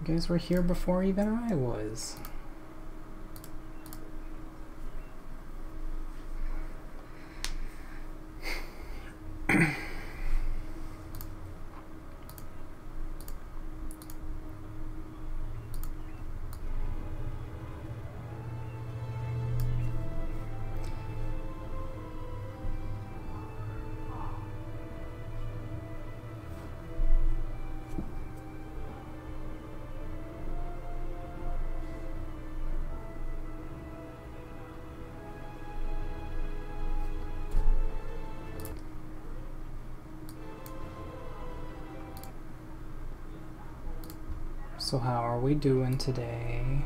You guys were here before even I was. So how are we doing today?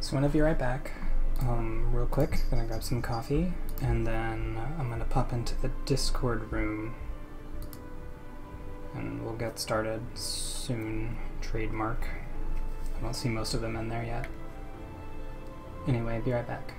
So I'm gonna be right back, real quick. Gonna grab some coffee, and then I'm gonna pop into the Discord room, and we'll get started soon. Trademark. I don't see most of them in there yet. Anyway, be right back.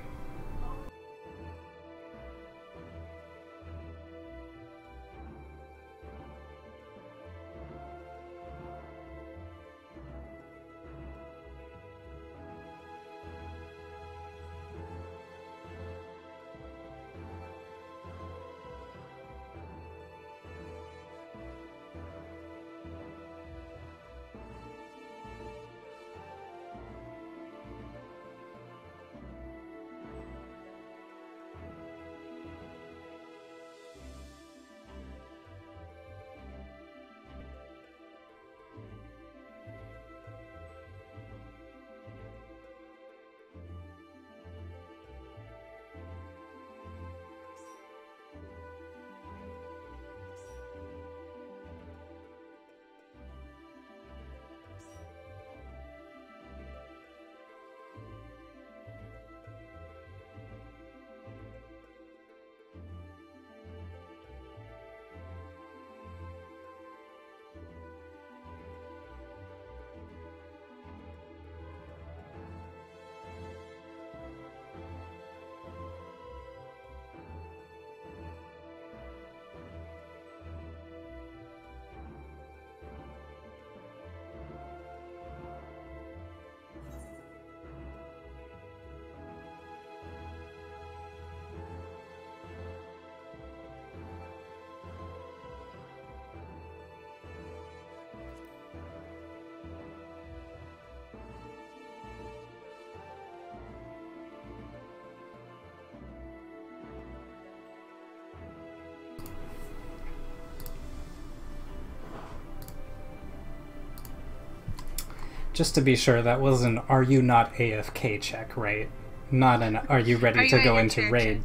Just to be sure, that was an "Are you not AFK" check, right? Not an "Are you ready to go into raid?"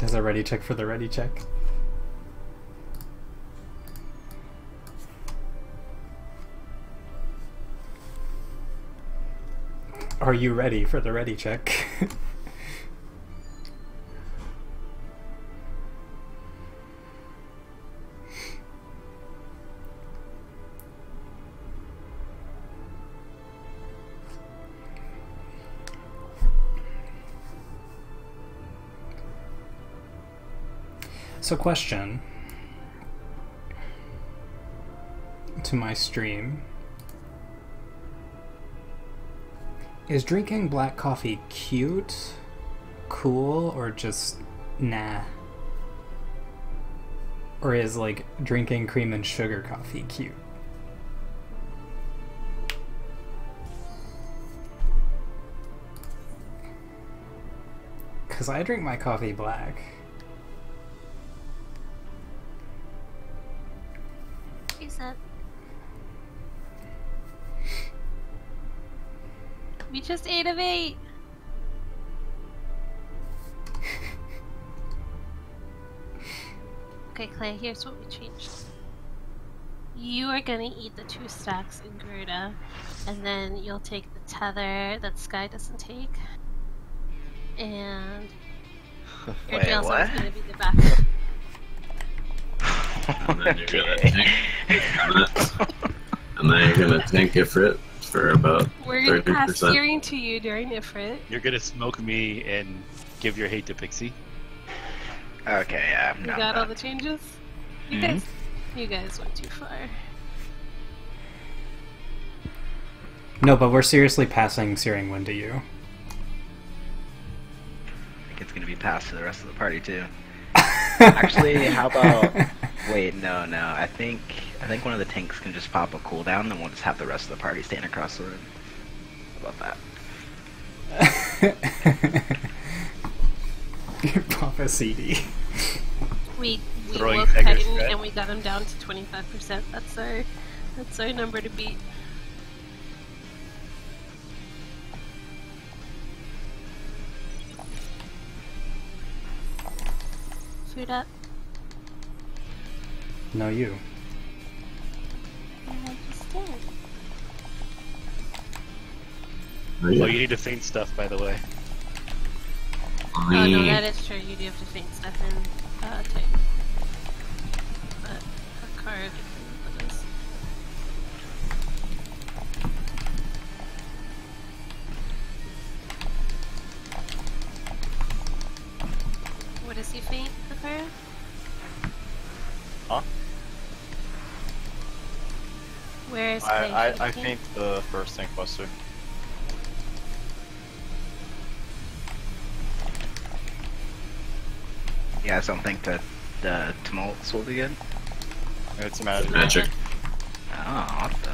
There's a ready check for the ready check. Are you ready for the ready check? So, question to my stream. Is drinking black coffee cute, cool, or just nah? Or is like drinking cream and sugar coffee cute? Because I drink my coffee black. We just 8 of 8. Okay, Clay, here's what we changed. You are gonna eat the 2 stacks in Garuda, and then you'll take the tether that Sky doesn't take. And your jail cell is gonna be the back. And then you're gonna tank Ifrit for about 30%. We're gonna pass steering to you during Ifrit. You're gonna smoke me and give your hate to Pixie. Okay, yeah. You got all the changes? You guys went too far. No, but we're seriously passing Searing Wind to you. I think it's gonna be passed to the rest of the party too. Actually, how about... Wait, no. I think one of the tanks can just pop a cooldown, then we'll just have the rest of the party stand across the room. How about that? Pop a CD. We woke Titan and we got him down to 25%. That's our number to beat. Food up. No, you. I just did. Oh, you need to feint stuff, by the way. Oh no, that is true. You do have to feint stuff in type. But a card that is. What does he feint, the card? Huh? Where is I think the first tank buster. Yeah, I don't think that the tumults will be good. It's magic. Magic. Oh, what the...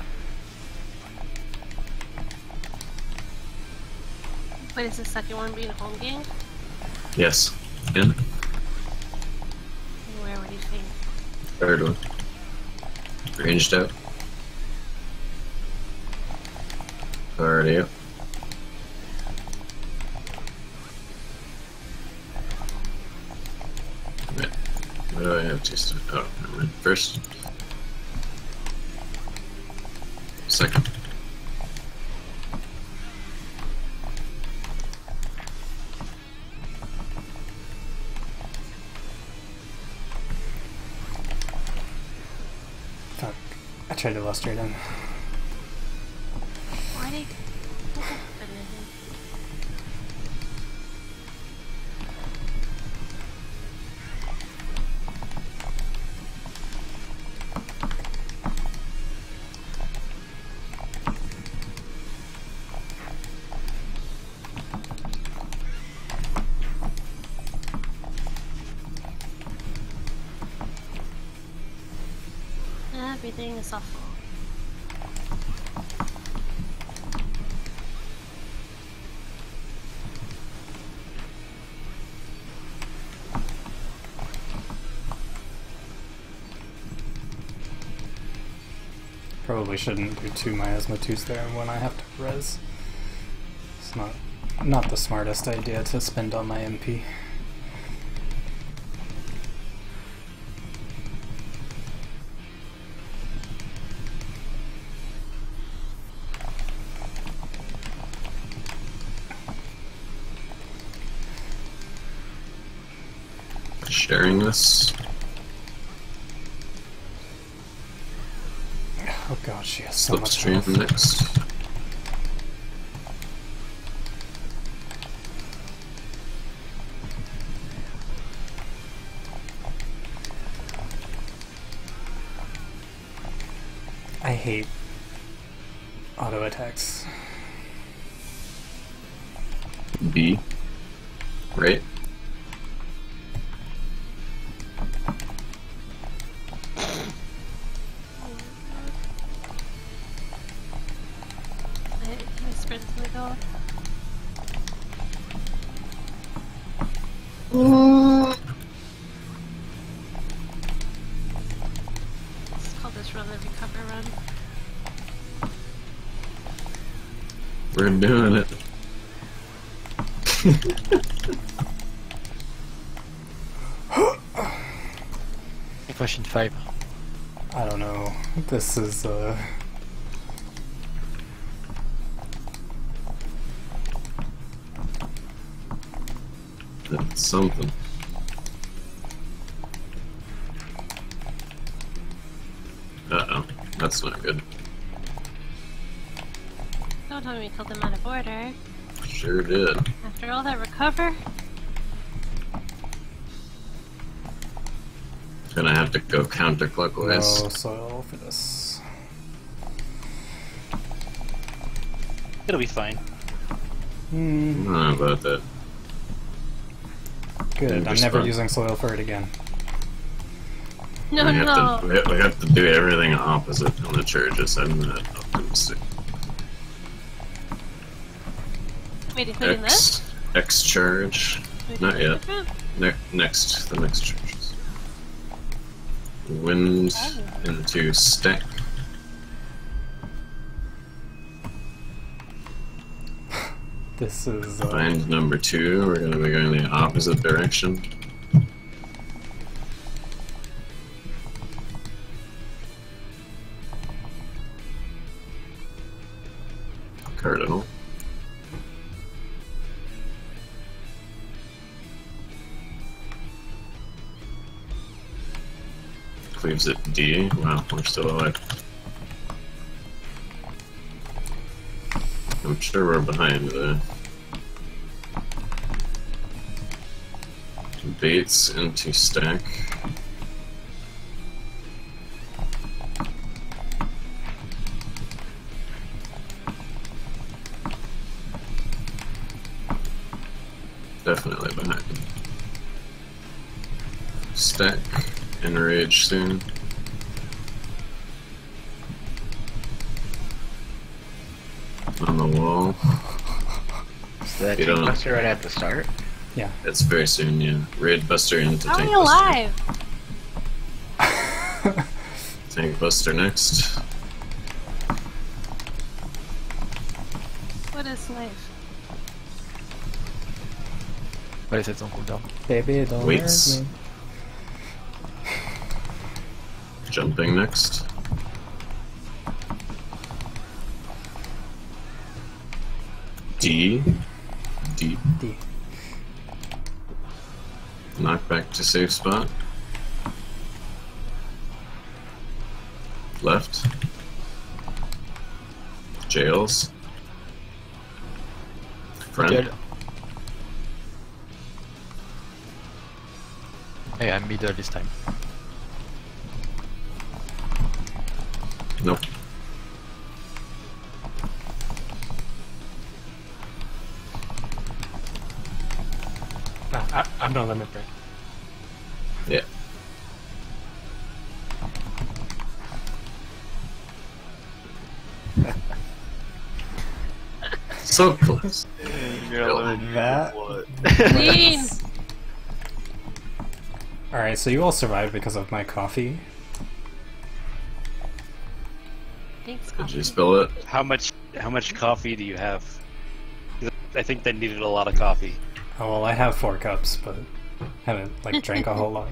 But is the second one being home game? Yes. And Where would you think? third one. Ranged out. Already up. Wait, what do I have to start? Oh, never mind. First. Second. Fuck. I tried to illustrate him. Why did... What happened to him? Everything is awful. Probably shouldn't do 2 miasma 2s there when I have to res. It's not the smartest idea to spend on my MP. sharing this. Oh god, she has so much Slipstream health. next. I hate auto attacks. B. Right? My sprint's gonna go. Let's call this run the recover run. We're doing it. Question 5. I don't know. This is That's something. Uh-oh. That's not good. Don't tell me we killed them out of order. Sure did. After all that recover? Gonna have to go no counterclockwise. soil for this. It'll be fine. I don't know about that. Good. I'm never Respond. using soil for it again. No, we no. have to we have to do everything opposite on the charges. I'm not optimistic. Wait, including this? X charge. Wait, Not yet. different? The next charges. Wind into stack. This is Find number 2. We're gonna be going the opposite direction. Cardinal. Cleaves at D. Wow, we're still alive. I'm sure we're behind the Baits into stack. Definitely behind. Stack. Enrage soon. On the wall. Is that You don't- tank buster right at the start? yeah. It's very soon, yeah. Raid Buster into How are Tank you Buster. alive? Tank Buster next. What is life? Ouais, c'est son cooldown. Baby, don't Waits. hurt me. Jumping next. D. D. D. Knock back to safe spot. Left. Jails. Front. Middle. Hey, I'm middle this time. Nope. I'm no limit break. Yeah. So close. That. Clean! Alright, so you all survived because of my coffee. Thanks, Did you Coffee. spill it? How much coffee do you have? I think they needed a lot of coffee. Oh, well, I have 4 cups, but haven't, like, drank a whole lot.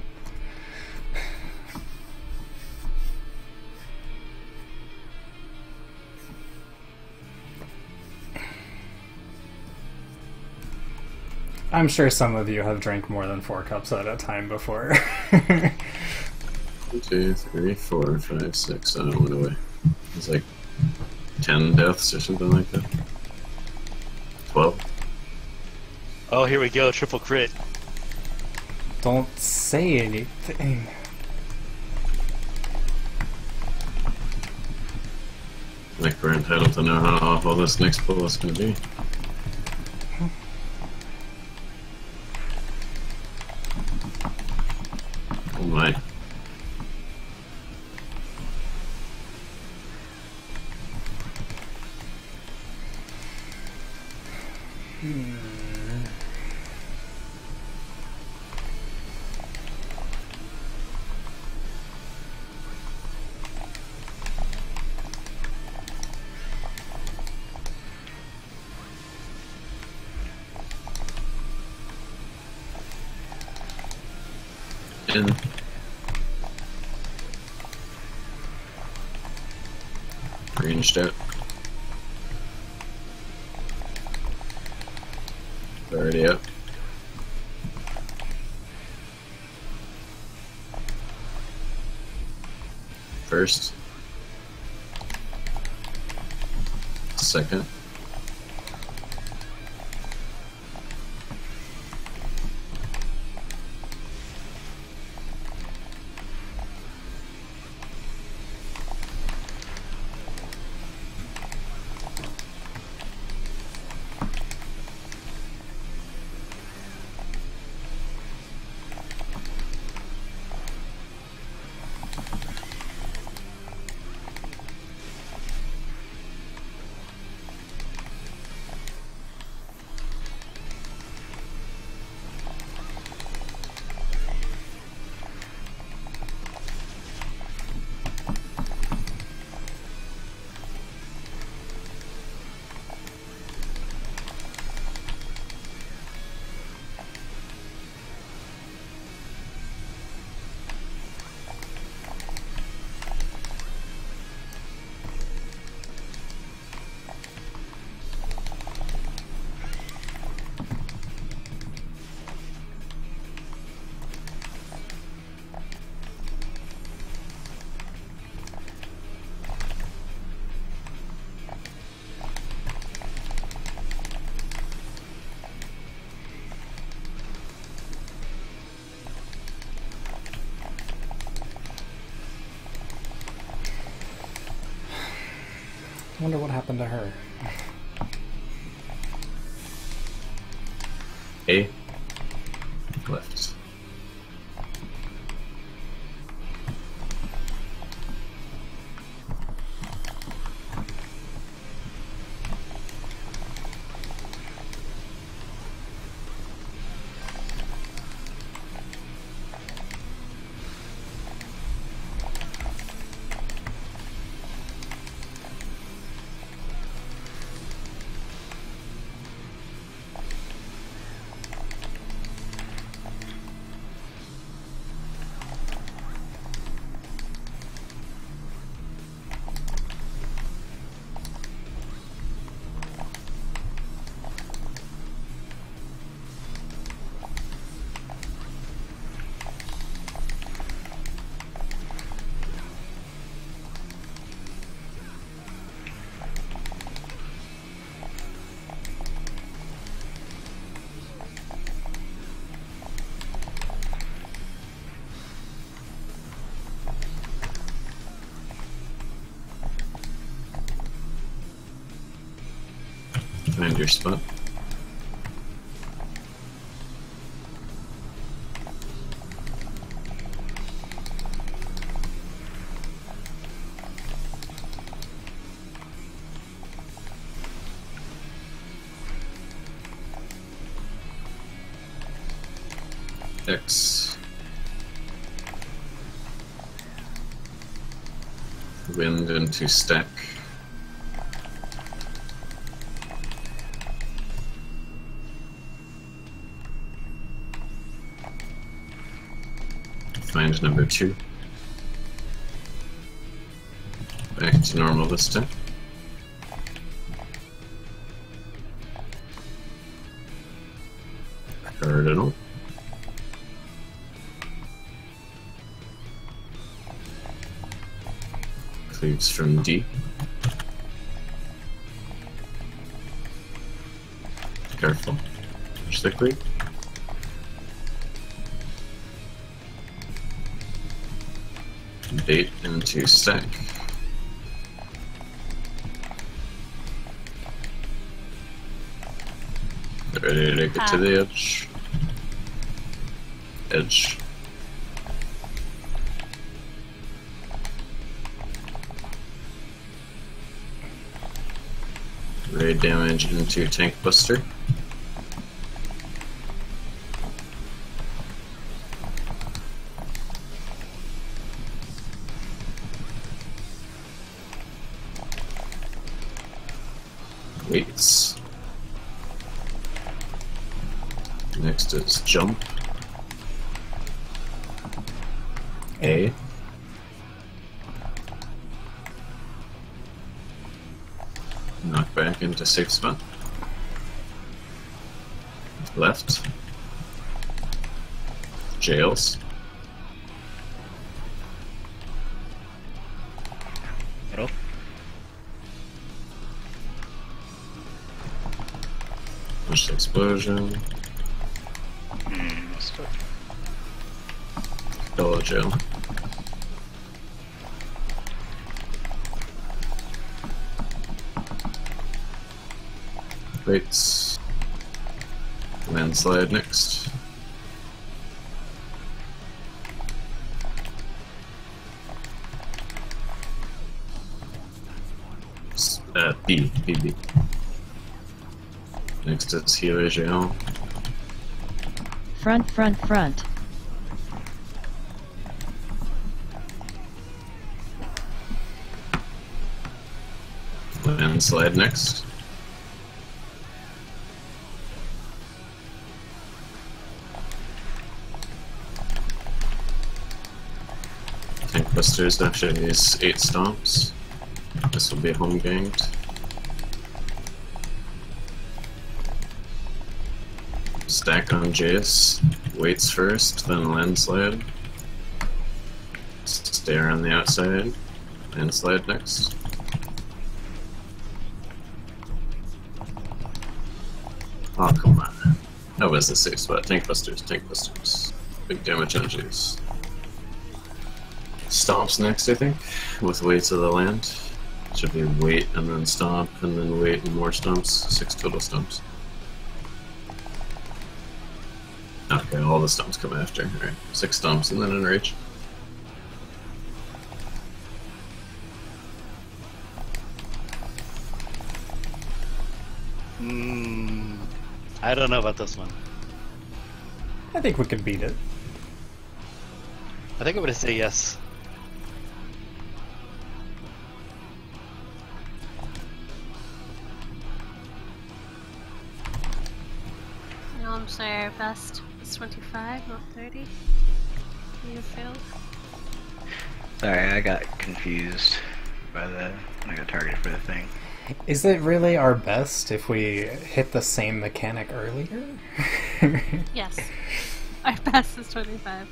I'm sure some of you have drank more than 4 cups at a time before. 1, 2, 3, 4, 5, 6. I don't went away. It's like 10 deaths or something like that. 12. Oh, here we go, triple crit. Don't say anything. Like we're entitled to know how awful this next pull is going to be. Oh my. In. Ranged out. Already out. First. Second. I wonder what happened to her. A. Left. Find your spot. X. Wind into stack. Find number 2. Back to normal this time. Cardinal. Cleaves from D. Careful. Push the cleave. Bait into stack. Ready to get to the edge. Edge. Raid damage into Tank Buster. Waits. Next is jump. A. Knock back into safe spot. Left. Jails. Middle. Push the explosion. Fellow jail. Waits. Landslide next. B. Next is Healer Jail. Front, front, front. Landslide next. Tank Busters actually use 8 stomps. This will be home ganged. Stack on Jace. Waits first, then Landslide. Stare on the outside. Landslide next. Oh, come on. That was the safe spot. Tank Busters, Tank Busters. Big damage on Jace. Stomps next, I think, with Weights of the Land. Should be wait and then stomp and then wait and more stomps. 6 total stomps. Okay, all the stomps come after. Alright, 6 stomps and then enrage. I don't know about this one. I think we could beat it. I think I'm gonna say yes. No, I'm sorry, our best is 25, not 30. You failed. Sorry, I got confused by when I got targeted for the thing. Is it really our best if we hit the same mechanic earlier? Yes. Our best is 25.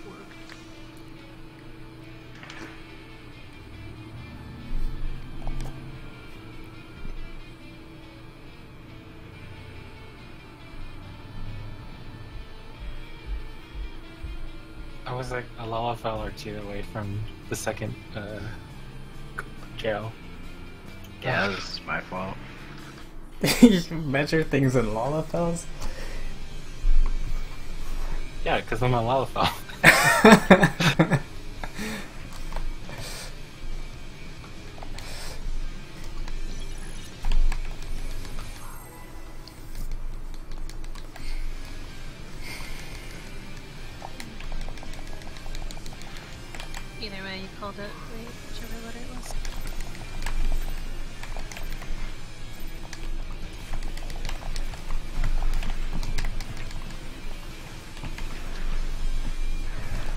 I was like a Lalafell or 2 away from the second jail. Yeah, that was my fault. You measure things in Lalafells? Yeah, because I'm a Lalafell. Either way, you called it. Whichever letter it was.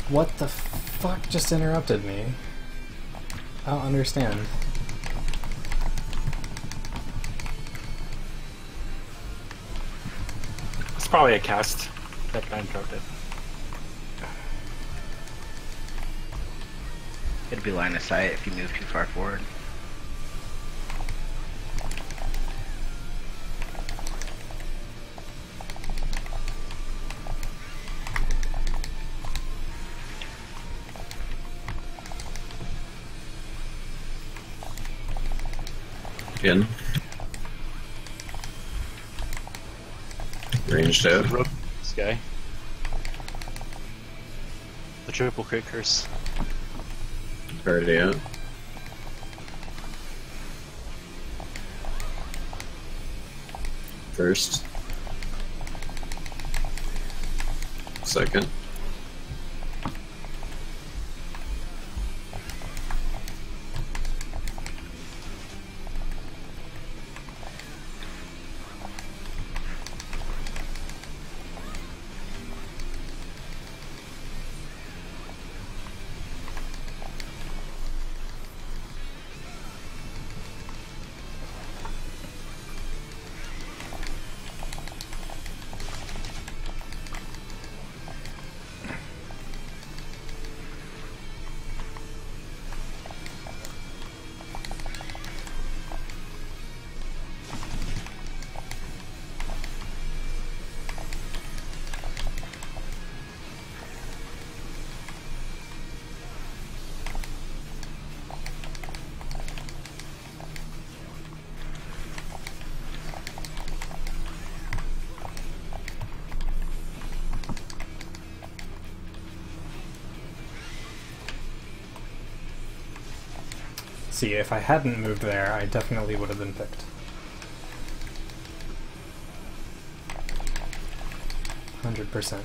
What the fuck just interrupted me? I don't understand. It's probably a cast Step down, drop it. It'd be line of sight if you move too far forward. In. Ranged out. This guy. The triple crit curse. Already out. First. Second. See, if I hadn't moved there, I definitely would have been picked. 100%.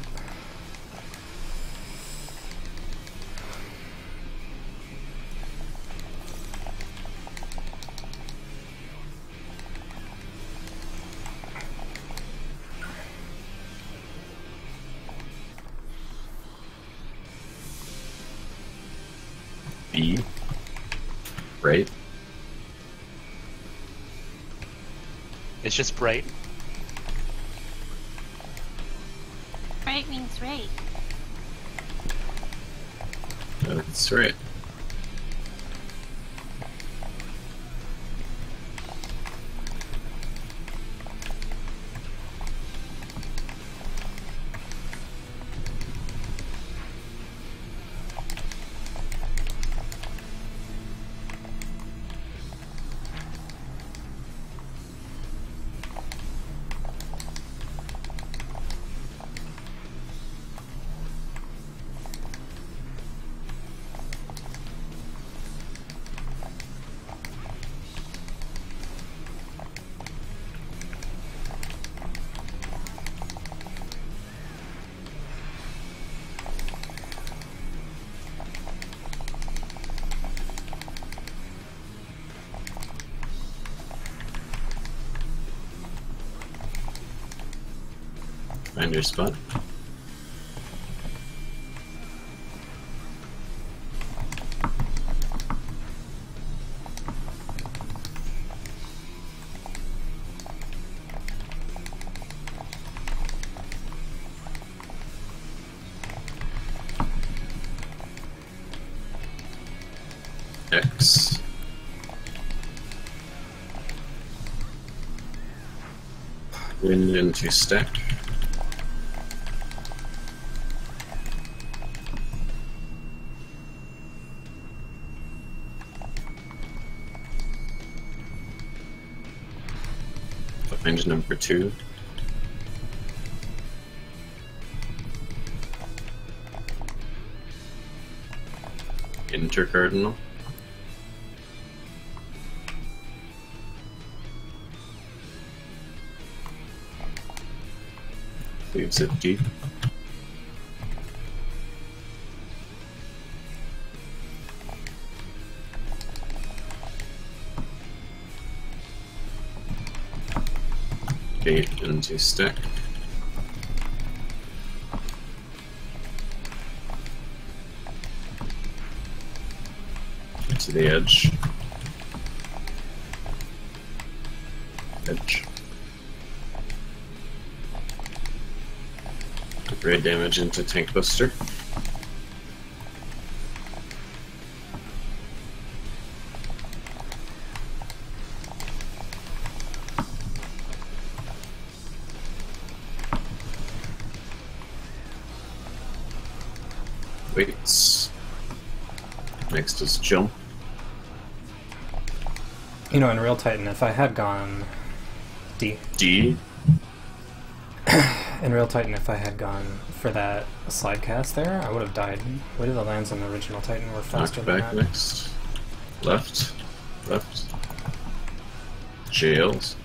B. Right. It's just bright. Right means right. That's right. Find your spot. X. Wind into stack. Find number 2. Intercardinal. Leaves it deep. Gate into stack. To the edge. Edge. Raid damage into Tank Buster. Waits. Next is Jump. You know, in Real Titan, if I had gone D. D. In Real Titan, if I had gone for that slide cast there, I would have died. Wait till the lands on the original Titan were faster than Knockback that. next. Left. Left. Jails.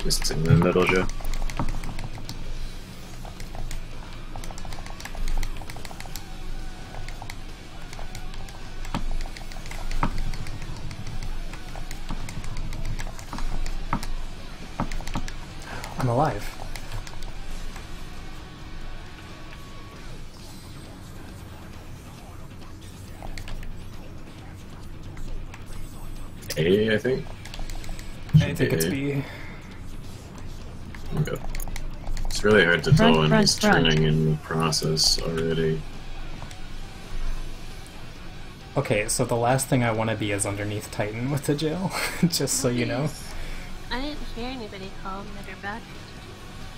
Just in the middle, Joe. I'm alive. A, I think. I think it's B. Okay. It's really hard to Front, tell when front, he's front. turning in the process already. Okay, so the last thing I want to be is underneath Titan with the jail, just so you know. I didn't hear anybody call Metter back.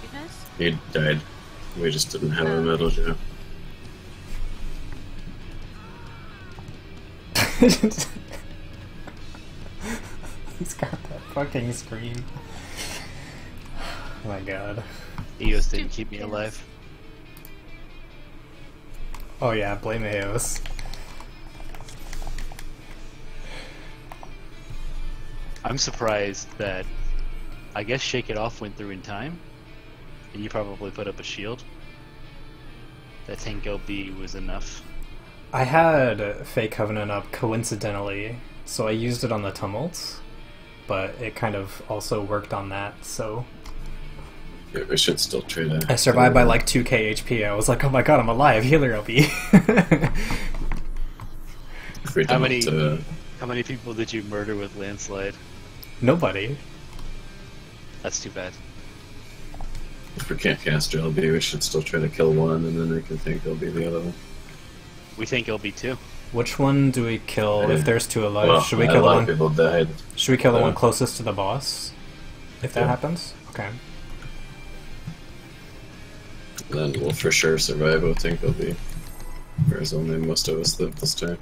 You guys? He died. We just didn't have a metal Joe. He's got that fucking scream. Oh my god. Eos didn't keep me alive. Oh yeah, blame Eos. I'm surprised that I guess Shake It Off went through in time, and you probably put up a shield. That tank LB was enough. I had Fake Covenant up coincidentally, so I used it on the tumults, but it kind of also worked on that, so... Yeah, we should still try to... I survived by like 2k HP, I was like, oh my god, I'm alive, healer LB. If we How don't, many people did you murder with Landslide? Nobody. That's too bad. if we can't cast LB, we should still try to kill one, and then we can think LB the other one. We think LB too. Which one do we kill if there's two alive? Well, Should we a kill the lot one? of people died. Should we kill the Yeah. one closest to the boss? If that Yeah. happens? Okay. Then we'll for sure survive, I think LB. Whereas only most of us lived this time.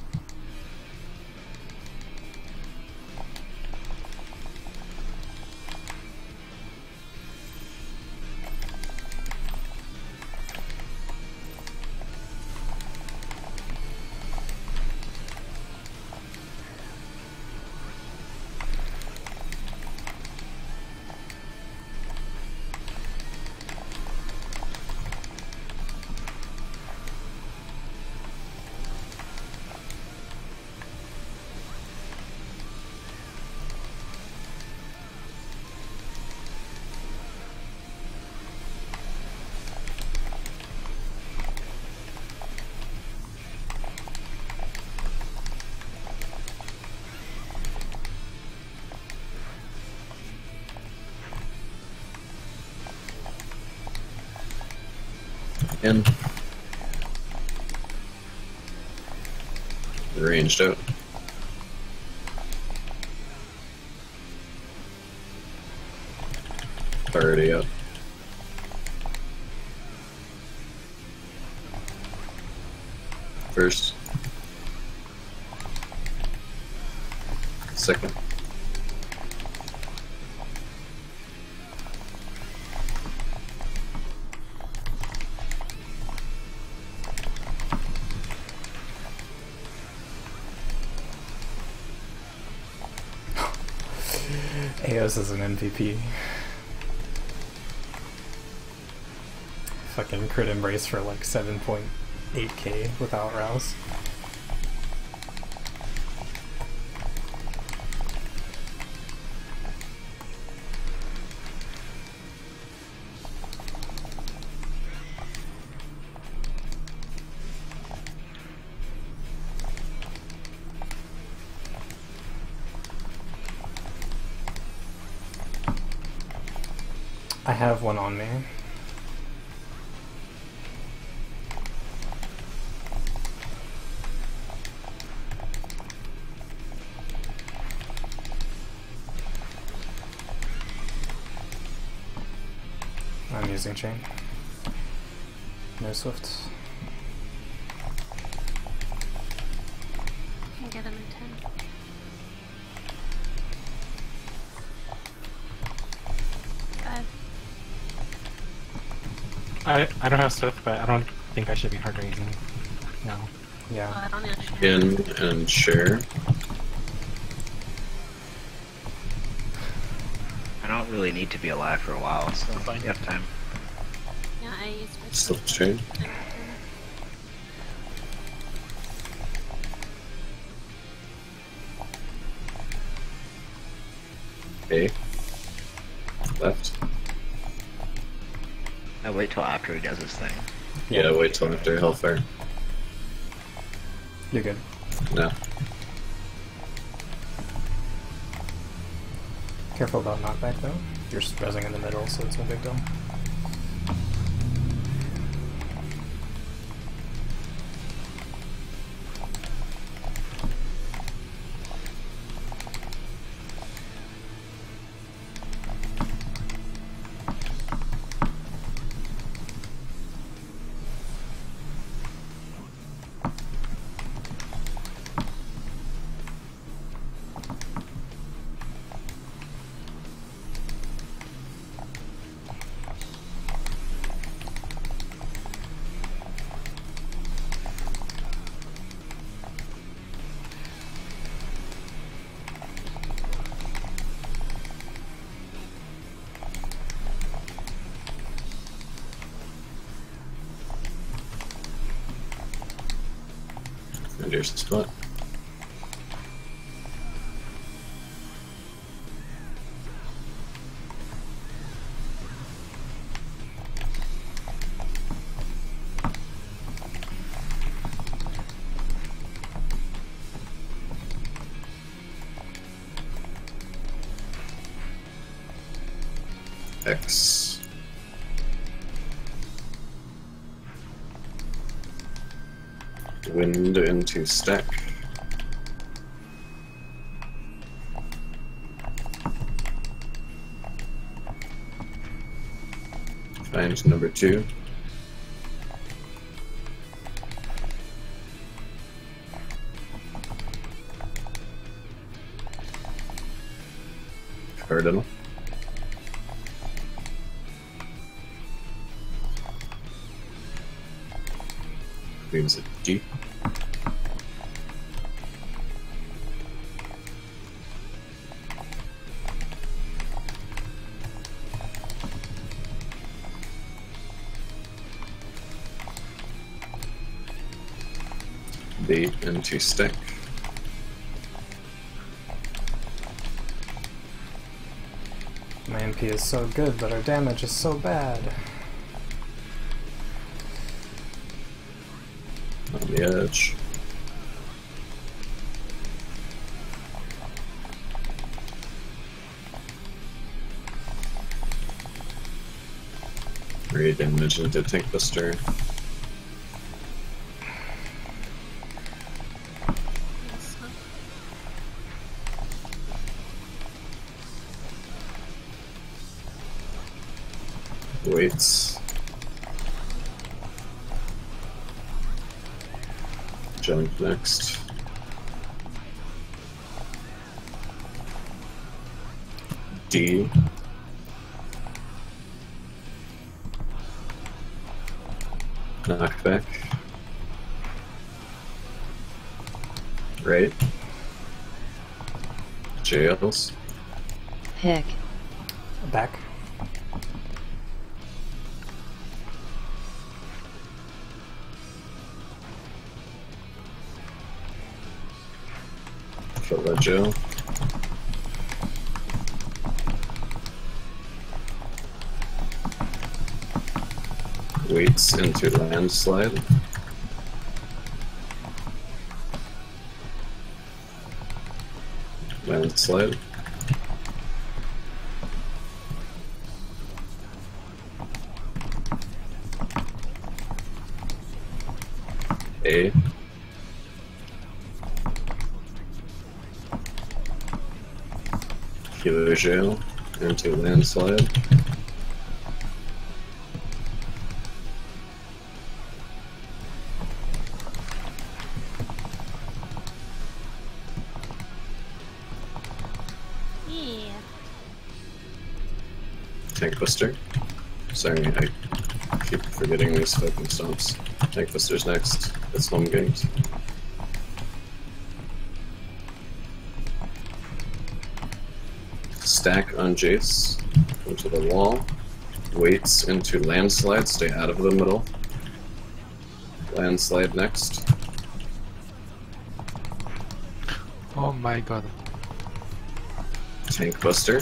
In. Ranged out. Already up. First. Second. Eos is an MVP. Fucking crit embrace for like 7.8k without rouse. I have one on me. I'm using chain. No swift. Can get him in 10. I don't have Swift, but I don't think I should be hard raising. No. Oh, Yeah. I don't know. Share. In and share. I don't really need to be alive for a while, so Fine. you have time. Yeah, I use my Slip chain. A. Left. I wait till after he does his thing. Yeah, wait till after Hellfire. You're good. No. Careful about knockback though. You're rezzing in the middle, so it's no big deal. And here's the spot. X. Wind into stack. Find number 2. Cardinal. Leaves a D. Bait into stick. My MP is so good, but our damage is so bad. On the edge. Great damage into Tank Buster. Waits. Jump next. D. Knockback. Right. Jails. Pick. Back. Villaggio. Waits into landslide. Landslide. A. Kilo jail into landslide. Yeah. Tank Buster. Sorry, I keep forgetting these fucking stomps. Tank Buster's next. It's home games. Stack on Jace. Go to the wall. Waits into landslide. Stay out of the middle. Landslide next. Oh my god. Tank Buster.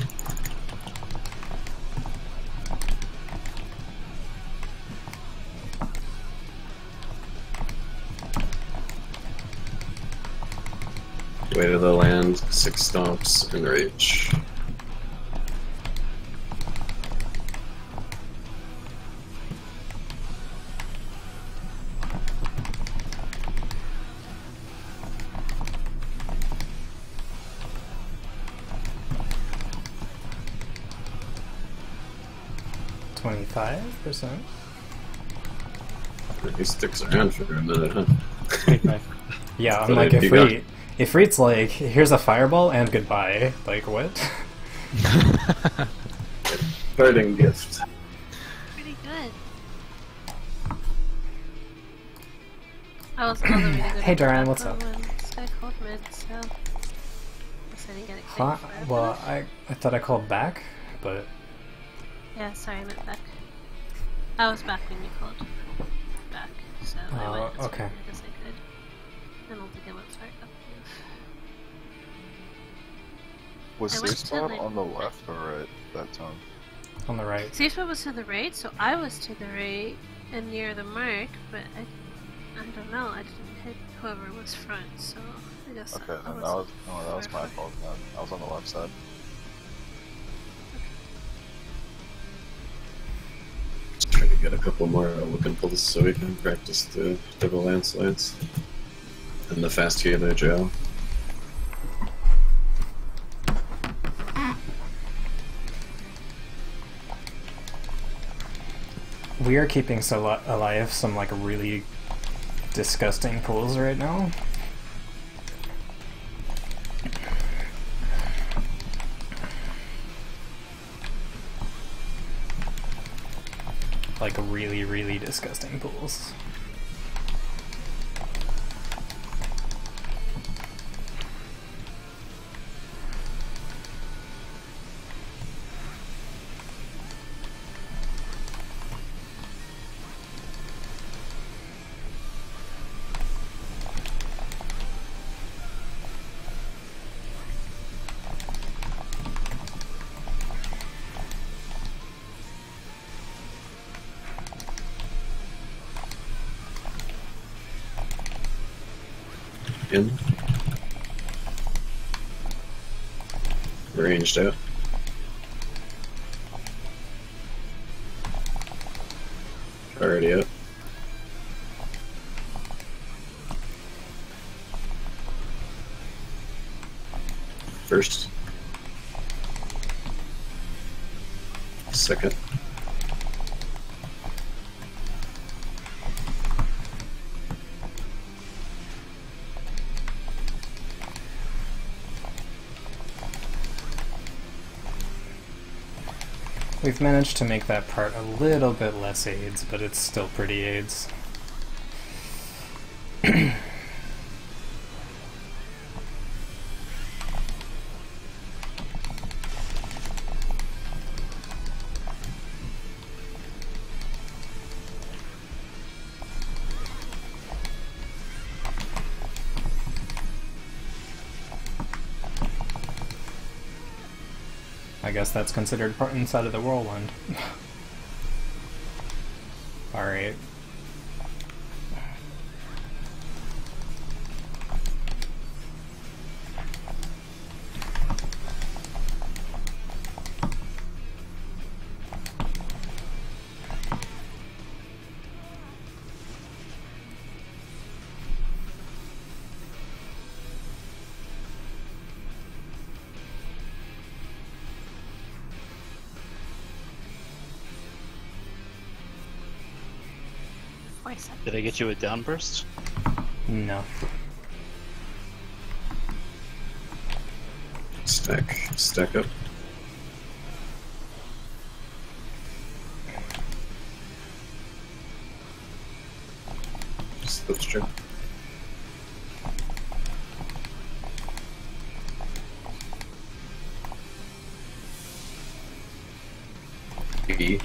Way to the land, 6 stomps, and rage. %. He sticks around for a minute, huh? Big knife. Yeah, I'm But like, if you got- Ifrit's like, here's a fireball and goodbye. Like, what? Parting gift. Pretty good. I was all the way to go Hey, to Duran, the what's back up? when this guy called mid, so guess I didn't get it. Huh? Well, I thought I called back, but Yeah, sorry, I meant back. I was back when you called back, so I Oh, went as okay. quick as I could. I don't think I went far enough. Was I safe went to spot the- on the left or right that time? on the right. Safe spot was to the right, so I was to the right and near the mark, but I don't know. I didn't hit whoever was front, so I guess Okay, I then wasn't that was far my front. fault then. I was on the left side. Just trying to get a couple more looking pulls so we can practice the double landslides. And the fast healer jail. We are keeping so alive some like really disgusting pools right now. Like really, really disgusting pools. In. Ranged out. Already out. First. Second. We've managed to make that part a little bit less AIDS, but it's still pretty AIDS. I guess that's considered part inside of the whirlwind. Alright. 4 seconds. Did I get you a downburst? No. Stack up. Slipstream. E.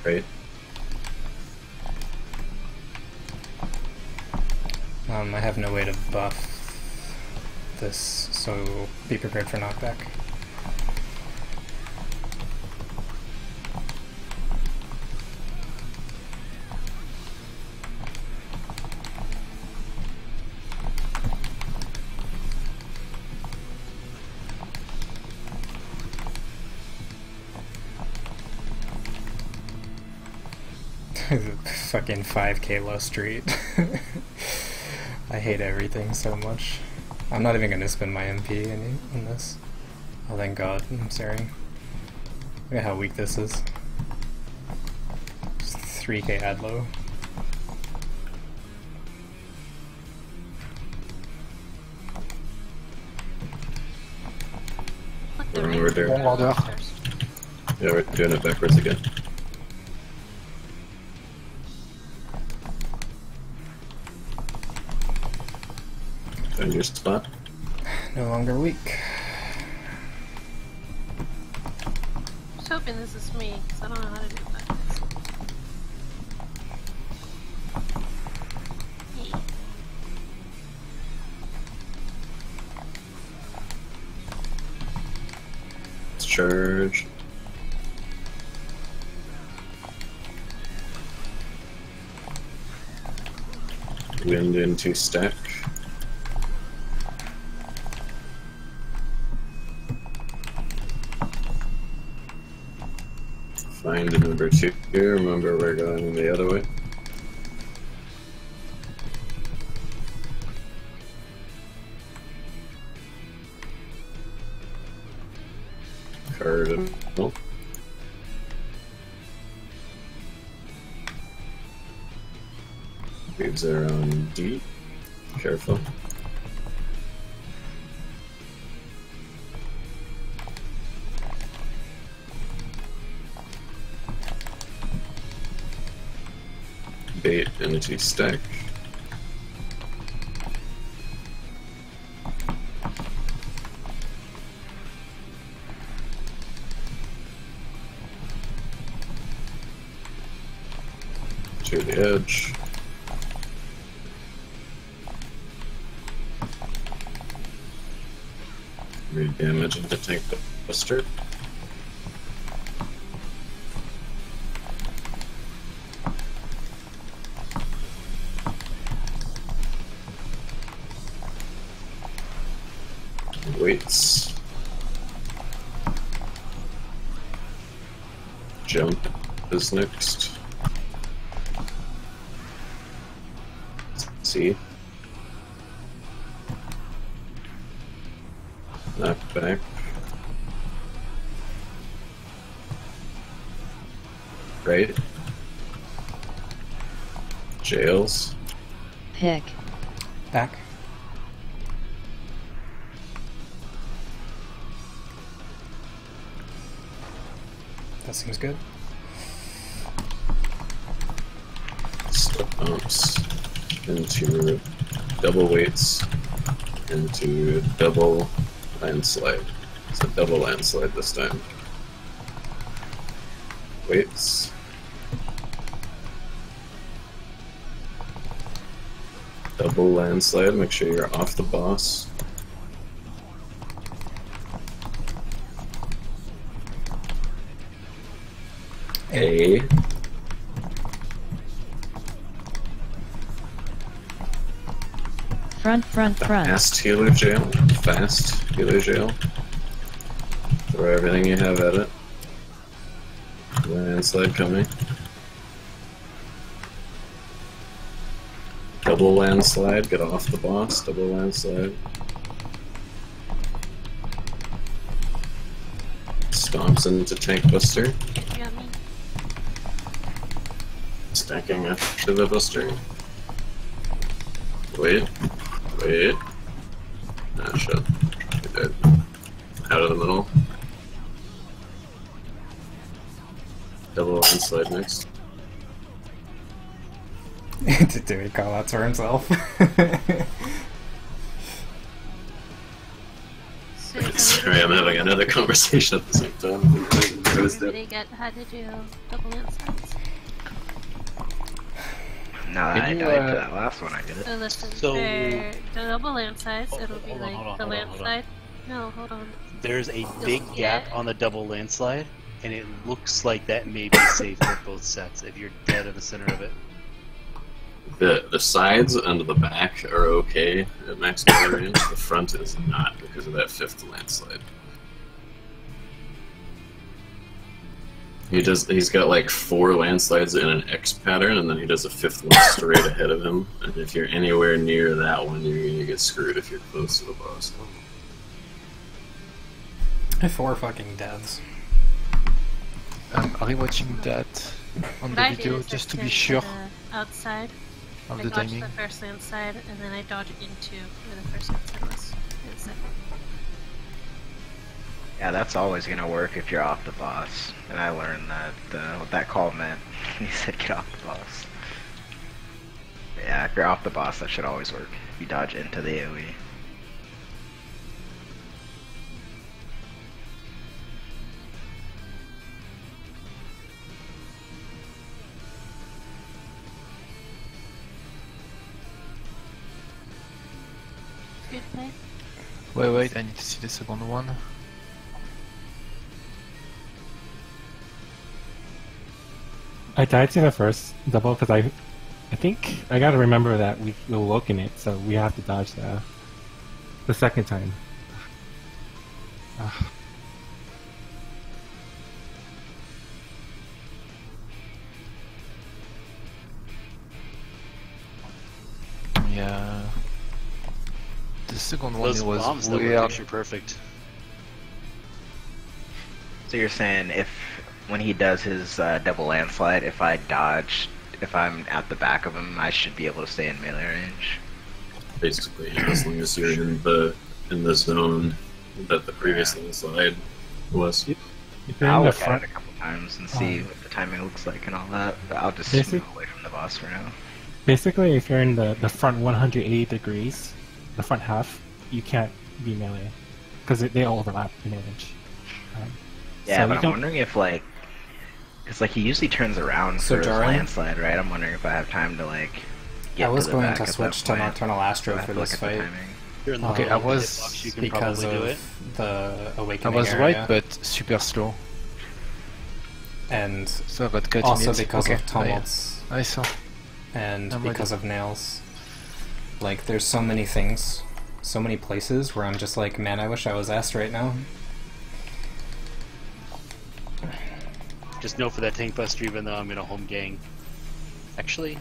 Right. I have no way to buff this, so be prepared for knockback. Fucking 5k low street. I hate everything so much. I'm not even gonna spend my MP in this. Oh, thank God. I'm sorry. Look at how weak this is. Just 3k ad low. Look, the We're ring there. Well done. first. Yeah, we're doing it backwards again. Find your spot. No longer weak. I'm just hoping this is me, because I don't know how to do that. Hey. Let's charge. Wind into stack. Find a number 2. Remember, we're going the other way. Cardinal. Waves are on D. Careful. Bait into stack. To the edge. Read damage into tank buster. Waits. Jump is next. See. Knock back. Right. Jails. Pick. Back. That seems good. Stomps into double weights into double landslide. It's a double landslide this time. Weights. Double landslide, make sure you're off the boss. A. Front. Fast healer jail. Fast healer jail. Throw everything you have at it. Landslide coming. Double landslide, get off the boss. Double landslide. Stomps into tank buster. You got me. stacking after the buster. Wait. Ah, shit. You're dead. Out of the middle. Double landslide next. Did he call out to himself? So Sorry, I'm having another conversation at the same time. I was dead. everybody get how to do double landslides. Now that I Can you, died to that last one, I get it. So listen, So- for the double landslides, it'll be hold on, like hold on, the hold on, hold on. landslide. No, hold on. There's a big gap on the double landslide, and it looks like that may be safe for both sets if you're dead in the center of it. The sides and the back are okay at max melee range. The front is not because of that 5th landslide. He's got like 4 landslides in an X pattern, and then he does a 5th one straight ahead of him. And if you're anywhere near that one, you're gonna get screwed if you're close to the boss. 4 fucking deaths. I'm rewatching that on What the I do video is just I to be stand sure the outside. of I the dodge timing. the first landslide, and then I dodge into where the first landslide was. In a second. Yeah, that's always gonna work if you're off the boss. And I learned that what that call meant. He said get off the boss. Yeah, if you're off the boss, that should always work. If you dodge into the AoE. Good play. Wait, I need to see the second one. I died to the first double because I think I gotta remember that we awoken it, so we have to dodge the second time. Ugh. Yeah. The second one Those was bombs that were weird. picture perfect. So you're saying when he does his double landslide, if I dodge, if I'm at the back of him, I should be able to stay in melee range. Basically, as long as you're in the zone that the previous landslide was. If you're I'll in the look at front, it a couple times and see what the timing looks like and all that, but I'll just Basic- move away from the boss for now. basically, if you're in the front 180 degrees, the front half, you can't be melee because they all overlap in range. Yeah, So but you I'm don't- wondering if because he usually turns around So for his Jaren? landslide, right? I'm wondering if I have time to get I was to the going back to at that switch to point. Nocturnal Do I Astro have for to look this at the fight timing? You're in the Okay, middle I of the was- hitbox, you can because probably do it. of the I awakening was area, right, but super slow. and So I got cut also in it. because Okay, of tumults I saw. and I'm because of nails. Like, there's so many things, so many places where I'm just like, man, I wish I was asked right now. Just know for that tank buster, even though I'm in a home gang. Actually,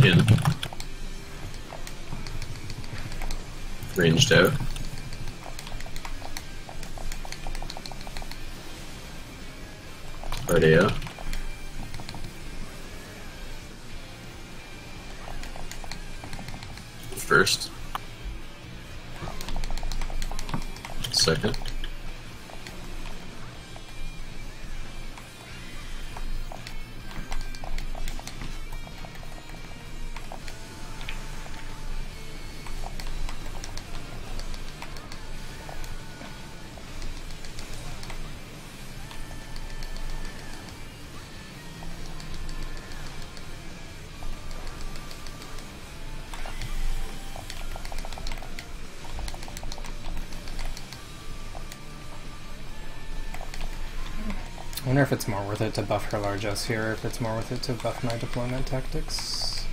In. Ranged out. Already out. First. Second. wonder if it's more worth it to buff her largesse here, or if it's more worth it to buff my deployment tactics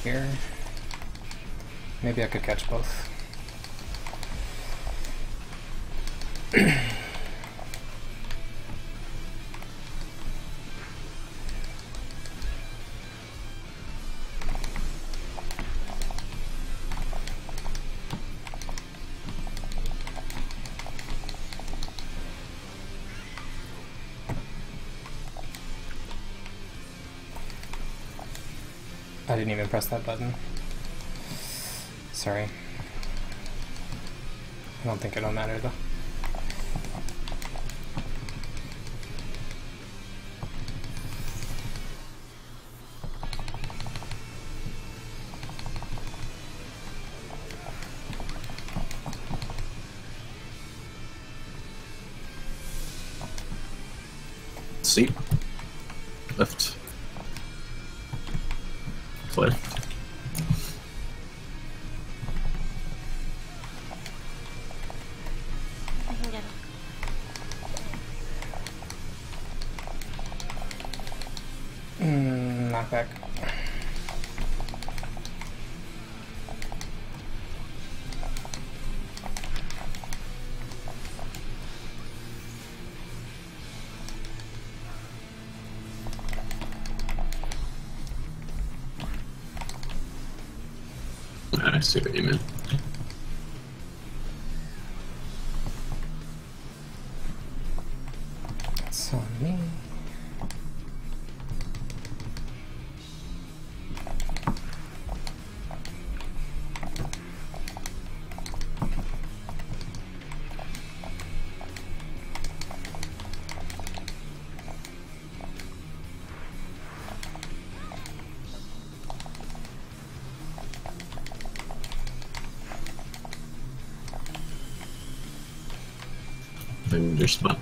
here. Maybe I could catch both. I didn't even press that button. Sorry. I don't think it'll matter though. See? Left. Left. I can get him. Knockback. I see what you mean. That's on me. Find your spot.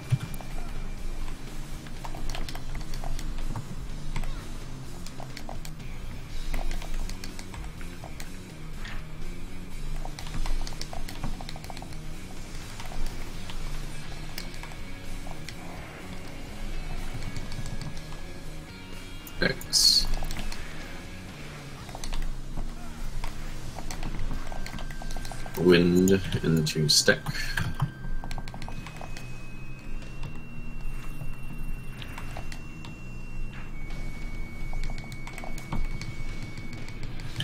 X. Wind into stack.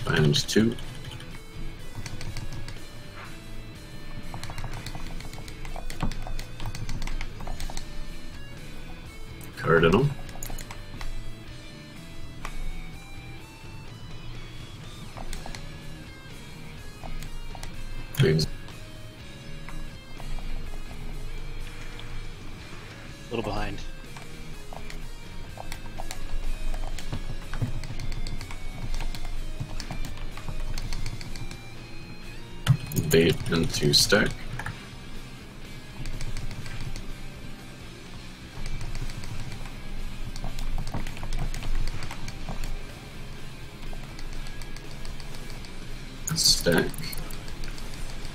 Bind 2. Cardinal. Please. A little behind. Bait into stack. Stack.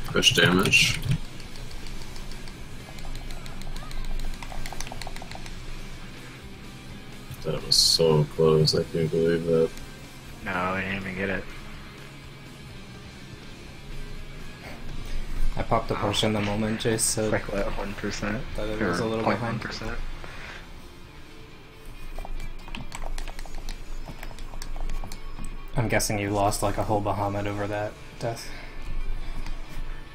Push damage. That was so close, I can't believe that. No, I didn't even get it. I popped a potion the moment Jace said Like what, 1%? that it was a little behind. 0.1%? I'm guessing you lost like a whole Bahamut over that death.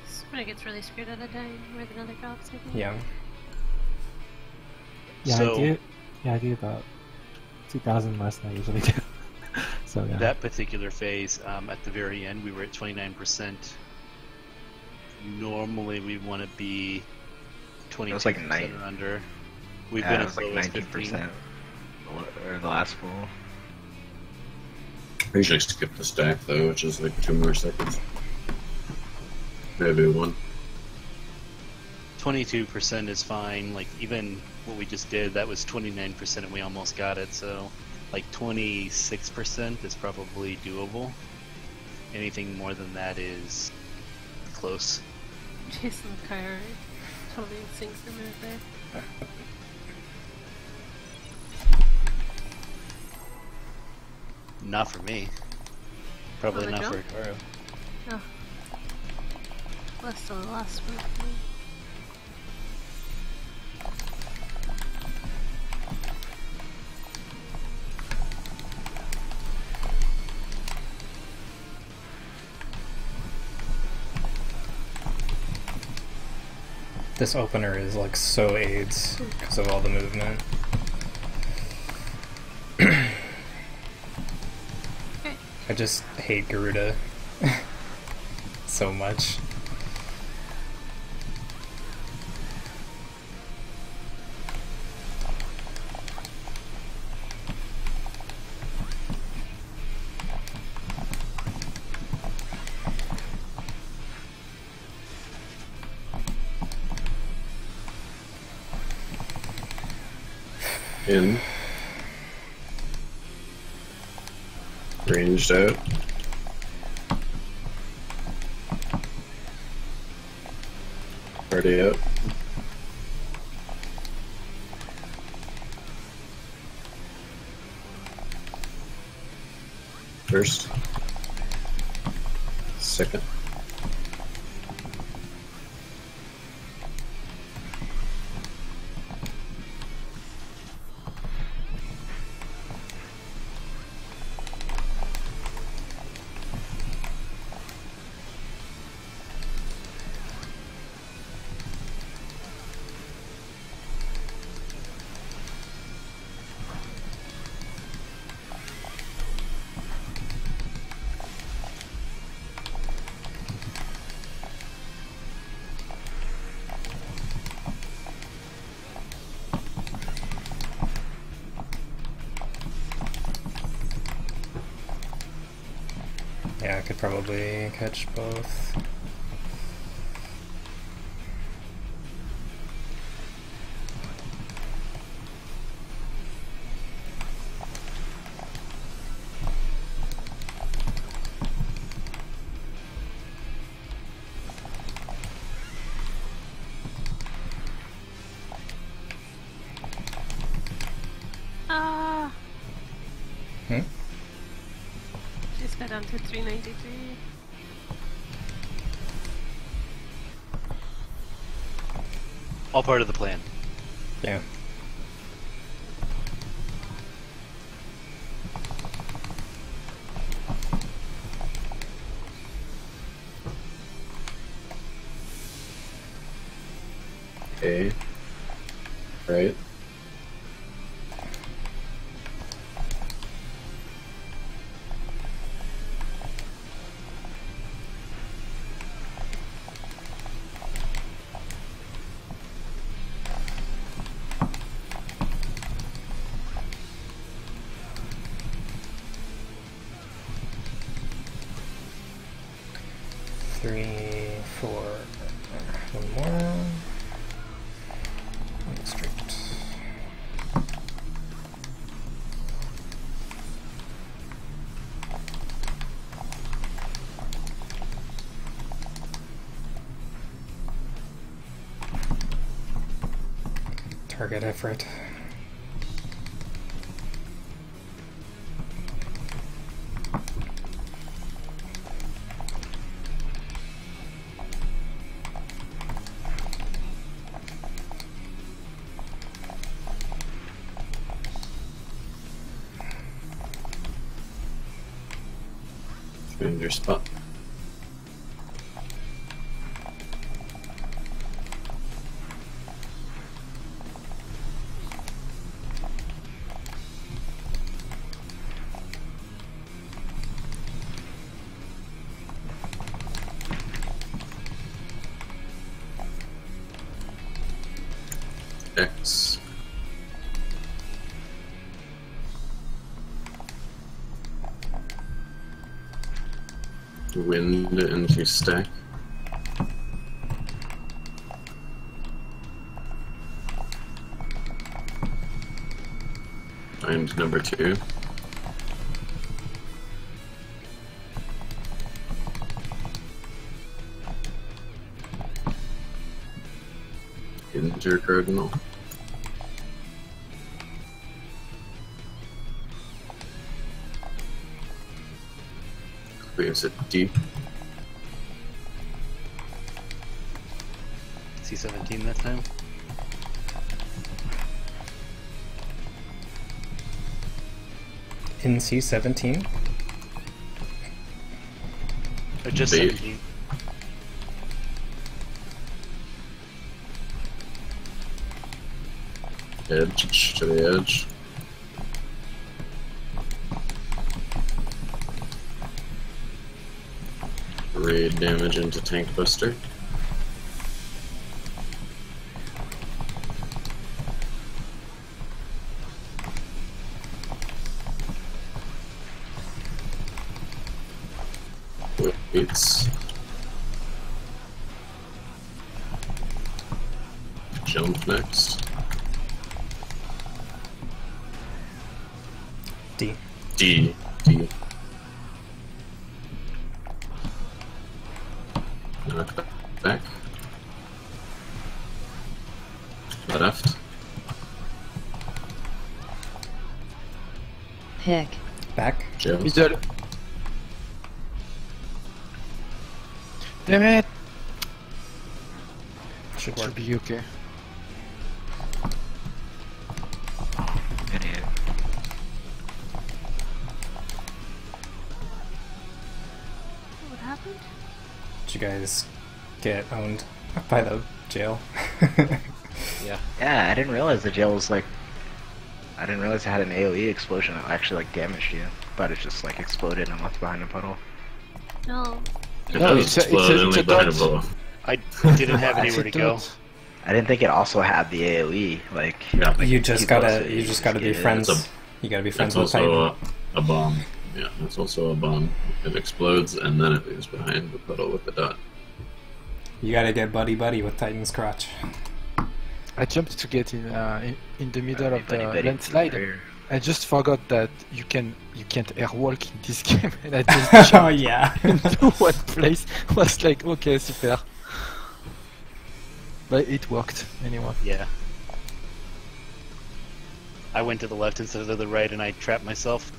This is when it gets really screwed out of dying more than other drops, I think. Yeah. Yeah, So- I do about 2,000 less than I usually do. So yeah. That particular phase, at the very end, we were at 29%. Normally, we want to be 20% It was like 9. or under. We've Yeah, been it as was like low as 15. 19%. Or the last pool. I usually skip the stack though, which is like 2 more seconds. Maybe 1. 22% is fine. Like, even what we just did, that was 29% and we almost got it, so like 26% is probably doable. Anything more than that is close. Jason Carr totally in sync for a minute there. Not for me. Probably the not jump? for Hikaru. Oh. What's the last one for me? This opener is like so AIDS because of all the movement. I just hate Garuda so much. In. Ranged out. Party out. First. Second. Yeah, I could probably catch both. Ah! Hmm? Just got down to 393. All part of the plan. Yeah. Okay. Right. Three, four, one more. And straight. Target effort. Find your spot. X. Wind into stack. Find number 2. Into cardinal. Wait, is it D? C17 that time. In C17? Or just B. 17. Edge to the edge. Raid damage into Tank Buster. Waits. Jump next. D. D. D. Knock back. Left. Pick. Back. Jails. Middle. Damn it! Should Should work. be okay. Idiot. What happened? Did you guys get owned by the jail? Yeah. Yeah, I didn't realize the jail was like. I didn't realize it had an AoE explosion that actually like damaged you, but it just like exploded and left behind a puddle. No. It No, does it's a explode only behind a dot. ball. I didn't have anywhere to go. I didn't think it also had the AoE. Like, Yeah. like you just too gotta, close to it, you just gotta be get it. friends. It's You gotta be friends It's with Titan. also a bomb. Yeah, it's also a bomb. It explodes and then it leaves behind the puddle with the dot. You gotta get buddy buddy with Titan's crotch. I jumped to get in the middle of the Buddy, buddy, landslide. buddy. I just forgot that you can't airwalk in this game, and I just Oh jumped yeah. into one place. Was like, okay, super. But it worked anyway. Yeah. I went to the left instead of the right and I trapped myself.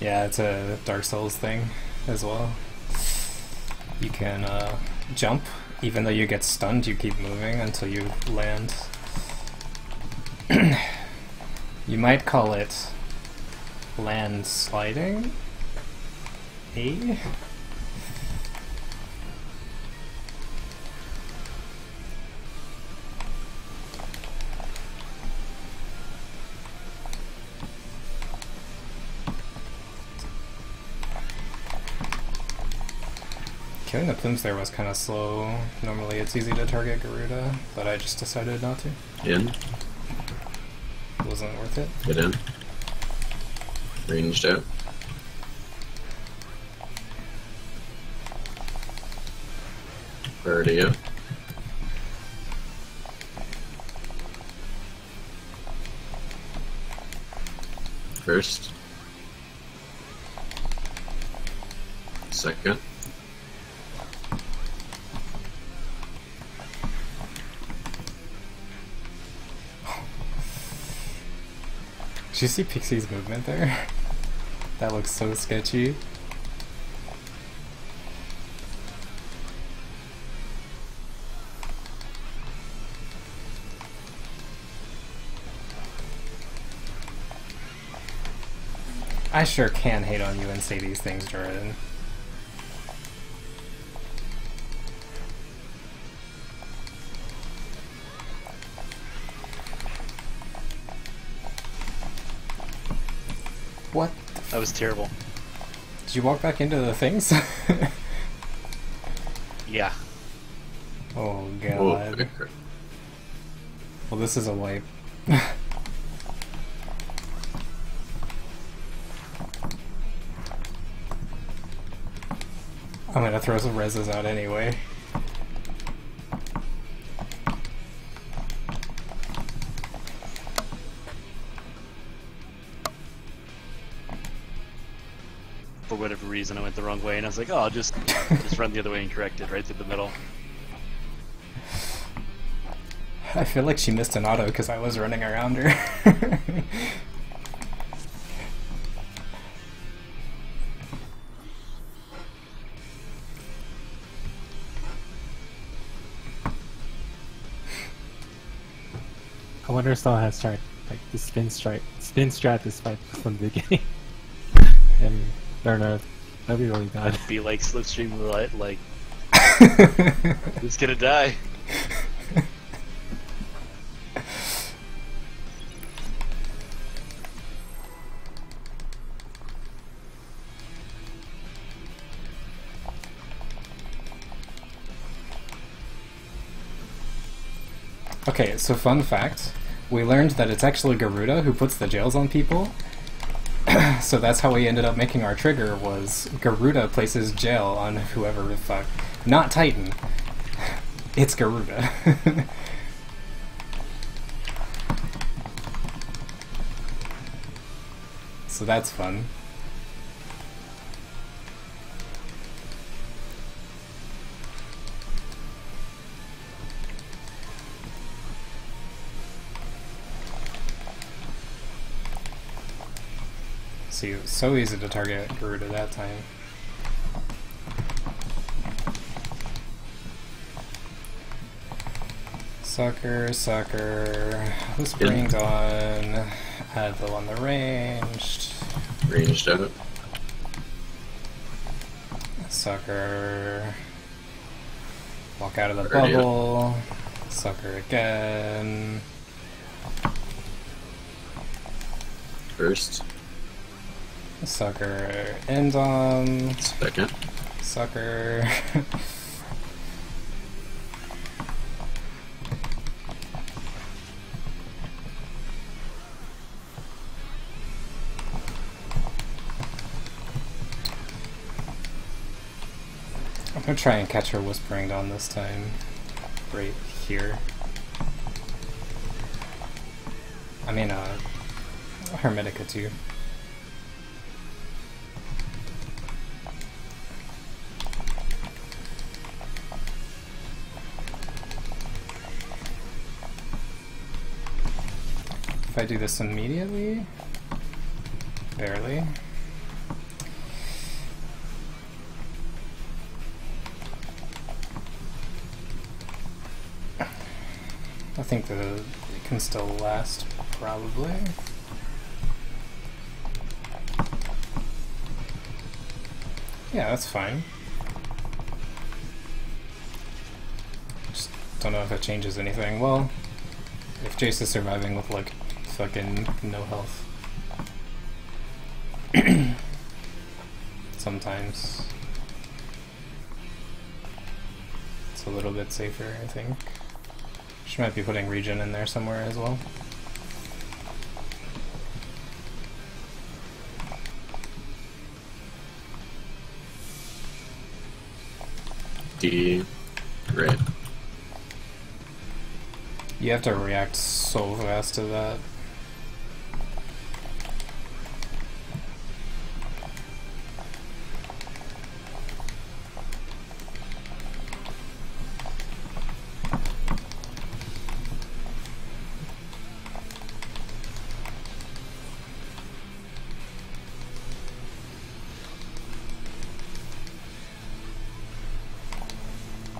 Yeah, it's a Dark Souls thing as well. You can jump, even though you get stunned, you keep moving until you land. You might call it land sliding? A? Killing the plumes there was kind of slow. Normally it's easy to target Garuda, but I just decided not to. In. It wasn't worth it. Get in. Ranged out. Priority out. First. Second. Did you see Pixie's movement there? That looks so sketchy. I sure can hate on you and say these things, Jordan. What? That was terrible. Did you walk back into the things? Yeah. Oh Oh, god. okay. Well, this is a wipe. I'm gonna throw some reses out anyway. reason I went the wrong way, and I was like, oh, I'll just run the other way and correct it right through the middle. I feel like she missed an auto because I was running around her. I wonder if someone has tried like the spin strat this fight from the beginning. And they're not. That'd be really bad. Be like Slipstream Roulette, like it's gonna die. Okay, so fun fact, we learned that it's actually Garuda who puts the jails on people. So that's how we ended up making our trigger, was Garuda places jail on whoever the fuck. Not Titan. It's Garuda. So that's fun. See, it was so easy to target Garuda that time. Sucker, sucker. Whispering Dawn. Advil on the ranged. Ranged out. Sucker. Walk out of the Already bubble. Sucker again. First. Sucker end on. Second. Sucker. I'm gonna try and catch her Whispering Dawn this time. Right here. I mean, Hermetica too. If I do this immediately? Barely. I think that it can still last, probably. Yeah, that's fine. Just don't know if it changes anything. Well, if Jace is surviving with, like, fucking no health. Sometimes. It's a little bit safer, I think. She might be putting regen in there somewhere as well. D. Right. You have to react so fast to that.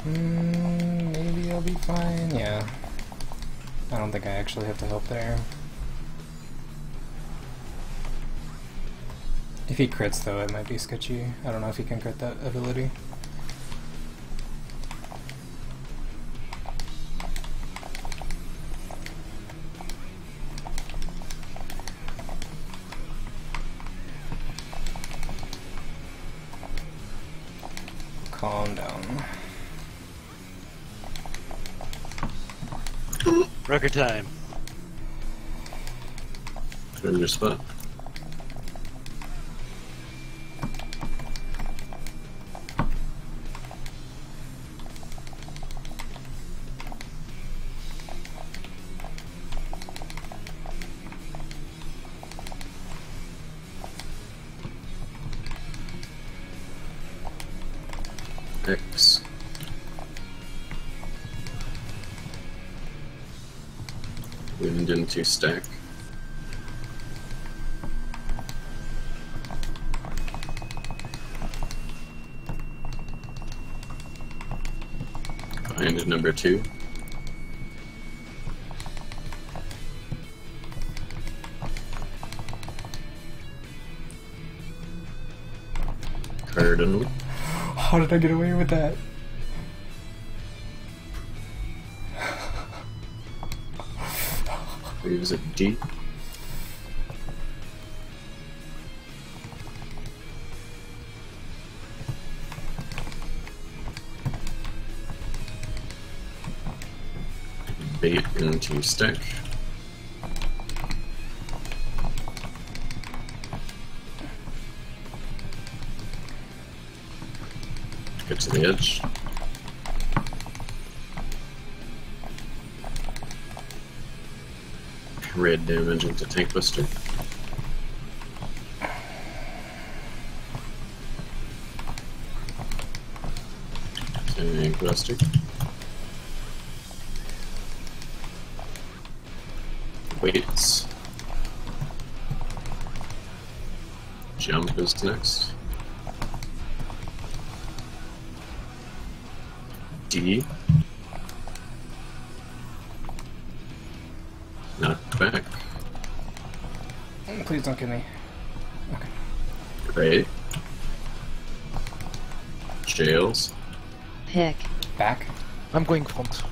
Maybe I'll be fine, yeah. I don't think I actually have to help there. If he crits though, it might be sketchy. I don't know if he can crit that ability. Calm down. Record time. Where's your spot? X. Wind into stack. Bind number 2. Cardinal. How did I get away with that? Leaves it D. Bait into stack. Get to the edge. Red damage into Tank Buster. Tank Buster. Waits. Jump is next. D. Knock back. Please don't kill me. Okay. Great. Jails. Pick. Back. I'm going front.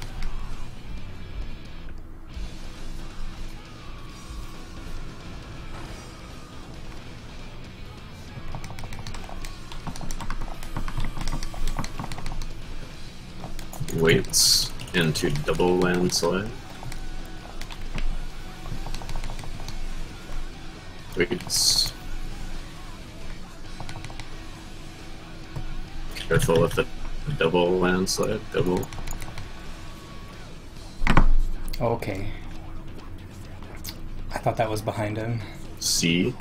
Waits into double landslide. Waits. Careful with the double landslide. Double. Okay. I thought that was behind him. C.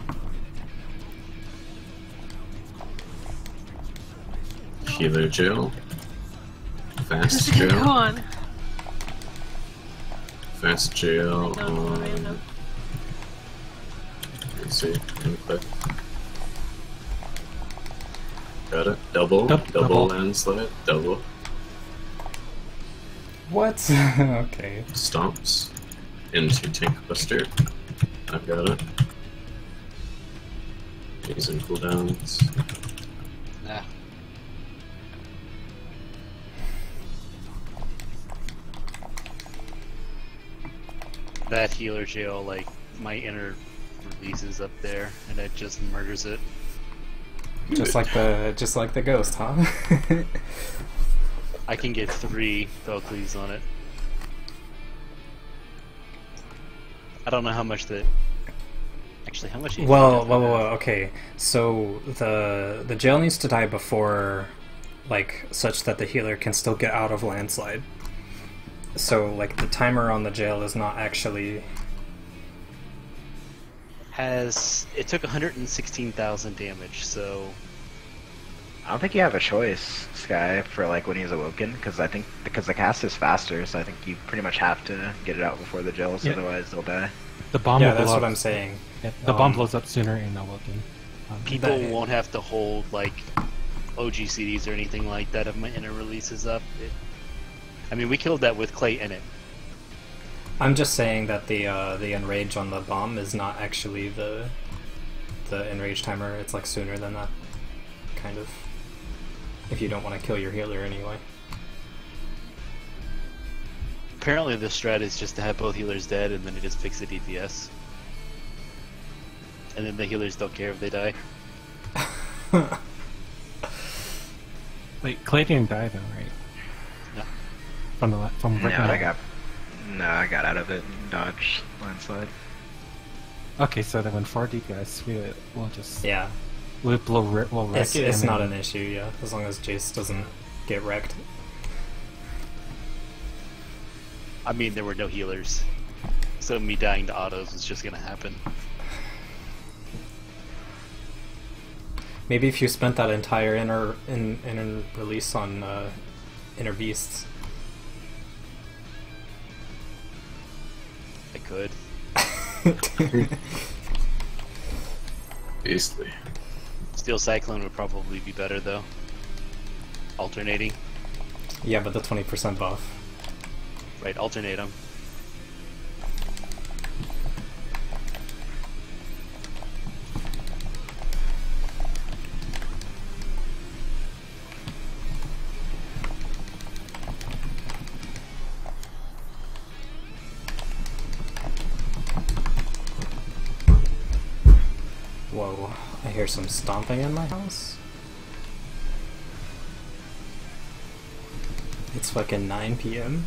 Healer jail. Fast Go jail. on. Fast jail Random, random. on. Let's see. Input. Got it. Double. Double landslide. Double. What? Okay. Stomps. Into Tank Buster. I've got it. Using cooldowns. Nah. That healer jail, like, my inner releases up there, and it just murders it. Just like the ghost, huh? I can get 3 Valkyries on it. I don't know how much that. Actually, how much? Well, okay. So the jail needs to die before, like, such that the healer can still get out of landslide. So, like, the timer on the jail is not actually. It took 116,000 damage, so I don't think you have a choice, Sky, for like when he's awoken, because the cast is faster, so I think you pretty much have to get it out before the gels, Yeah. otherwise they'll die. The bomb Yeah, will that's blow what up. I'm saying. Yeah, the bomb blows up sooner in Awoken. people that- won't have to hold like OG CDs or anything like that if my inner releases up. I mean, we killed that with Clay in it. I'm just saying that the enrage on the bomb is not actually the enrage timer. It's like sooner than that, kind of. If you don't want to kill your healer anyway. Apparently, the strat is just to have both healers dead, and then it just picks the DPS. And then the healers don't care if they die. Wait, Clay didn't die though, right? No. From breaking out. I got out of it and dodged landslide. Okay, so then when 4 DPS, we'll just Yeah, we'll wreck it's it. not an issue. Yeah, as long as Jace doesn't get wrecked. I mean, there were no healers, so me dying to autos was just gonna happen. Maybe if you spent that entire inner release on inner beasts. I could. Beastly. Steel Cyclone would probably be better though. Alternating. Yeah, but the 20% buff. Right, alternate them. Whoa, I hear some stomping in my house. It's fucking 9 p.m.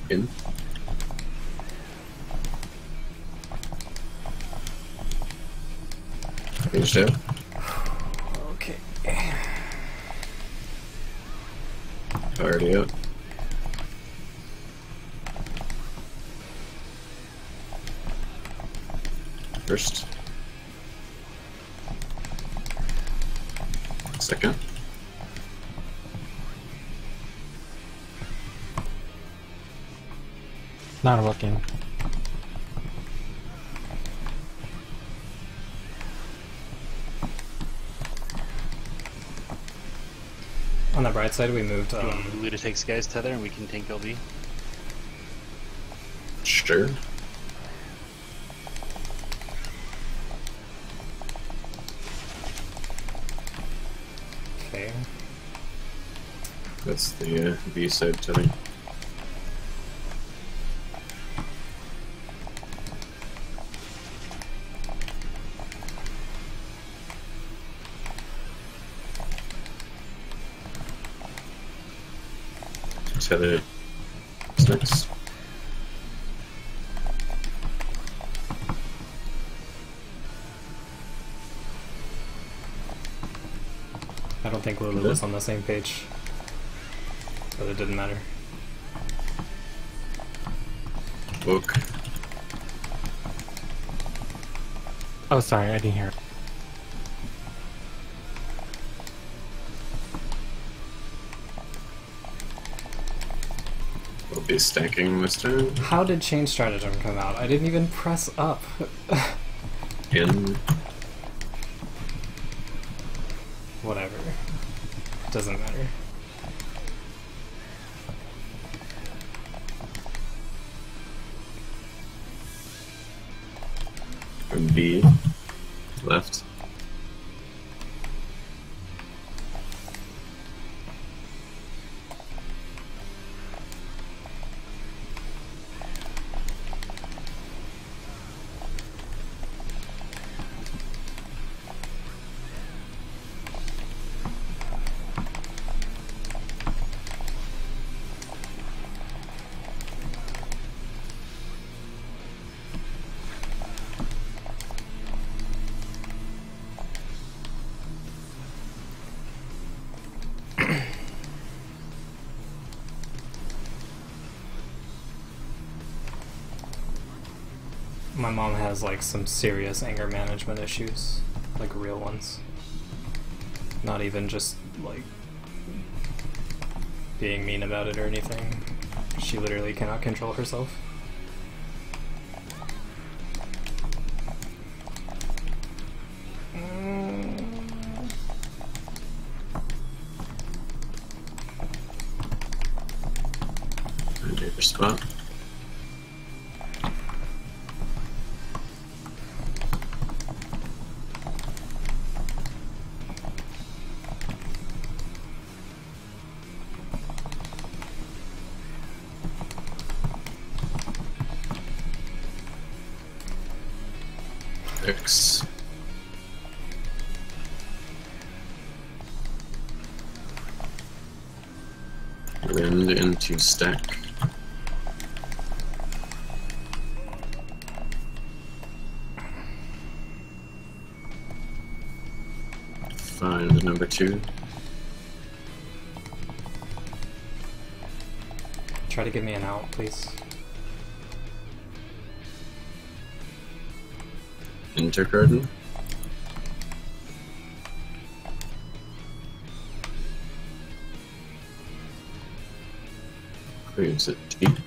In. Finished out. Okay. Already out. First. Second. Not looking. On the bright side, we moved. Do you want Lulu to take Sky's tether and we can tank LB? Sure. Okay. That's the B side today. Tether next. I don't think Lulu was on the same page, but it didn't matter. Book. Oh, sorry, I didn't hear it. We'll be stacking this turn. How did Change Stratagem come out? I didn't even press up. In. Whatever. Doesn't matter. From B. Left. My mom has like some serious anger management issues, like real ones. Not even just like being mean about it or anything. She literally cannot control herself. Under your spot. X. Wind into stack. find number 2. Try to give me an out, please. Intergarden. Clears it deep.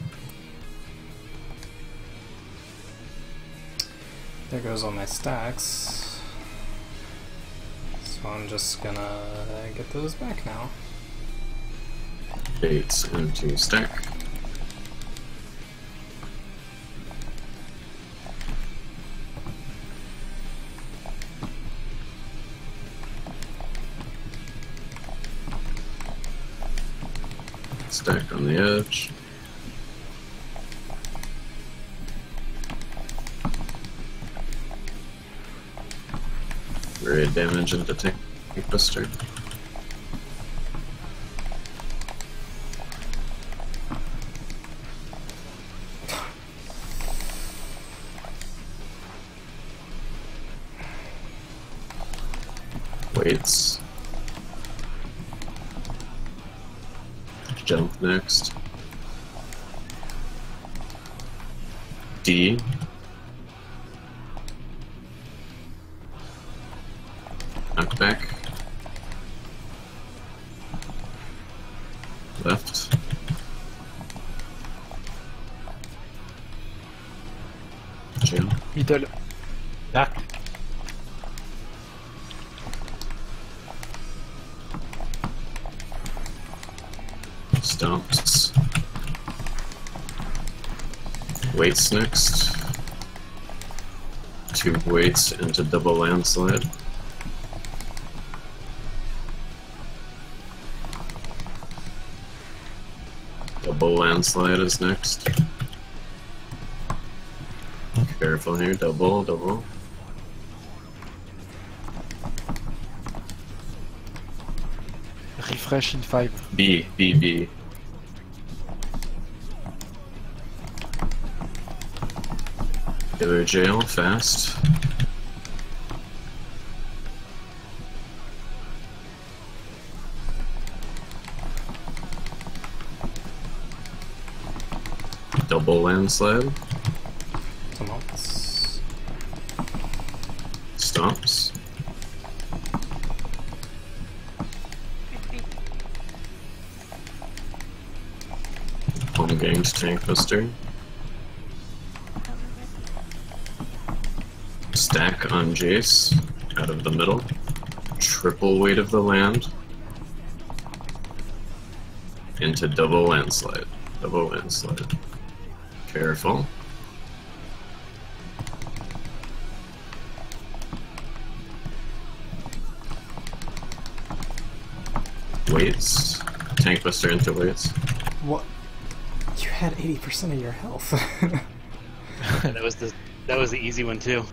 There goes all my stacks. So I'm just gonna get those back now. Baits into stack. Stack on the edge. Very damage into tank buster. Waits. Jump next. D. Knockback. Left. Jail. Middle. Back. Stomps. Waits next. 2 waits into double landslide. Double landslide is next. Careful here, double. Refresh in 5. B. Killer jail, fast. Double landslide. Tumults. Stomps. Home games tank buster. Stack on Jace, out of the middle. Triple weight of the land. Into double landslide. Careful. Waits. Tank buster into waits. What? You had 80% of your health. And that was the easy one too.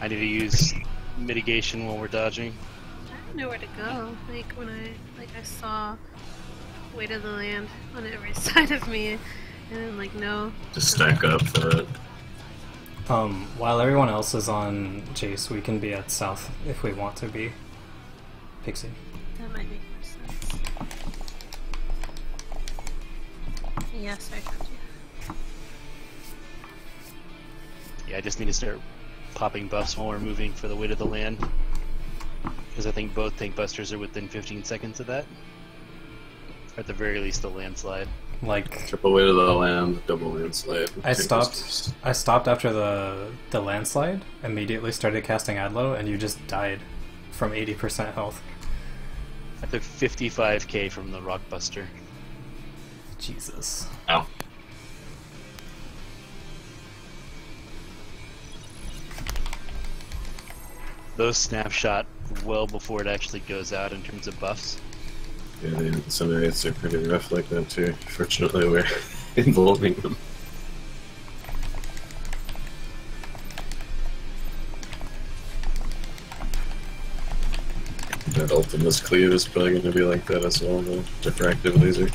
I need to use mitigation while we're dodging. I don't know where to go. Like when I saw weight of the land on every side of me, and then like no. Just stack up for it. While everyone else is on Jace, we can be at south if we want to be. Pixie. That might make more sense. Yes, I got you. Yeah, I just need to start popping buffs while we're moving for the weight of the land. Because I think both tank busters are within 15 seconds of that. Or at the very least, the landslide. Like Triple weight of the land, double landslide. I Tank stopped. busters. I stopped after the landslide. Immediately started casting Adlo, and you just died from 80% health. I took 55k from the rock buster. Jesus. Ow. Those snapshot well before it actually goes out in terms of buffs. Yeah, some areas are pretty rough like that too. Fortunately, we're involving them. That Ultima's cleave is probably going to be like that as well, the diffractive laser.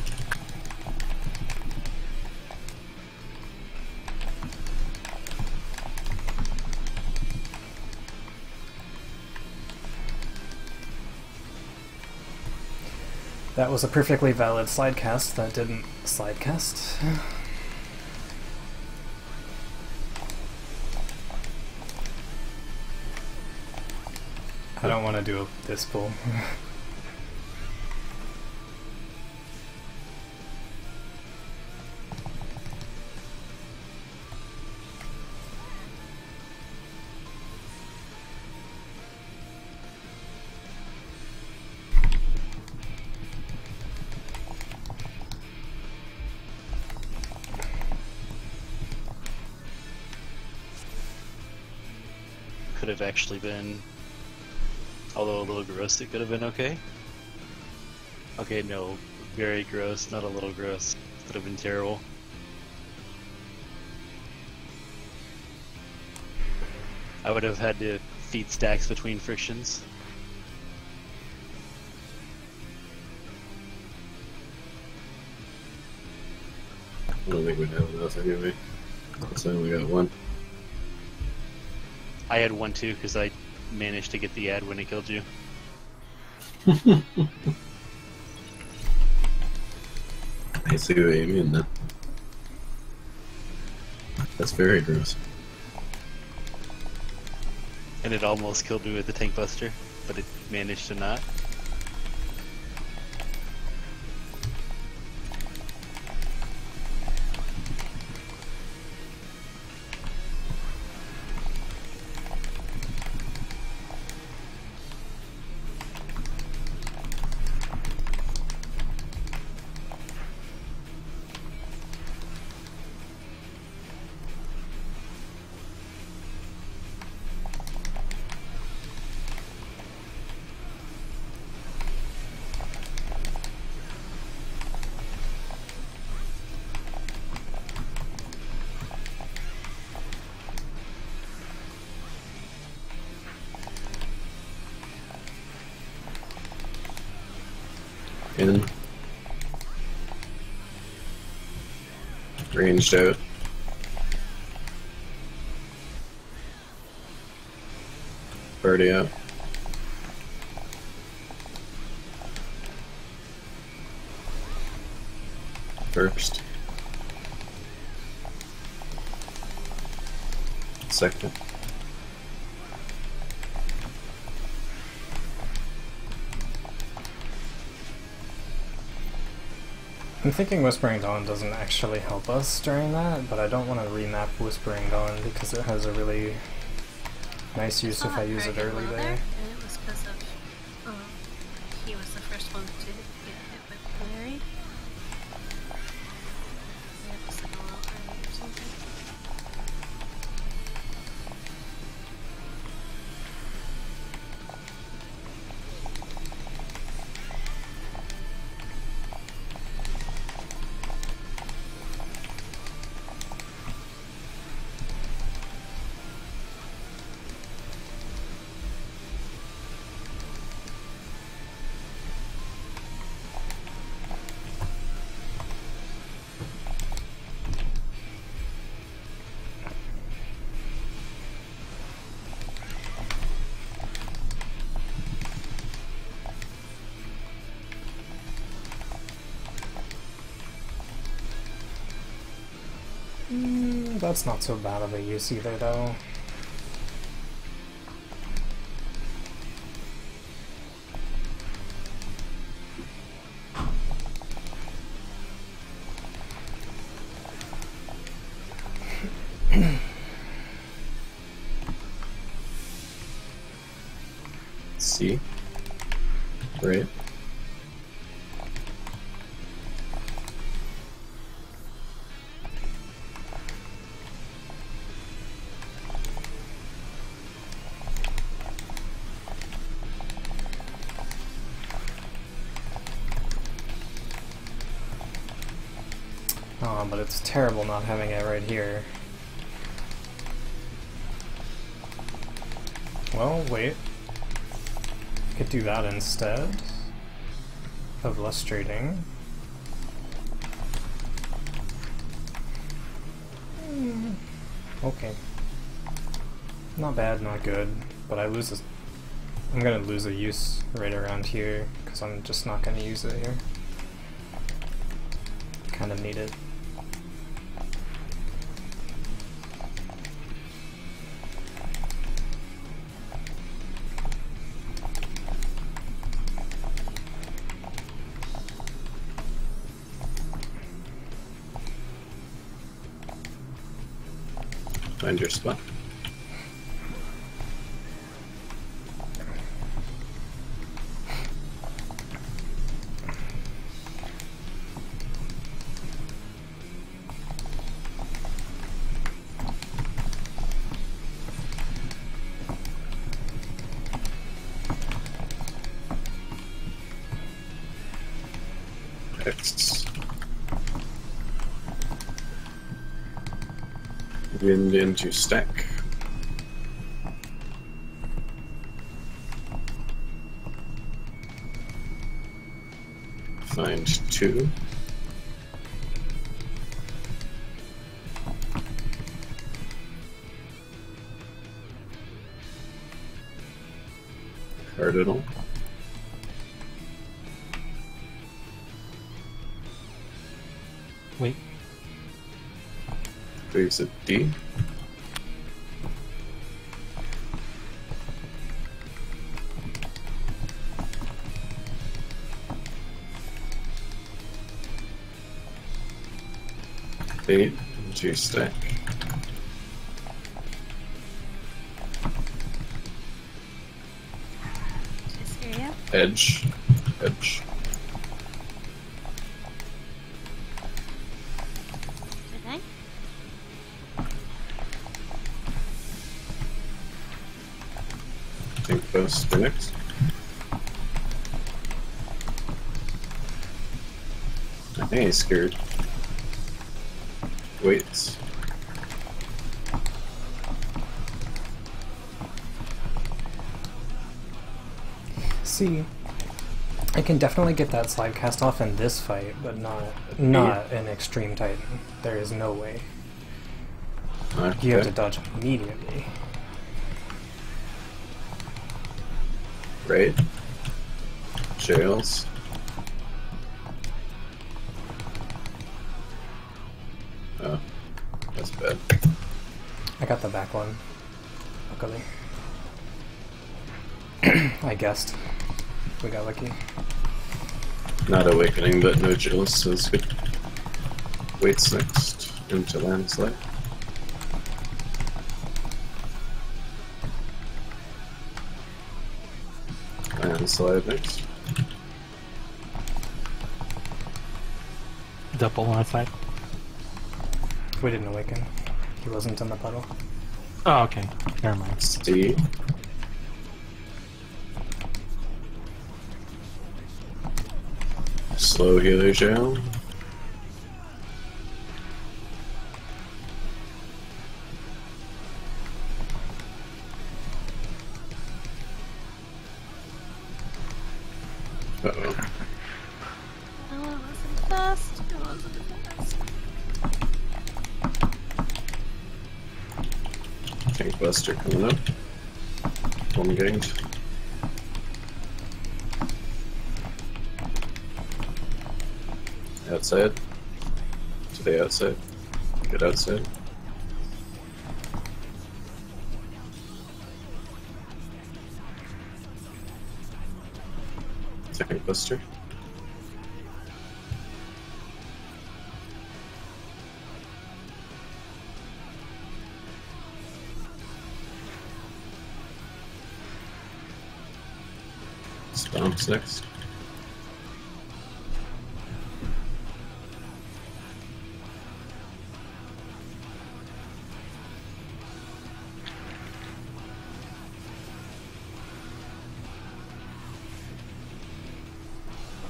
That was a perfectly valid slidecast that didn't slidecast. I don't want to do this pull. Could have actually been, although a little gross, it could have been okay. Okay, no, very gross, not a little gross. Could have been terrible. I would have had to feed stacks between frictions. I don't think we'd have enough anyway. So we got one. I had one too because I managed to get the ad when he killed you. I see what you mean then. That's very gross. And it almost killed me with the tank buster, but it managed to not. In. Ranged out. Party out. First. Second. I'm thinking Whispering Dawn doesn't actually help us during that, but I don't want to remap Whispering Dawn because it has a really nice use if I use it early there. And it was because of he was the first one to get hit with Larry. It was like a little early or something. That's not so bad of a use either, though. C. Right. Oh, but it's terrible not having it right here. Well, wait. I could do that instead of lustrating. Okay. Not bad, not good, but I lose this. I'm gonna lose a use right around here, because I'm just not gonna use it here. Kinda need it. Find your spot. X. Wind into stack. Find 2. Cardinal. Wait. Face at D. Eight G stack. This area. Edge. Edge. Okay. Think best for next. I think he's scared. Wait. See, I can definitely get that slide cast off in this fight, but not in Extreme Titan. There is no way. You have to dodge immediately. Right. Jails. Oh, that's bad. I got the back one, luckily. I guessed. We got lucky. Not awakening, but no jails, so it's good. Waits next into landslide. Landslide next. Double on side. We didn't awaken. He wasn't in the puddle. Oh, okay. Never mind. C. Slow healer jail. Uh-oh. No, it wasn't fast. It wasn't fast. Tank Buster coming up. One gained. Outside. To the outside. Get outside. Tank Buster. Stomps next.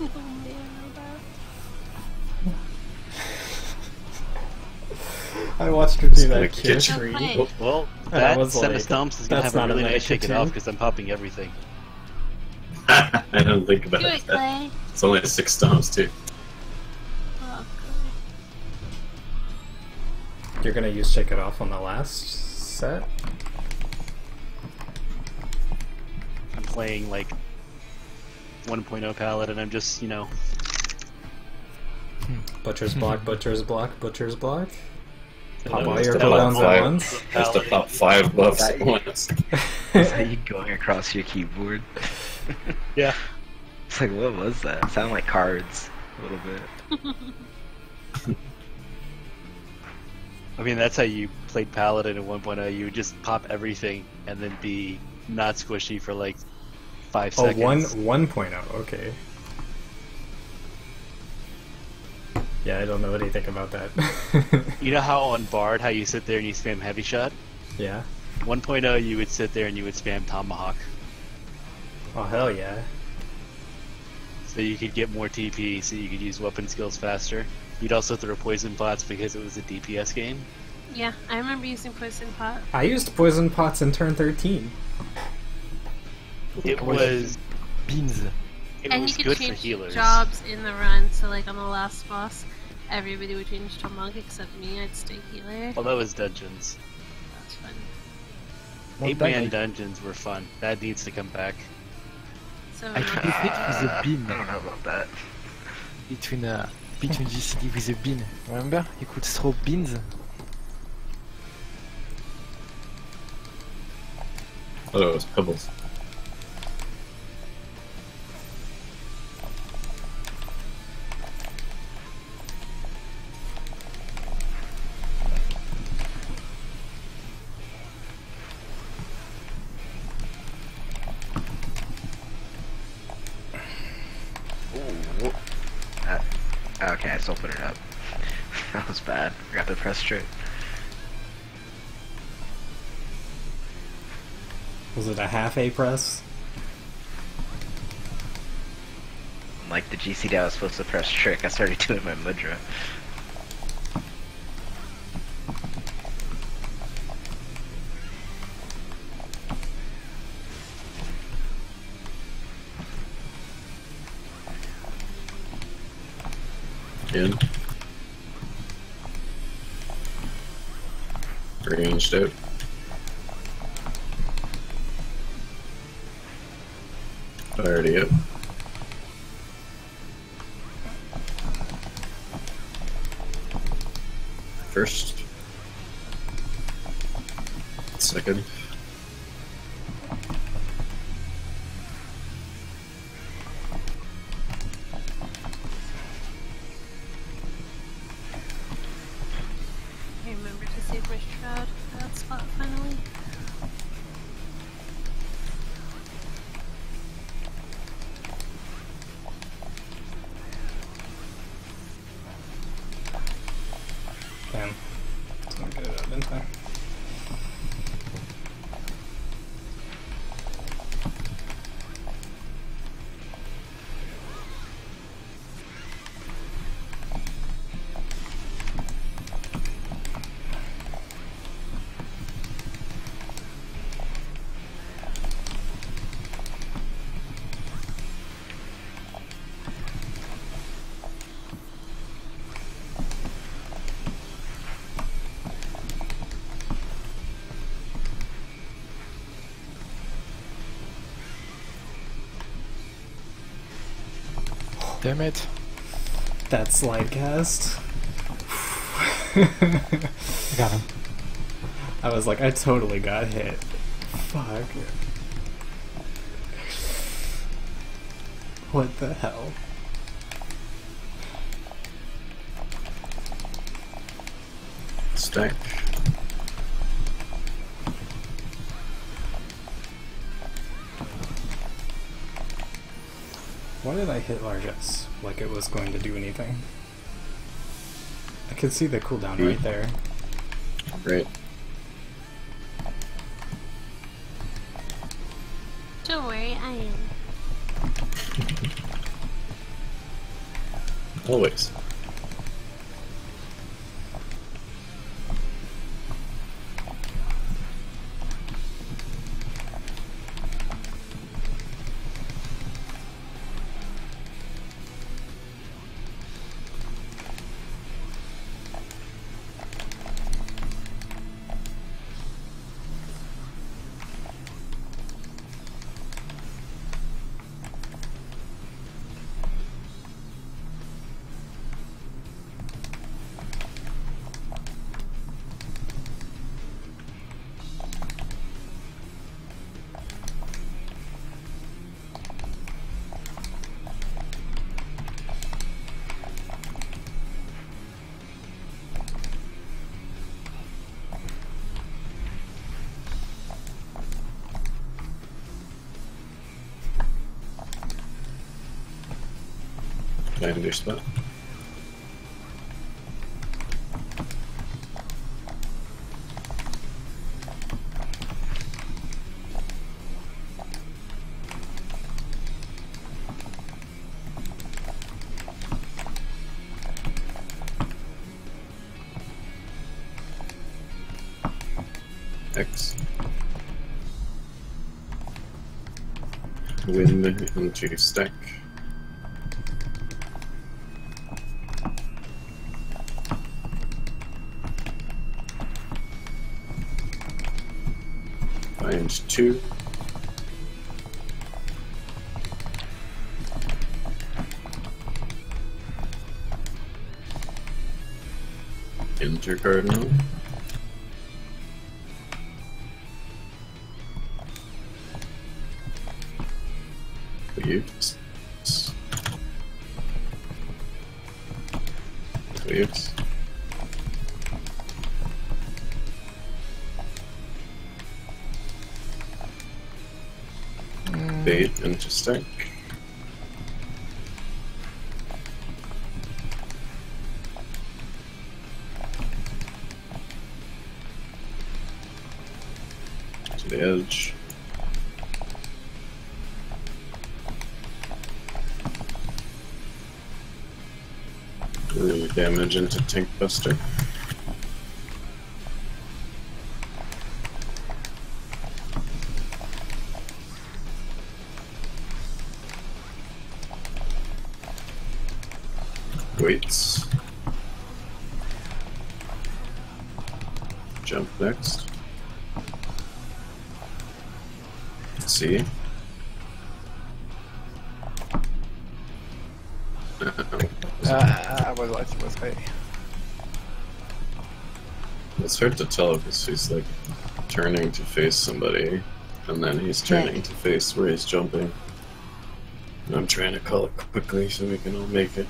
Oh man, my bad. I watched her do gonna that kick kick you. read. Okay. Well, I that was set like, of stomps is gonna that's have a not a really nice shake it medication. off because I'm popping everything. I didn't think about Do it, that. Clay. It's only 6 stomps too. Oh, You're gonna use Shake It Off on the last set? playing like 1.0 palette, and I'm just, you know, Butcher's block, butcher's block, butcher's block. Pop all Just your to cooldowns pop at five. once. Just to pop 5 buffs That at you- once. Is that you going across your keyboard? Yeah. It's like, what was that? It sounded like cards a little bit. I mean, that's how you played Paladin in 1.0. You would just pop everything and then be not squishy for like 5 Oh, seconds. 1.0, okay. Yeah, I don't know anything about that. You know how on Bard, how you sit there and you spam Heavy Shot? Yeah. 1.0, you would sit there and you would spam Tomahawk. Oh, hell yeah. So you could get more TP, so you could use weapon skills faster. You'd also throw poison pots because it was a DPS game. Yeah, I remember using poison pot. I used poison pots in turn 13. It was Beans. And was you good could for change healers. jobs in the run, so like on the last boss, everybody would change to monk except me, I'd stay healer. Well, that was dungeons. That's fun. 8-man dungeons were fun. That needs to come back. So I can do it with a bean. I don't know about that. Between GCD with a bean. Remember? You could throw beans. Oh, it was pebbles. Ooh. Okay, I just opened it up. That was bad. Forgot to press straight. Was it a half A press? Like the GCD I was supposed to press trick, I started doing my mudra. In. Ranged out. Already up. First. Second. I remember to save my shroud for that spot finally. Damn. Didn't get it out in time. Damn it. That slide cast. I got him. I was like, I totally got hit. Fuck. What the hell? Stack. Why did I hit largesse? Like it was going to do anything. I could see the cooldown right there. Right. Don't worry, I am. Always. Find your spot. X. Wind into stack. Find 2. Enter cardinal. Leaves. Leaves. Bait into stack. To the edge. Damage into Tank Buster. Waits. Jump next. See. I was right, it was right. It's hard to tell because he's like turning to face somebody and then he's turning to face where he's jumping. And I'm trying to call it quickly so we can all make it.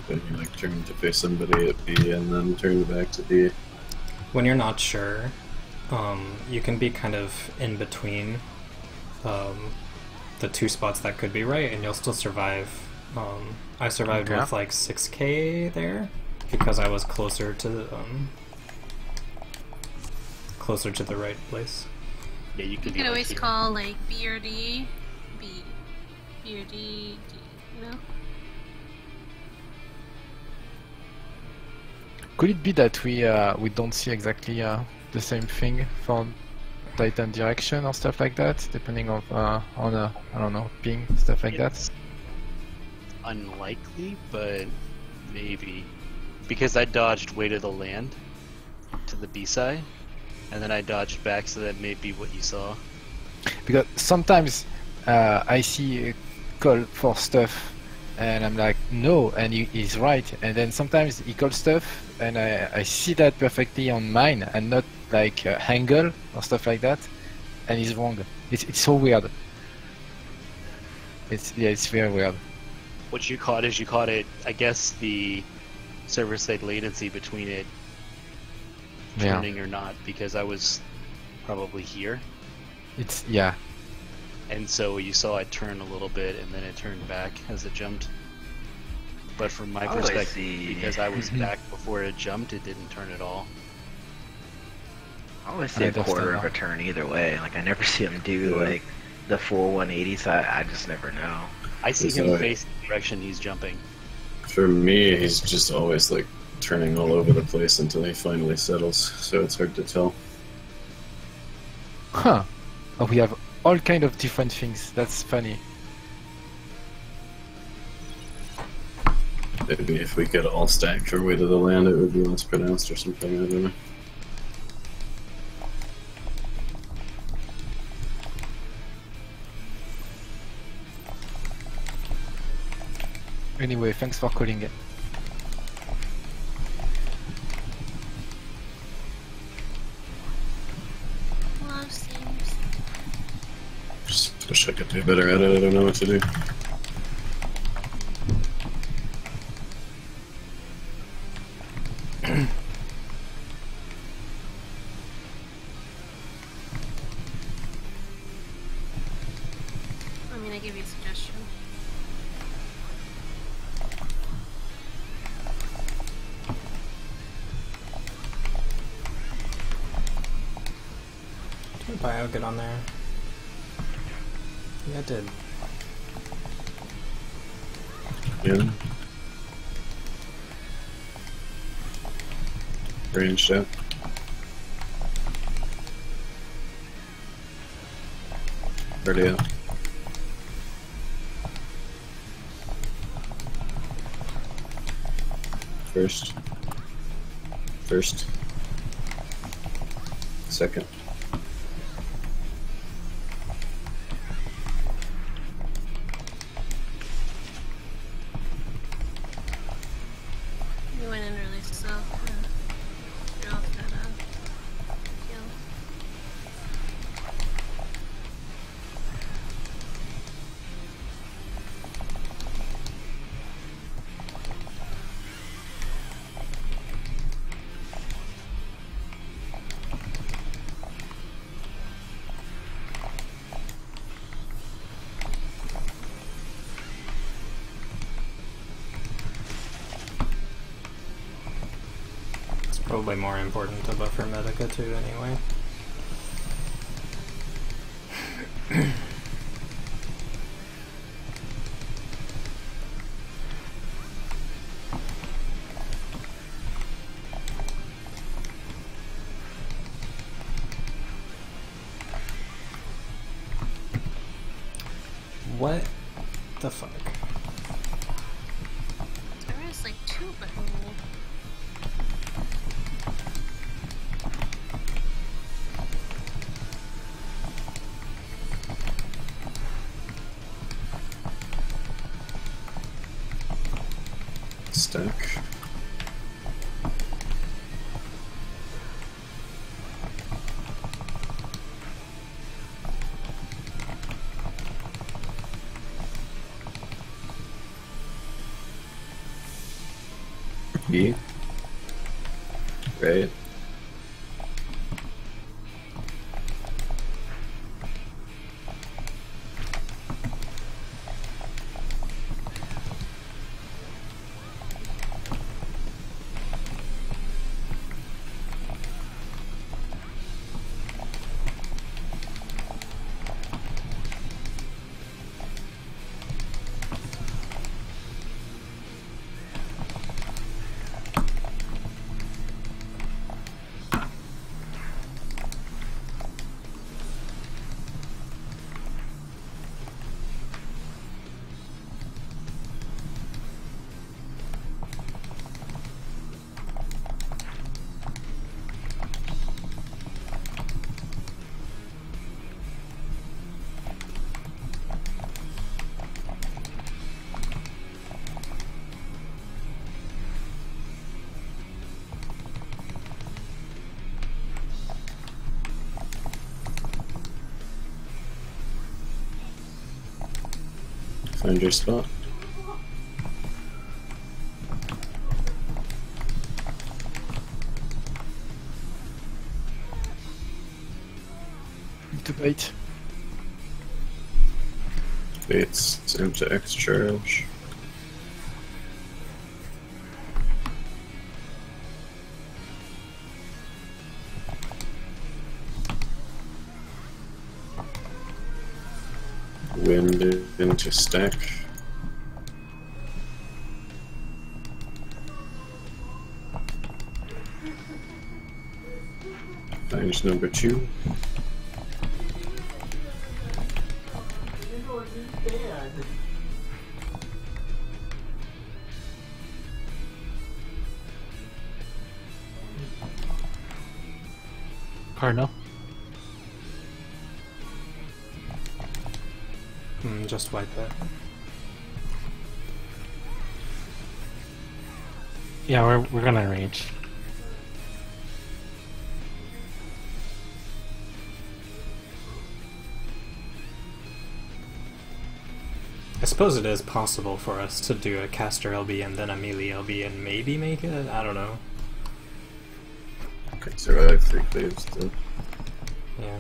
Then you like turn to face somebody at B and then turn back to B. When you're not sure, you can be kind of in between the 2 spots that could be right, and you'll still survive. I survived with like 6k there because I was closer to the right place. Yeah, you You could can always call like B or D, B or D, D, you know? Could it be that we don't see exactly the same thing for Titan direction or stuff like that, depending on I don't know, ping, stuff like that? Unlikely, but maybe. Because I dodged way to the land, to the B side, and then I dodged back, so that may be what you saw. Because sometimes I see a call for stuff and I'm like, no, and he's right. And then sometimes he calls stuff and I see that perfectly on mine and not like angle or stuff like that, and he's wrong. It's so weird. It's very weird. What you caught is you caught it, I guess, the server-side latency between it turning or not, because I was probably here. It's And so you saw it turn a little bit, and then it turned back as it jumped. But from my perspective, because I was back before it jumped, it didn't turn at all. I always see a quarter of a turn either way. Like, I never see him do like the full 180, so I just never know. I see him face the direction he's jumping. For me, he's just always like turning all over the place until he finally settles, so it's hard to tell. Huh. Oh, we have all kind of different things. That's funny. Maybe if we could all stack our way to the land, it would be less pronounced or something, I don't know. Anyway, thanks for calling it. Love seems. Just wish I could do better at it, I don't know what to do. Bio, get on there. Yeah, I did. Yeah. Ranged up. Ready up. First. First. Second. You went in really slow. You're off that heal. It's probably more important to buffer Medica too, anyway. What the fuck? There is like two behind me. Stack. E. Right. Find your spot. To bait. Baits into X charge. Wind into stack. Range number 2. Cardinal. Just wipe it. Yeah, we're gonna rage. I suppose it is possible for us to do a caster LB and then a melee LB and maybe make it? I don't know. Could survive 3 waves though. Yeah.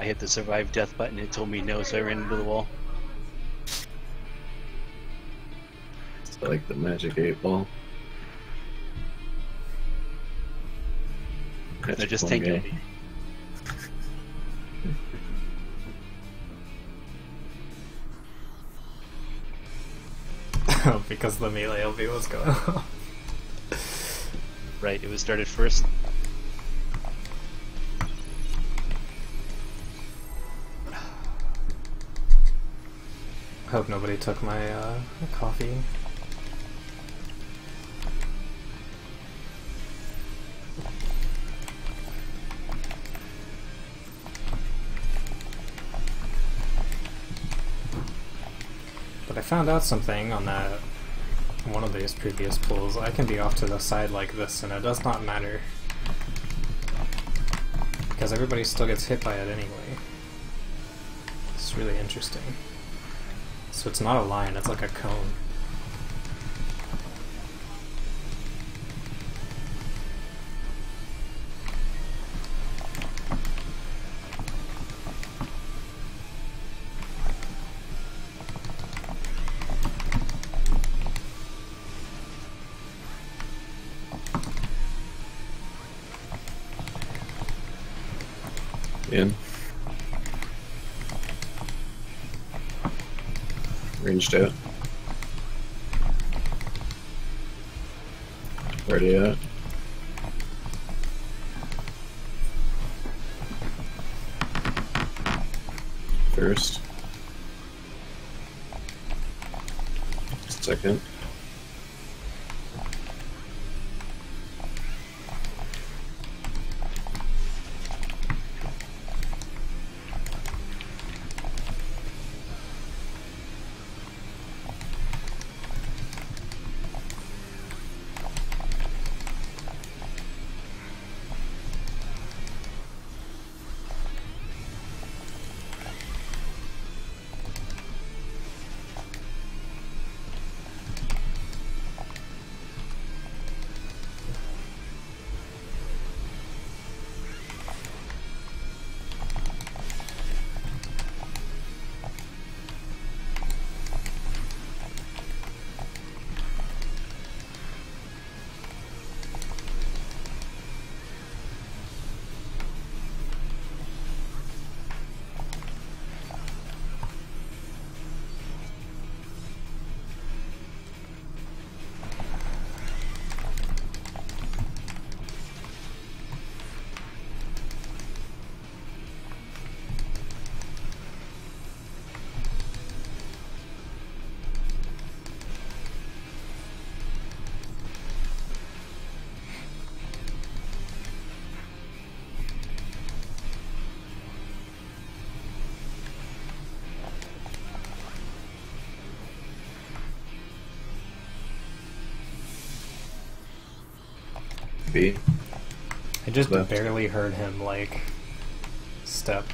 I hit the survive death button, it told me no, so I ran into the wall. Like the magic 8 ball. They're just One taking game. Oh, because the melee LV was going on. Right, it was started first. I hope nobody took my coffee. But I found out something on that one of these previous pulls. I can be off to the side like this and it does not matter. Because everybody still gets hit by it anyway. It's really interesting. So it's not a line, it's like a cone. In. Ranged out. Ready out. First. Second. B. I just Left. barely heard him, like, step.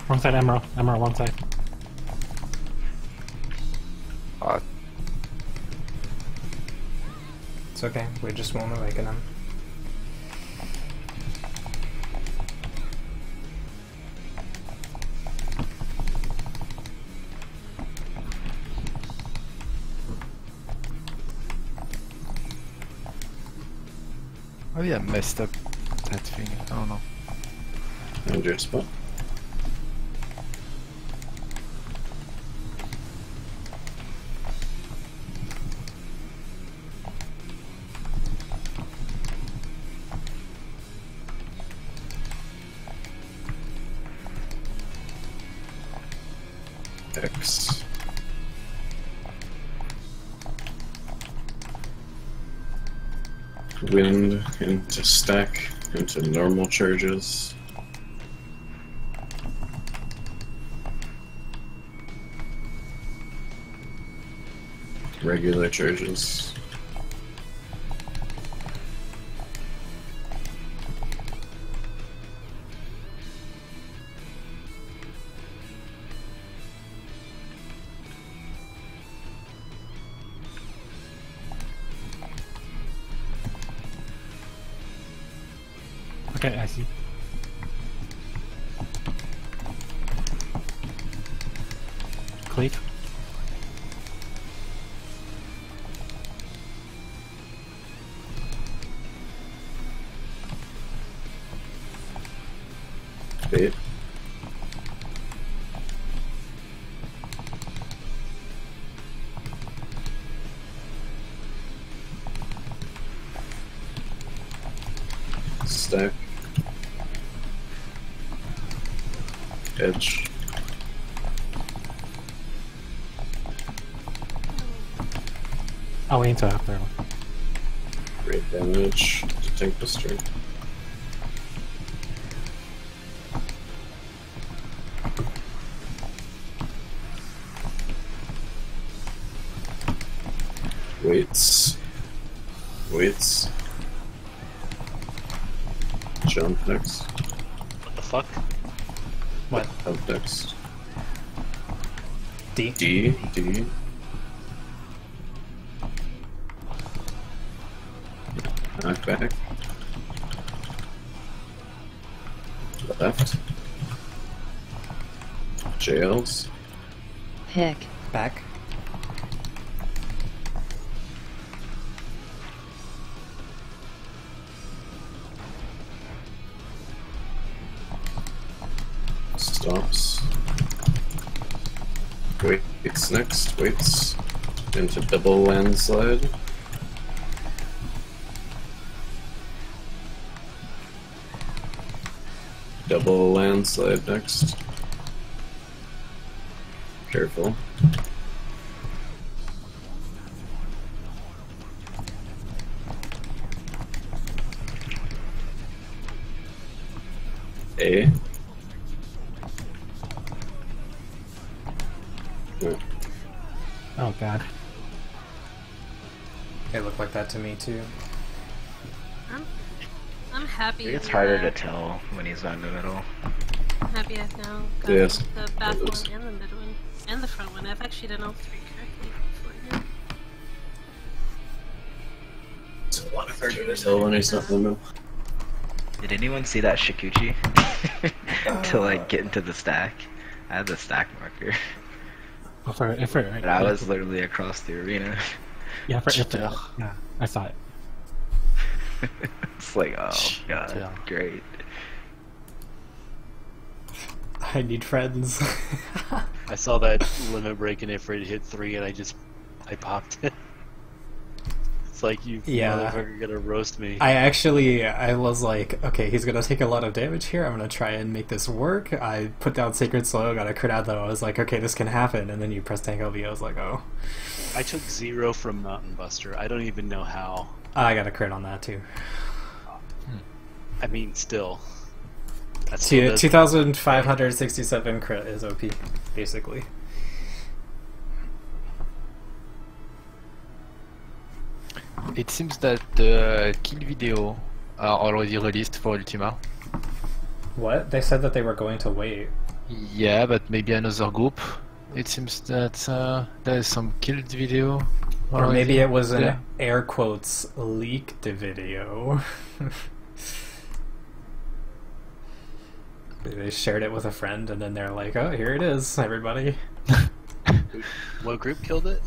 Wrong side, Emerald. Emerald, one side. It's okay, we just won't awaken him. Maybe I messed up that thing. I don't know. 100 spot. X. Wind into stack into normal charges. Regular charges. Okay, I see. Click. Bait. Stack. Edge. I'll wait until after. Great damage to tank buster. Waits. Waits. Jump next. What the fuck? What? Up next. D? D. Knock back. Left. Jails. Pick. Back? Stops. Waits next. Waits. Into double landslide. Double landslide next. Careful. A. No. Oh god. It looked like that to me too. I'm happy. It's harder to tell when he's not in the middle. I'm happy I've now got Yes. the back It one is. and the mid one and the front one. I've actually done all three correctly beforehand. It's a lot harder to tell when he's not in the middle. Did anyone see that Shikuchi? To like get into the stack? I had the stack marker. Oh, for But I was literally across the arena. yeah, yeah, I saw it. It's like, oh god, great. I need friends. I saw that limit break and Ifrit hit 3 and I popped it. It's like, you Yeah. motherfucker gonna roast me. I was like, okay, he's gonna take a lot of damage here. I'm gonna try and make this work. I put down Sacred Slow, got a crit out though. I was like, okay, this can happen. And then you press tank LB. I was like, oh. I took 0 from Mountain Buster. I don't even know how. I got a crit on that too. I mean, still. That still does- 2,567 crit is OP, basically. It seems that the kill video are already released for Ultima. What? They said that they were going to wait. Yeah, but maybe another group. It seems that there's some killed video. Or already. maybe it was an Yeah. air quotes leaked video. They shared it with a friend and then they're like, oh, here it is, everybody. What group killed it?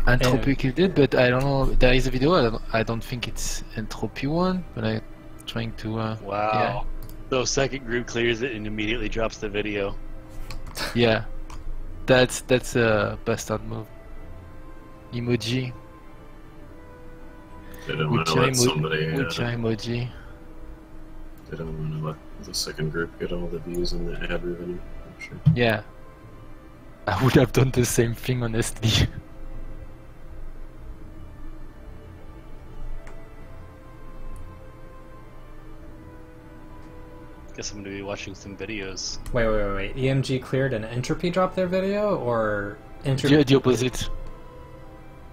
Entropy killed it, but I don't know. There is a video. I don't think it's Entropy one, but I'm trying to. Wow. So second group clears it and immediately drops the video. Yeah, that's a bastard move. Emoji. They don't want to let somebody. Ucha emoji. They don't want to let the second group get all the views and the ad revenue. I'm sure. Yeah. I would have done the same thing, honestly. Guess I'm gonna be watching some videos. Wait. EMG cleared and Entropy dropped their video, or Entropy? The opposite.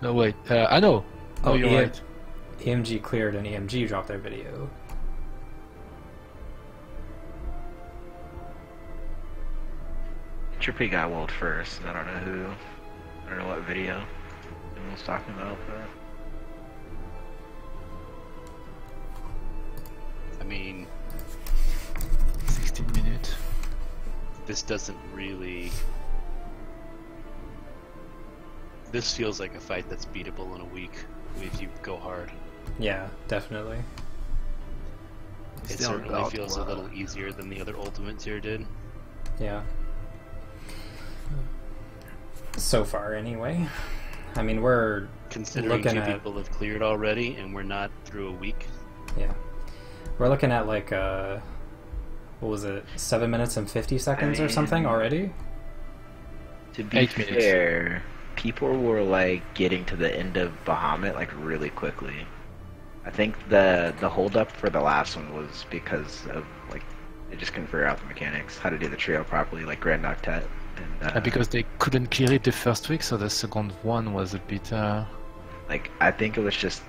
No, wait. I know. Oh, You're right. EMG cleared and EMG dropped their video. Entropy got walled first. I don't know who. I don't know what video anyone was talking about, but. I mean, 16 minutes. this doesn't really. This feels like a fight that's beatable in a week if you go hard. Yeah, definitely. It Still certainly about feels a little easier than the other Ultimate tier did. Yeah. So far, anyway. I mean, we're Considering looking two at people have cleared already and we're not through a week. yeah, we're looking at like what was it, 7 minutes and 50 seconds or something already? To be 8 minutes. fair, people were like getting to the end of Bahamut like really quickly. I think the hold up for the last one was because of like they just couldn't figure out the mechanics, how to do the trio properly, like Grand Octet. And Because they couldn't clear it the first week, so the second one was a bit. like I think it was just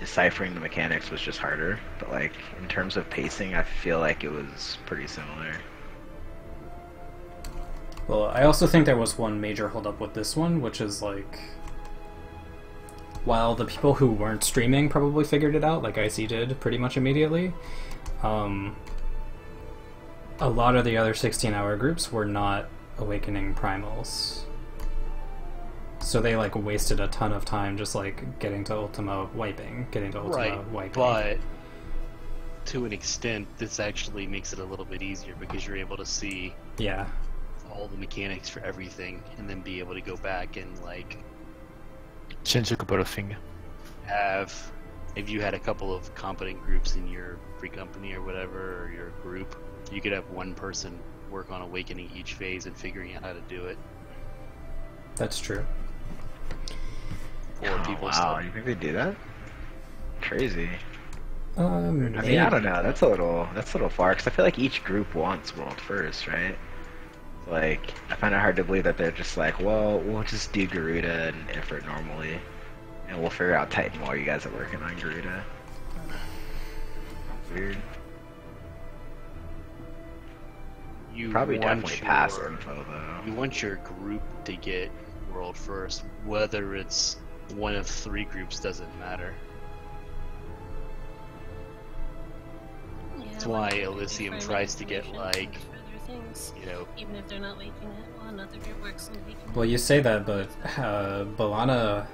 deciphering the mechanics was just harder, but like in terms of pacing, I feel like it was pretty similar. Well, I also think there was one major holdup with this one, which is like, while the people who weren't streaming probably figured it out, like IC did pretty much immediately, a lot of the other 16-hour groups were not awakening primals. So they like wasted a ton of time just like getting to Ultima wiping, wiping. But to an extent, this actually makes it a little bit easier because you're able to see Yeah. all the mechanics for everything and then be able to go back and like Change a couple of things. have, if you had a couple of competent groups in your free company or whatever, or your group, you could have one person work on awakening each phase and figuring out how to do it. That's true. Or people Wow, you think they do that? Crazy. I mean, Maybe. I don't know. That's a little far because I feel like each group wants world first, right? Like, I find it hard to believe that they're just like, well, we'll just do Garuda and effort normally, and we'll figure out Titan while you guys are working on Garuda. Weird. You Probably want definitely your- pass info though. You want your group to get world first, whether it's one of 3 groups doesn't matter. Yeah, That's one why group Elysium can tries to find get information like, for other things, you know, even if they're not waking it, while another group works on waking it. Well, you say that, but Balana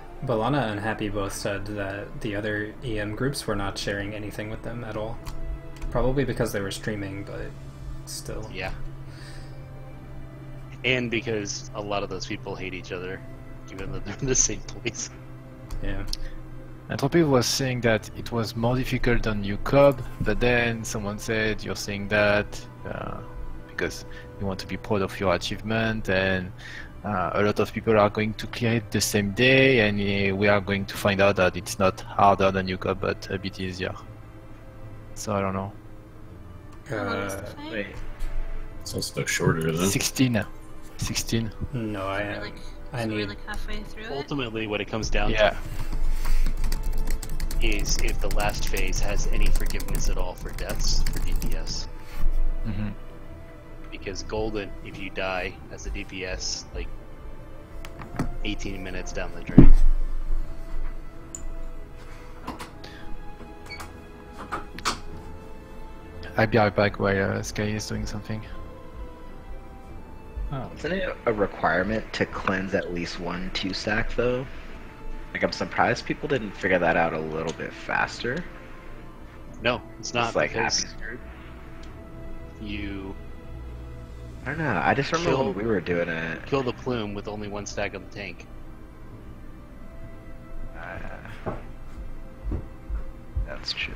and Happy both said that the other EM groups were not sharing anything with them at all. Probably because they were streaming, but still. yeah. And because a lot of those people hate each other, even though they're in the same place. Yeah. Entropy was saying that it was more difficult on UCOB, but then someone said you're saying that because you want to be proud of your achievement, and a lot of people are going to clear it the same day, and we are going to find out that it's not harder than UCOB, but a bit easier. So I don't know. How long is the fight? Wait, Sounds like shorter than 16. 16. No, We're like, I so we're need. like halfway through it. Ultimately, what it comes down Yeah. to is if the last phase has any forgiveness at all for deaths for DPS. Hmm. Because Golden, if you die as a DPS, like 18 minutes down the drain. I'll be right back while Sky is doing something. Oh. isn't it a requirement to cleanse at least 1 2 stack though? Like I'm surprised people didn't figure that out a little bit faster. No, it's not It's like because Happy's group. you I don't know. I just remember Kill- when we were doing it. kill the plume with only 1 stack on the tank. That's true.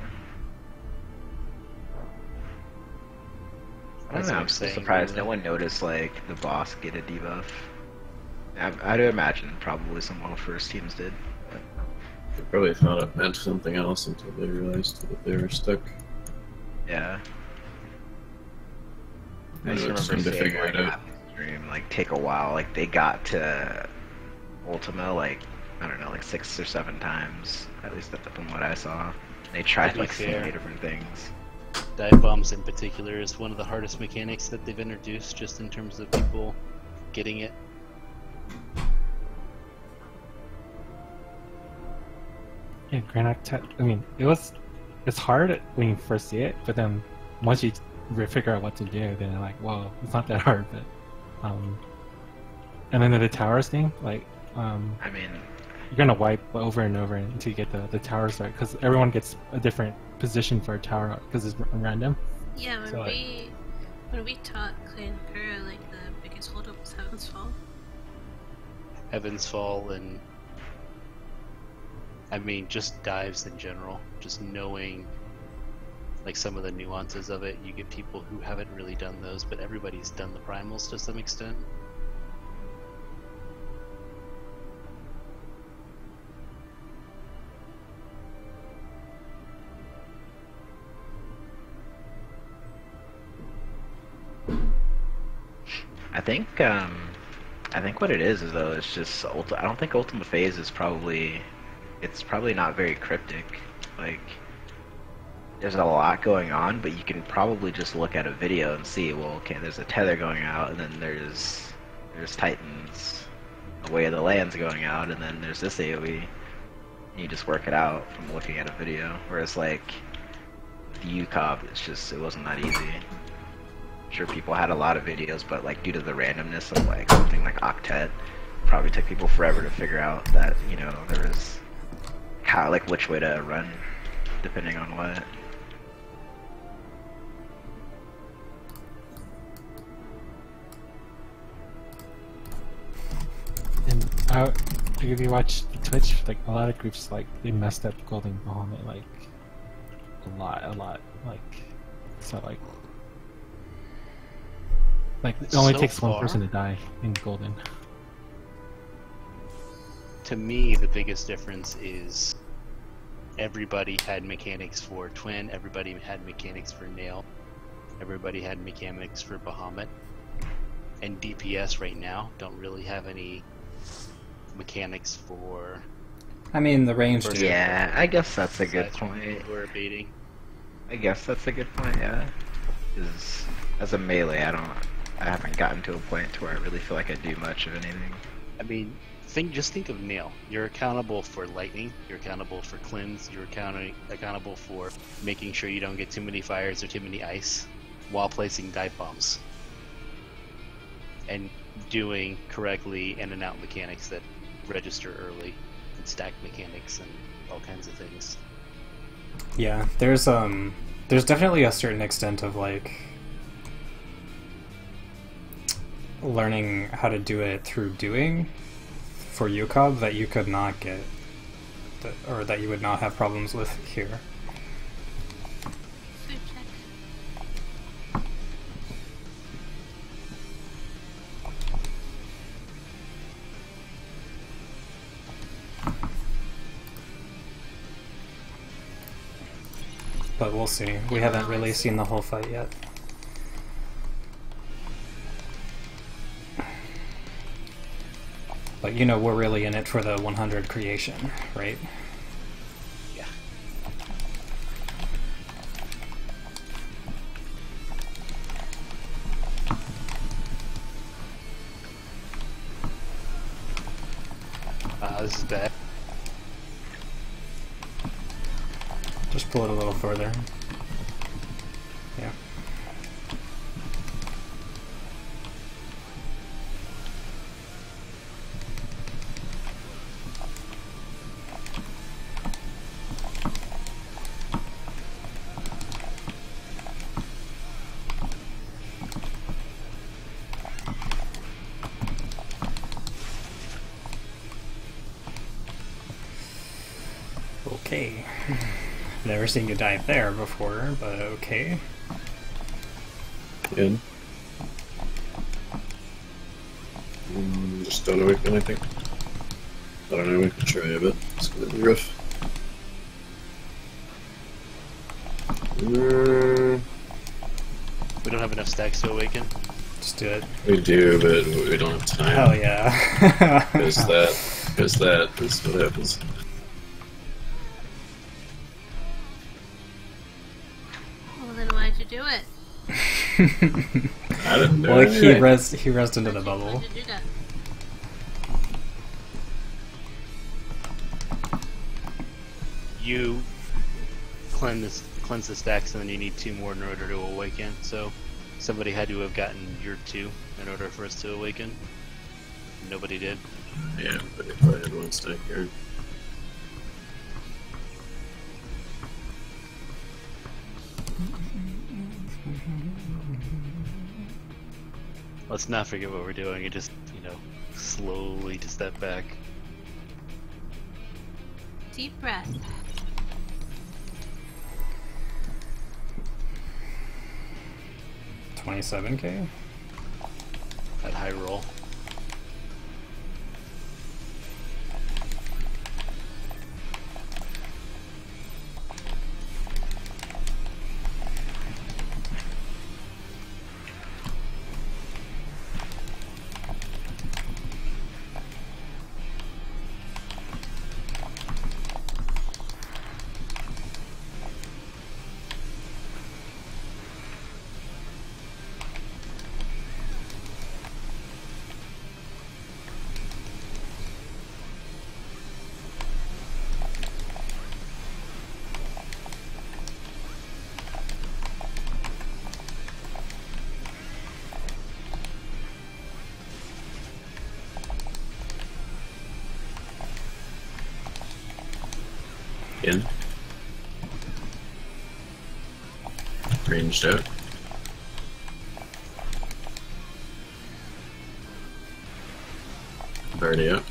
I don't That's know. what I'm I'm still saying, surprised really. no one noticed like the boss get a debuff. I do imagine probably some world first teams did. They probably thought it meant something else until they realized that they were stuck. Yeah. I just It's remember time to seeing figure like it out. that stream like take a while. Like they got to Ultima like I don't know like 6 or 7 times at least from what I saw. They tried To be like so fair. many different things. Dive bombs in particular is one of the hardest mechanics that they've introduced, just in terms of people getting it. Yeah, I mean, it's hard when you first see it, but then once you figure out what to do, then you're like, whoa, it's not that hard. But, and then the towers thing, like, I mean, you're gonna wipe over and over until you get the towers right, because everyone gets a different position for a tower because it's random. Yeah, when So, we taught Clan Kura, like the biggest holdup was Heaven's Fall. Heaven's Fall, and I mean just dives in general, just knowing like some of the nuances of it. You get people who haven't really done those, but everybody's done the primals to some extent. I think what it is though it's just I don't think Ultima Phase is probably not very cryptic. Like there's a lot going on, but you can probably just look at a video and see, well, okay, there's a tether going out, and then there's Titans, the Way of the Land's going out, and then there's this AoE. And you just work it out from looking at a video. Whereas like the UCOB, it wasn't that easy. Sure, people had a lot of videos, but like due to the randomness of like something like Octet, it probably took people forever to figure out that there was which way to run, depending on what. And if you watch Twitch, like a lot of groups, like they messed up Golden Bahamut like a lot, like so like it only So takes one far, person to die in Golden. to me, the biggest difference is everybody had mechanics for Twin, everybody had mechanics for Nail, everybody had mechanics for Bahamut, and DPS right now don't really have any mechanics for... I mean, the range do. Yeah, I guess that's a good besides point. who are baiting. I guess that's a good point, yeah. Because as a melee, I haven't gotten to a point to where I really feel like I do much of anything. I mean, just think of Nail. You're accountable for lightning, you're accountable for cleanse, you're accountable for making sure you don't get too many fires or too many ice while placing dive bombs. And doing correctly in and out mechanics that register early, and stack mechanics and all kinds of things. Yeah, there's definitely a certain extent of like learning how to do it through doing for UCOB that you could not get, or that you would not have problems with here. Food check. But we'll see. We haven't really seen the whole fight yet. But you know, we're really in it for the 100 creation, right? Yeah. This is bad. Just pull it a little further. Yeah. Okay. Never seen you dive there before, but okay. In. Just don't awaken, I think. I don't know, we can try a bit. It's gonna be rough. We don't have enough stacks to awaken. Just do it. We do, but we don't have time. Hell yeah. Because that is what happens. Well, then why'd you do it? I didn't know. Well, he it. rezzed into the bubble. Why'd you do that? You cleanse the stacks, and then you need 2 more in order to awaken. So somebody had to have gotten your 2 in order for us to awaken. Nobody did. Yeah, but if I had 1 stack here. Let's not forget what we're doing and just, slowly to step back. Deep breath. $27K? That high roll. In. Ranged out. Already out.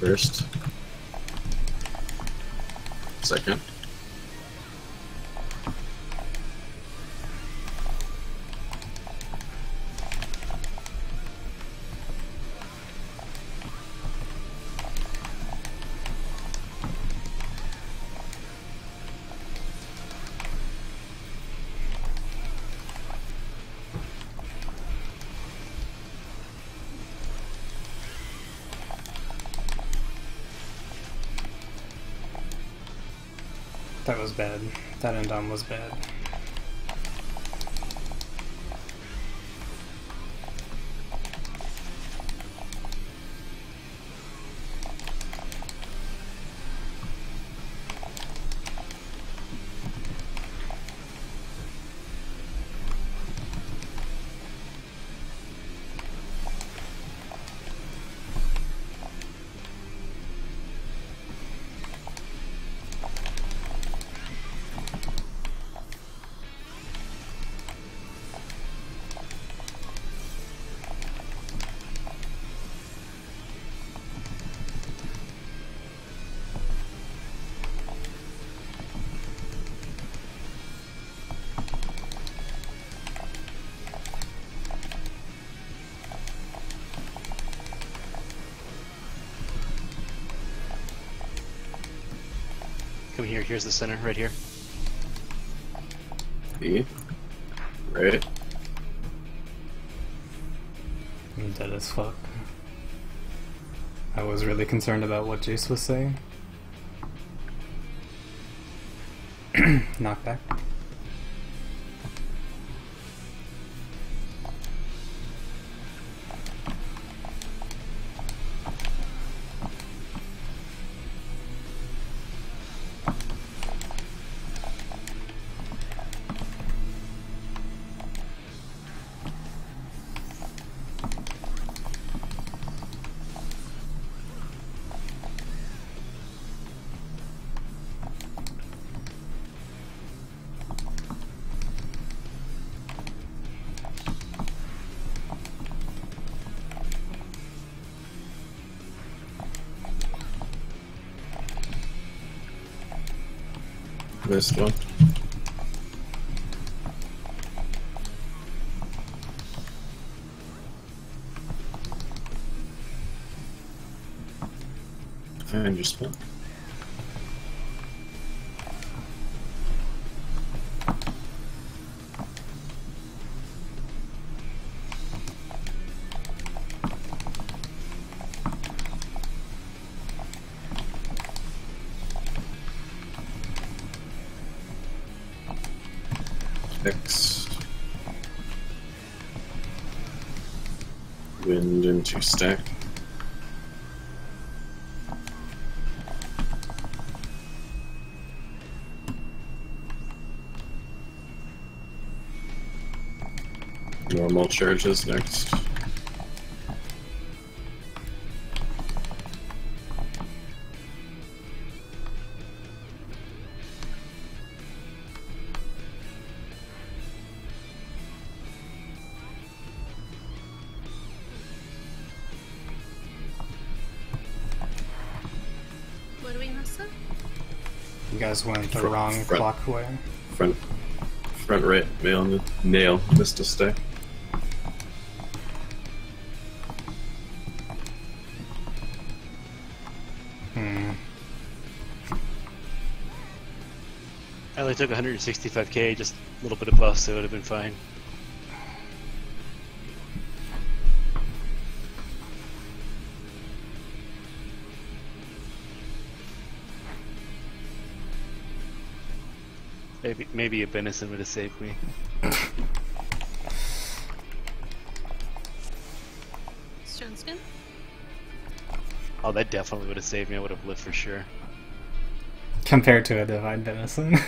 First. Second. That was bad. That endom was bad. Come here, here's the center, right here. B. Right. I'm dead as fuck. I was really concerned about what Jace was saying. Knockback. Missed one. Find your spot. X. Wind into stack. Normal charges next. What do we miss? You guys went the Front- wrong front. clock way. Front right nail missed a stack. I only took 165k, just a little bit of buff, so it would have been fine. Maybe a Benison would have saved me. Stone skin? Oh, that definitely would have saved me. I would have lived for sure. Compared to a divine denison.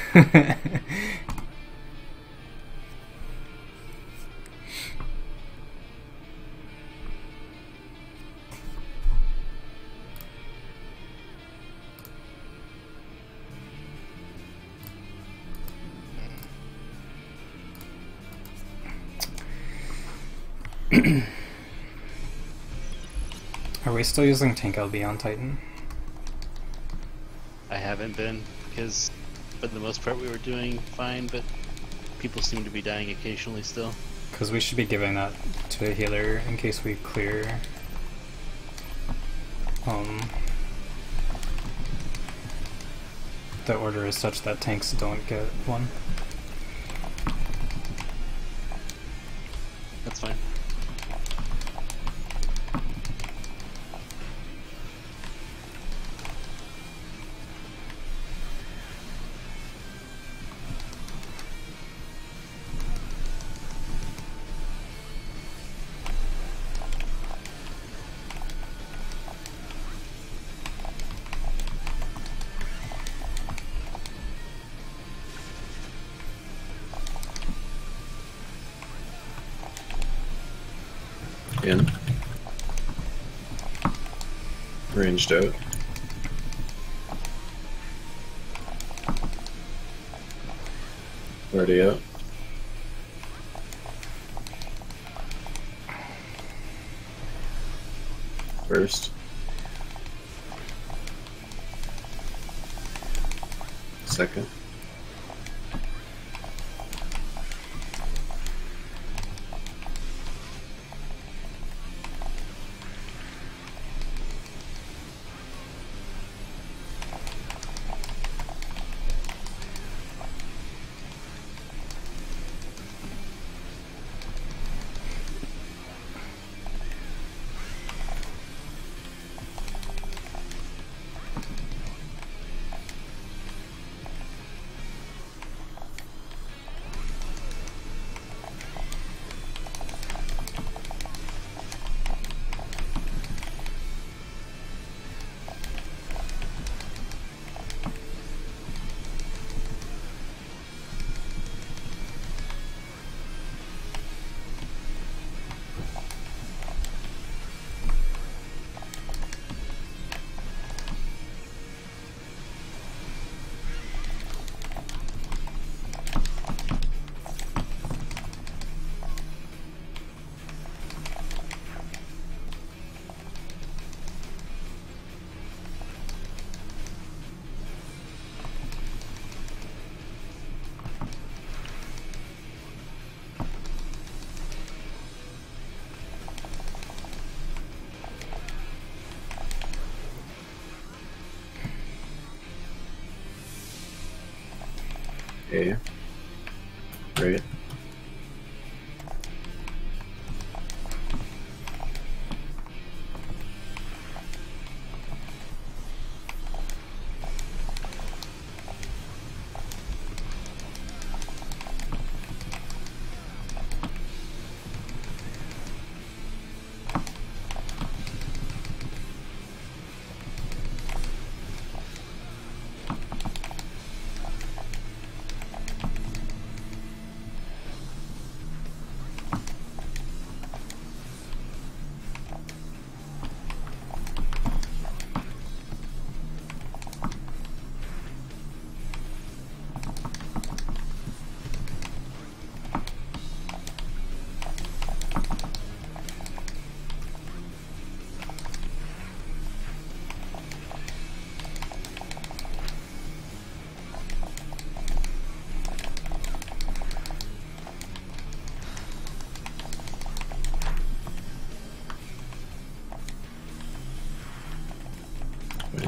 Are we still using Tank LB on Titan? I haven't been, because for the most part we were doing fine, but people seem to be dying occasionally still. Because we should be giving that to a healer in case we clear. The order is such that tanks don't get one. That's fine. In. Ranged out. Already out. First. Second. A. Right.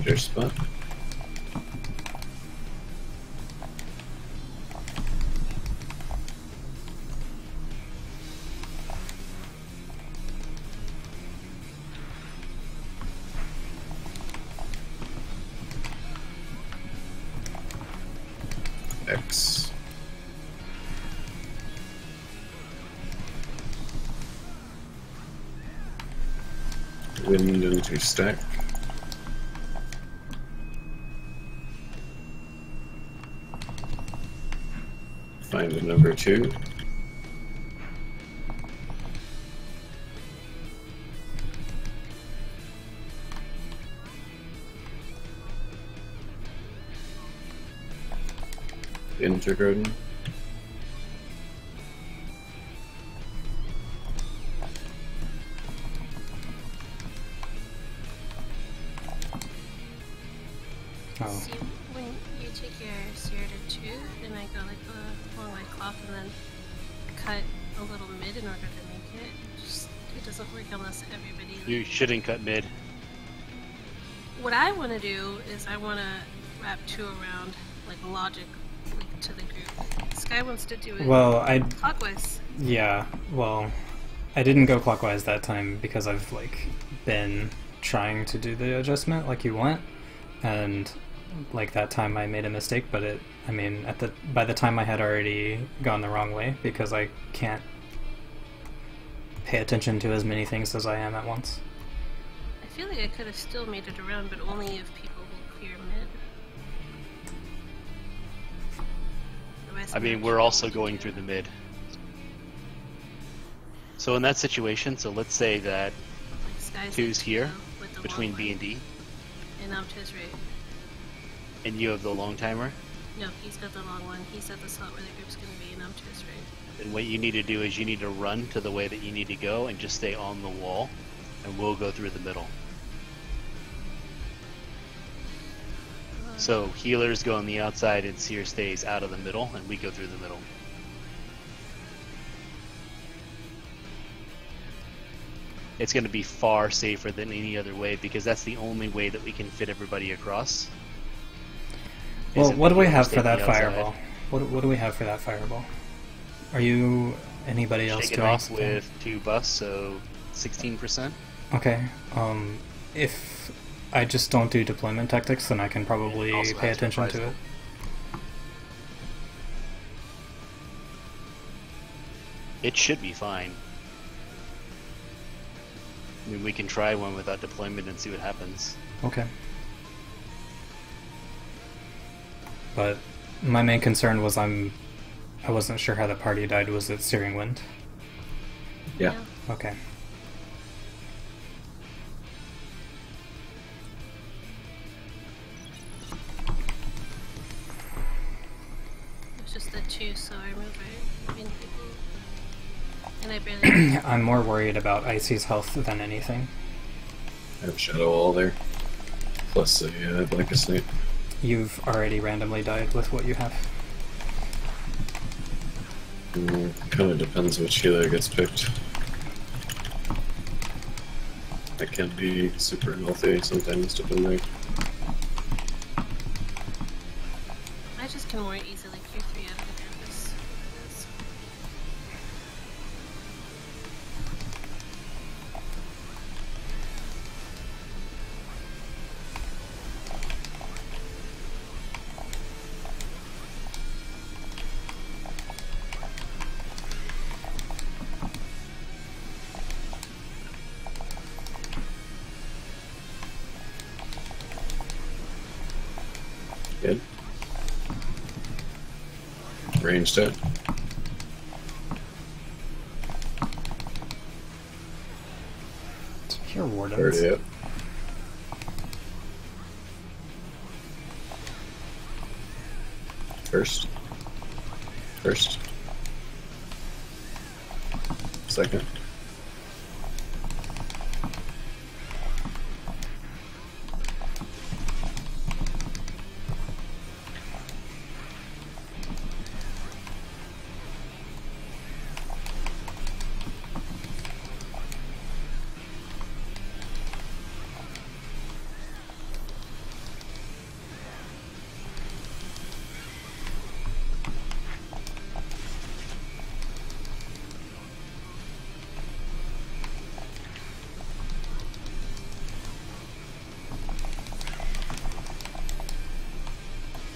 leader spot. X. Wind into stack. Find a number 2. Intergarden. Oh. See, when you take your sear to 2, and I go like a long white cloth and then cut a little mid in order to make it, it doesn't work unless everybody... You shouldn't cut mid. What I want to do is I want to wrap 2 around, like logic to the group. Sky wants to do it Well, clockwise. yeah, well, I didn't go clockwise that time because I've like been trying to do the adjustment like you want, and like that time I made a mistake, but I mean, by the time I had already gone the wrong way because I can't pay attention to as many things as I am at once. I feel like I could have still made it around, but only if people will clear mid. Otherwise, I mean, I'm we're not also sure what going to through do. the mid. So in that situation, so let's say that Like Sky's 2's like here, with the between long B one, and D, and I'm to his right. and you have the long timer, No, he's got the long one. He's at the slot where the group's gonna be, and I'm to his right. then what you need to do is you need to run to the way that you need to go and just stay on the wall, and we'll go through the middle. So healers go on the outside and Seer stays out of the middle, and we go through the middle. It's going to be far safer than any other way because that's the only way that we can fit everybody across. Well, Is if what the do we healers have stay for on that the outside. fireball? What do we have for that fireball? Are you anybody else Shake it doing off something? with 2 buffs, so 16%. Okay. If I just don't do deployment tactics, then I can probably Also pay has attention to reprisal. it. It should be fine. I mean, we can try one without deployment and see what happens. Okay. But my main concern was I wasn't sure how the party died. Was it steering wind? Yeah. Okay. It's just the 2, so I remove it. Being picky. And I barely. I'm more worried about Icy's health than anything. I have Shadow Wall there. Plus a Blanket Snipe. You've already randomly died with what you have. Kind of depends which healer gets picked. That can be super healthy sometimes, depending. I just can more easily clear 3 out of the group. Is what it is. Good. Ranged it. Here, wardens. Already up. First. Second.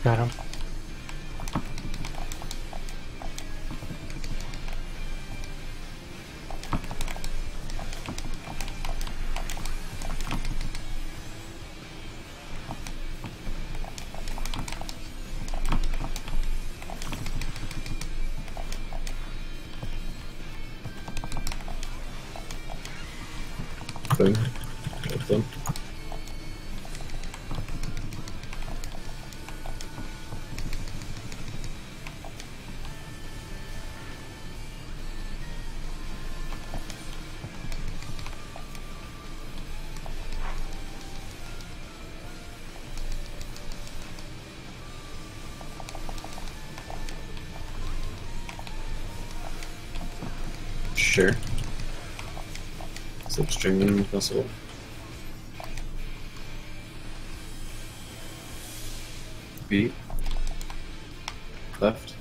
Got him. Thing. Get them. Sure. Slipstreaming possible. B. Left.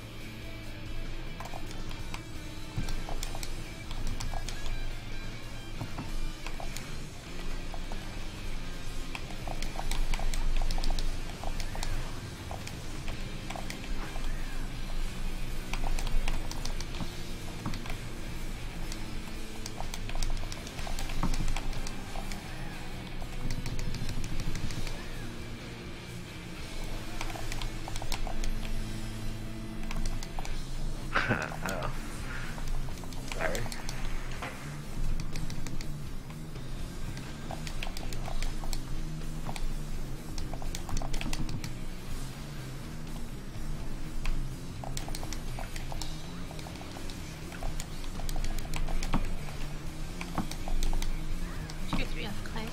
Oh. Sorry. Tier 3 off clay.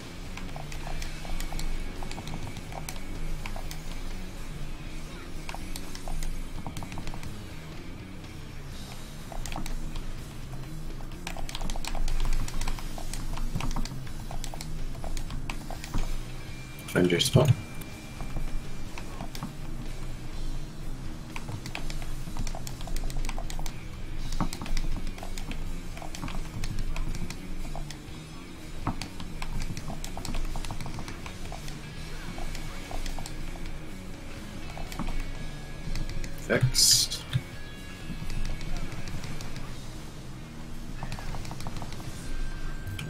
Find your spot. X.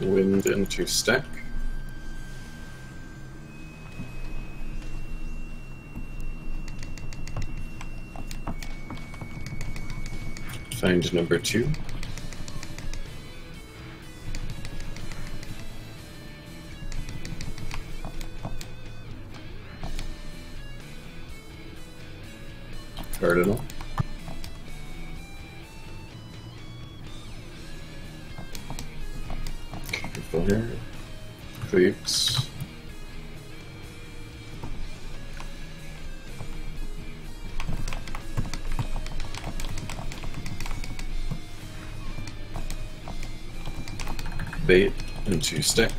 Wind into stack. Find number 2. Cardinal. Careful here. Cleats. Bait into stick.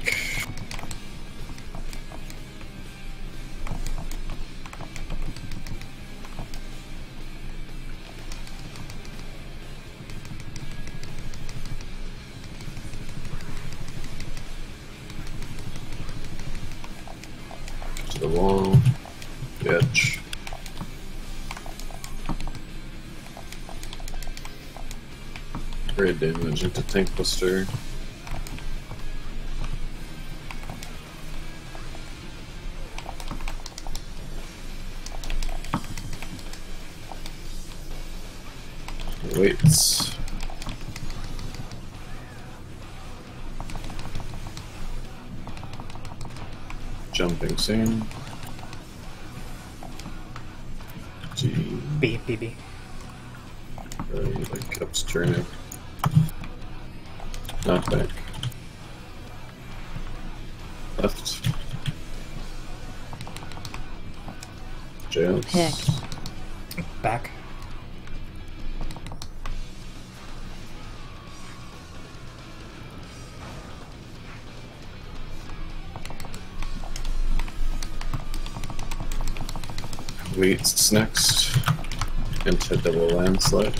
To the wall, the edge. Great damage into tank buster. Waits. Jumping soon. G. B, B, B. The cup's turning. Knockback. Left. Jails. Hex. Back. Waits next. Into double landslide.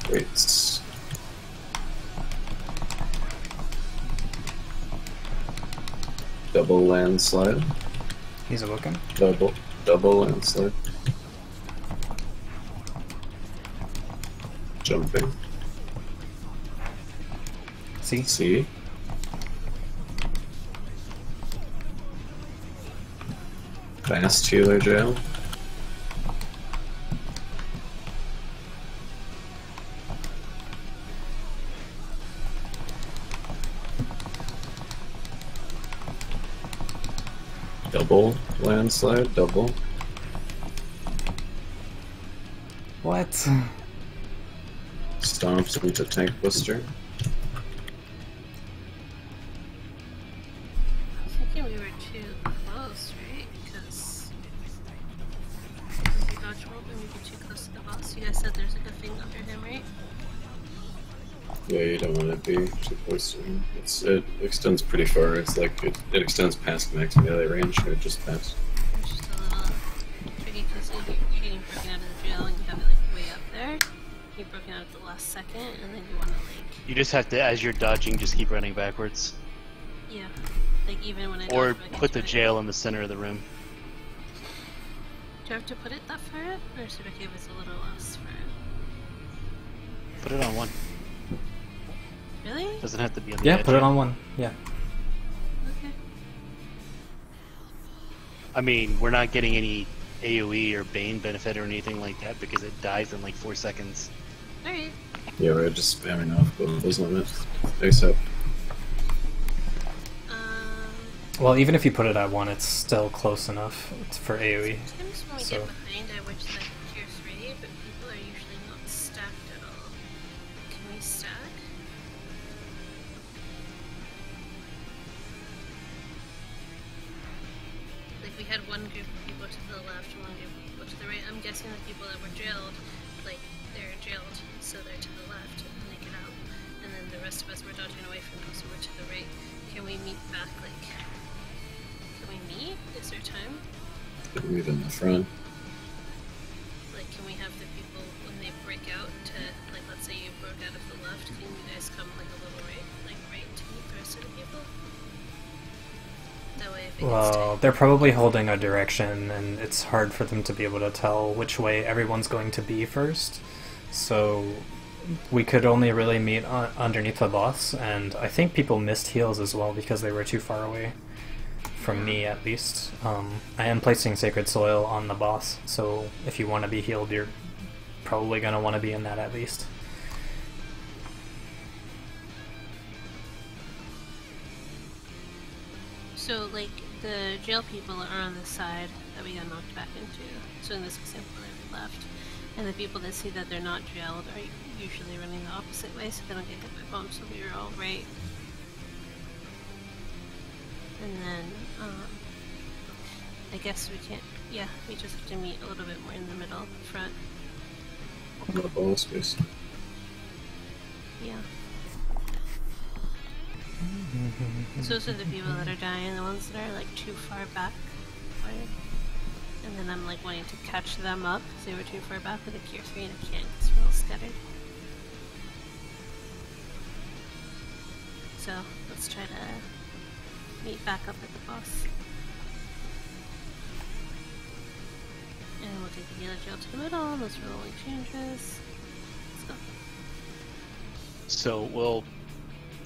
Waits. Double landslide. He's awoken. Double landslide. Jumping. See? See? Fast healer jail. Double landslide, double. What? Stomps into tank buster. I was thinking we were too close, right? Because if you dodge roll, we may be too close to the boss. You guys said there's like a thing under him, right? Yeah, you don't want to be too close to him. It extends pretty far. It's like it extends past max melee range, or just past. It's just a little tricky because you're getting broken out of the jail and you have it like way up there. You're broken out at the last second, and then you want to like. You just have to, as you're dodging, just keep running backwards. Yeah. Like even when I Or dodge back put the into it. jail in the center of the room. Do I have to put it that far up, or is it okay if it's a little less far up? Put it on one. Really? Doesn't have to be on the Yeah, edge. put it on one. Yeah. Okay. I mean, we're not getting any AoE or Bane benefit or anything like that because it dies in like 4 seconds. Alright. Yeah, we're just spamming off both those limits. ASAP. Well, even if you put it at 1, it's still close enough for AoE. Sometimes when we So- get behind, I wish that tier 3, but people are usually not stacked at all. Can we stack? Like, we had one group of people to the left and one group of people to the right. I'm guessing the people that were jailed, like, they're jailed, so they're to the left and they get out. And then the rest of us were dodging away from them, so we're to the right. Can we meet back, like... Can we meet? Is there time? Meet in the front. Like, can we have the people, when they break out to, like, let's say you broke out of the left, can you guys come, like, a little right, to meet the rest of the people? That way if it gets Well, tight. they're probably holding a direction, and it's hard for them to be able to tell which way everyone's going to be first. So we could only really meet underneath the boss, and I think people missed heals as well because they were too far away. From me, at least. I am placing Sacred Soil on the boss, so if you want to be healed, you're probably going to want to be in that at least. So, like, the jail people are on the side that we got knocked back into. So in this example, they're left. And the people that see that they're not jailed are usually running the opposite way, so they don't get hit by bombs, so we were all right. And then, I guess we can't, yeah, we just have to meet a little bit more in the middle, front. On the ball space. Yeah. So those are the people that are dying, the ones that are like too far back. And then I'm like wanting to catch them up because they were too far back with a tier 3 and I can't because we're all scattered. So let's try to meet back up at the boss. And we'll take the healer jail to the middle, and those are rolling changes. Let's go. So, well,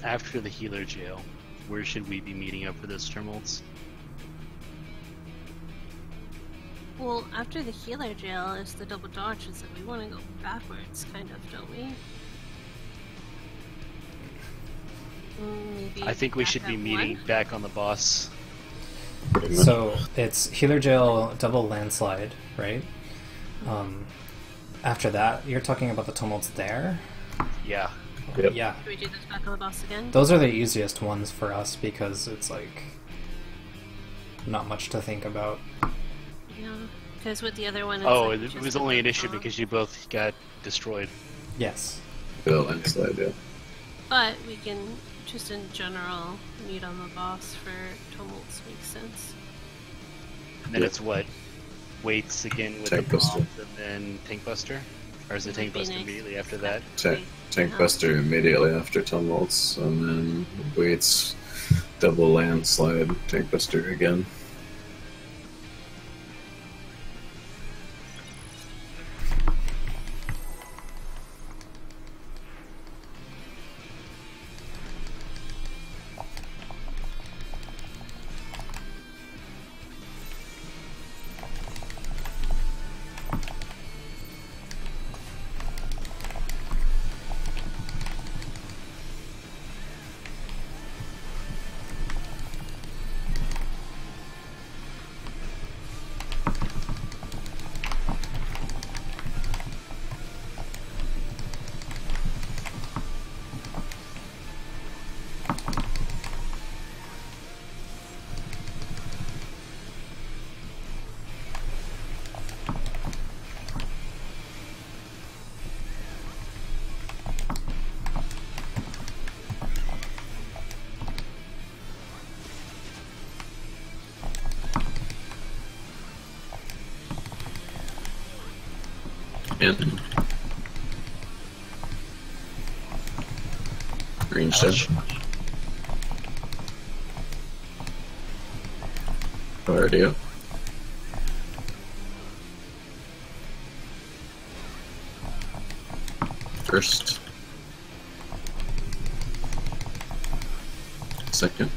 after the healer jail, where should we be meeting up for those tumults? Well, after the healer jail is the double dodges that we want to go backwards, kind of, don't we? Maybe I think we back should be at meeting one? back on the boss. Pretty much. So it's Healer Jail, double landslide, right? After that, you're talking about the tumults there? Yeah. Yep. Yeah. Should we do this back on the boss again? Those are the easiest ones for us because it's like not much to think about. Yeah, because with the other one, it's Oh, like it just was a only an one issue bomb. because you both got destroyed. Yes. Bill landslide, yeah. But we can just in general meet on the boss for tumults makes sense. And then Yeah. it's what? Waits again with Tank the Buster. bombs and then Tank Buster? Or is it Would Tank be Buster nice. immediately after that? Tank Buster immediately after tumults, and then waits, double landslide, Tank Buster again. In. Range dead. Already up. First. Second.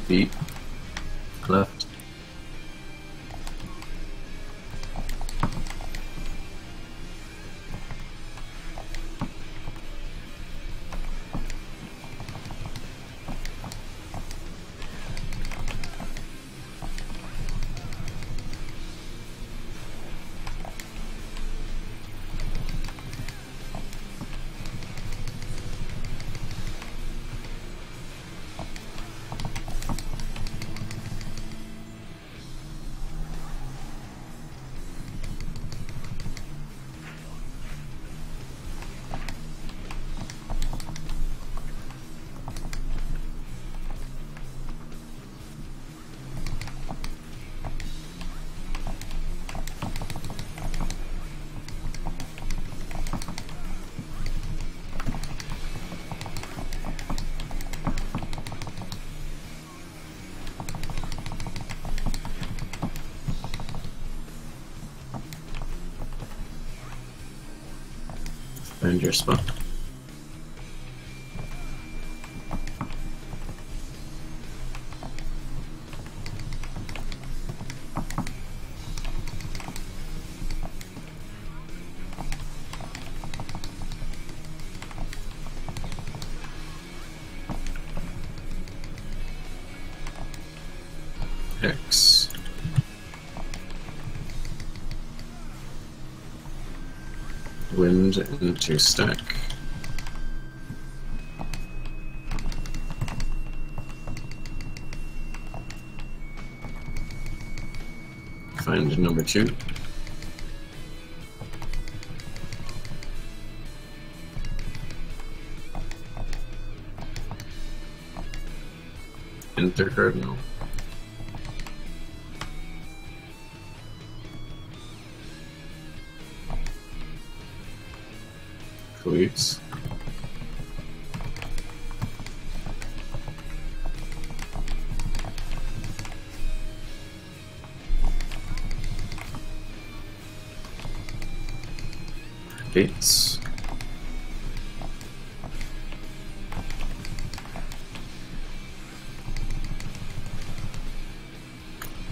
Beat. Left. Find your spot. X. Wind into stack. Find number 2. Enter cardinal. Cleats. Gates.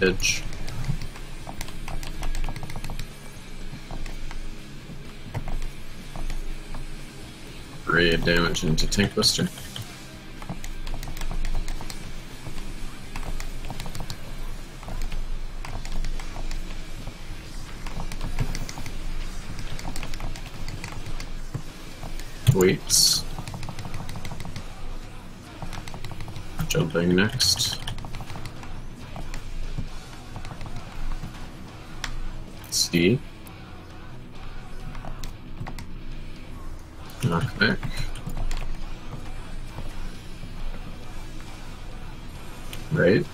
Edge. Ray of damage into Tank Buster. Waits. Jumping next. C. Knockback. Right.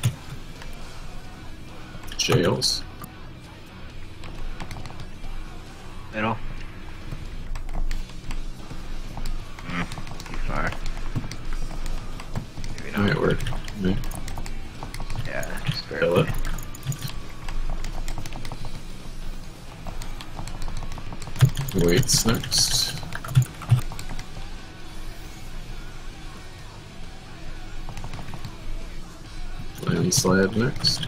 Jails. Middle. Too far. Maybe not. Might work. Right. Yeah, just Kill barely. it. Waits next. Landslide next.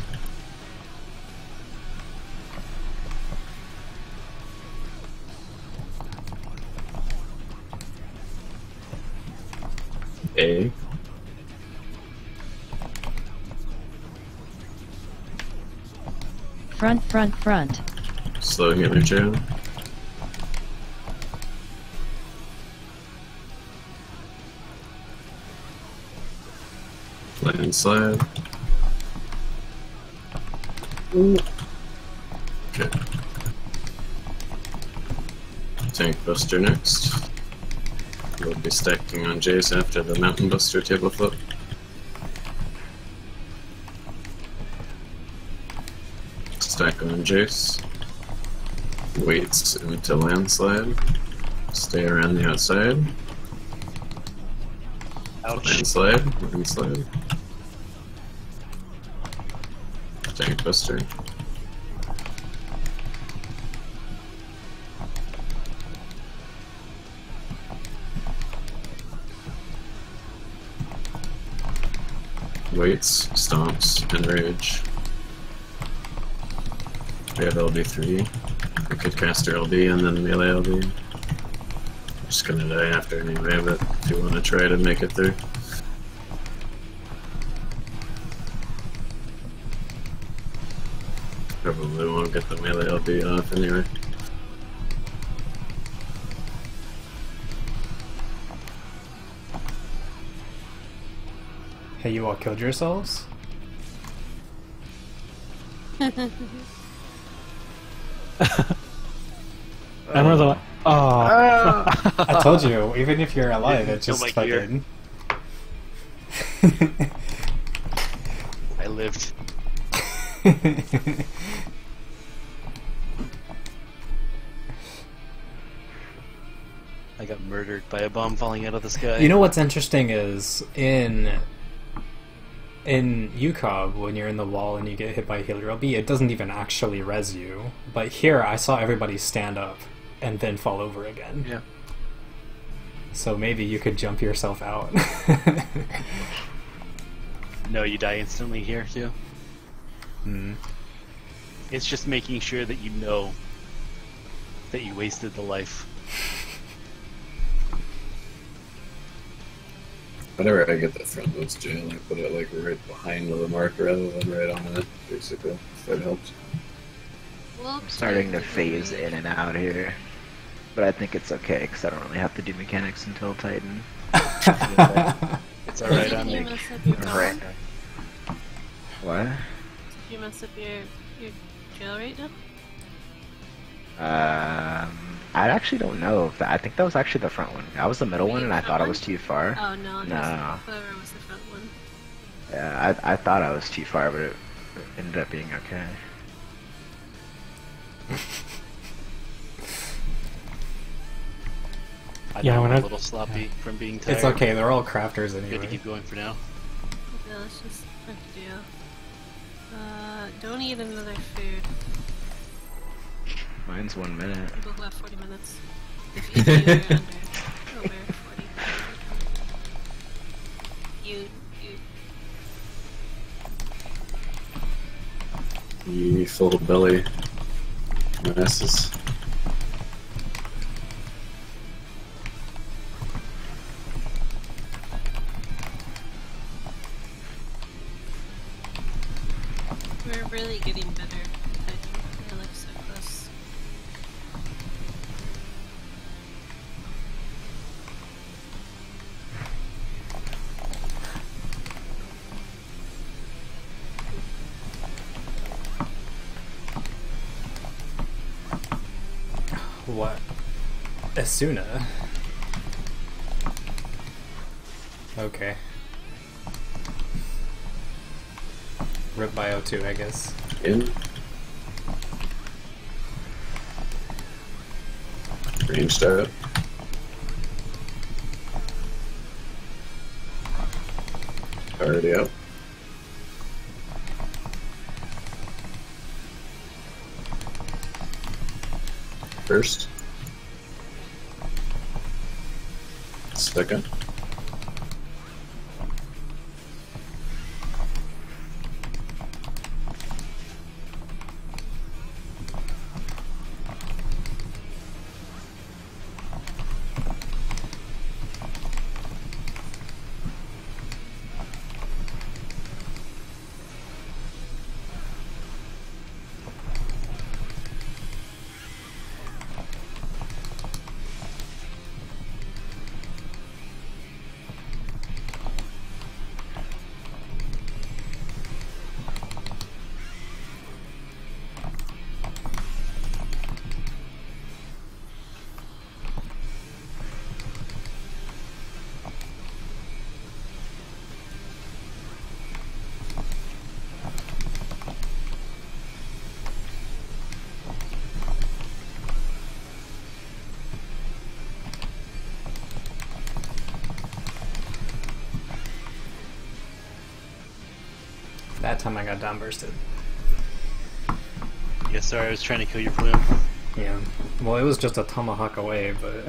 A. Front, front, front. Slow healer jail. Landslide. Okay. Tank Buster next. We'll be stacking on Jace after the Mountain Buster table flip. Stack on Jace. Waits into Landslide. Stay around the outside. Ouch. Landslide. Landslide. Tank Buster. Waits, stomps, and rage. We have LB3. We could cast our LB and then melee LB. I'm just gonna die after anyway, but if you want to try to make it through. Probably won't get the melee LB off anyway. Hey, you all killed yourselves? Everyone's like, oh. I told you, even if you're alive, Yeah, it just kill my gear. fucking... I lived. I got murdered by a bomb falling out of the sky. You know what's interesting is in UCOB, when you're in the wall and you get hit by a healer LB, it doesn't even actually res you. But here, I saw everybody stand up and then fall over again. Yeah. So maybe you could jump yourself out. No, you die instantly here too. Hmm. It's just making sure that you know that you wasted the life. Whenever I get the frontmost jail, I put it like right behind the mark rather than right on it, basically, if that helps. Whoops. Starting to phase in and out here. But I think it's okay, because I don't really have to do mechanics until Titan. It's alright on Did you me. mess up your Right. bomb? What? Did you mess up your jail right now? I actually don't know if that. I think that was actually the front one. I was the middle one, and I thought I was too far. Oh no, No. whoever was the front one. Yeah, I thought I was too far, but it ended up being okay. I'm Yeah, when a I- little sloppy from being tired. It's okay, they're all crafters Good to anyway. keep going for now. Okay, let's just fuck deal. Don't eat another food. Mine's 1 minute. People who have 40 minutes. If you're under over 40. You. Ye full belly masses. We're really getting better. They're like so close. What? Asuna? Okay. Rip by O2, I guess. In. Ranged out. Already out. First. Second. That time I got downbursted. Yeah, sorry, I was trying to kill your plume. Yeah. Well, it was just a tomahawk away, but...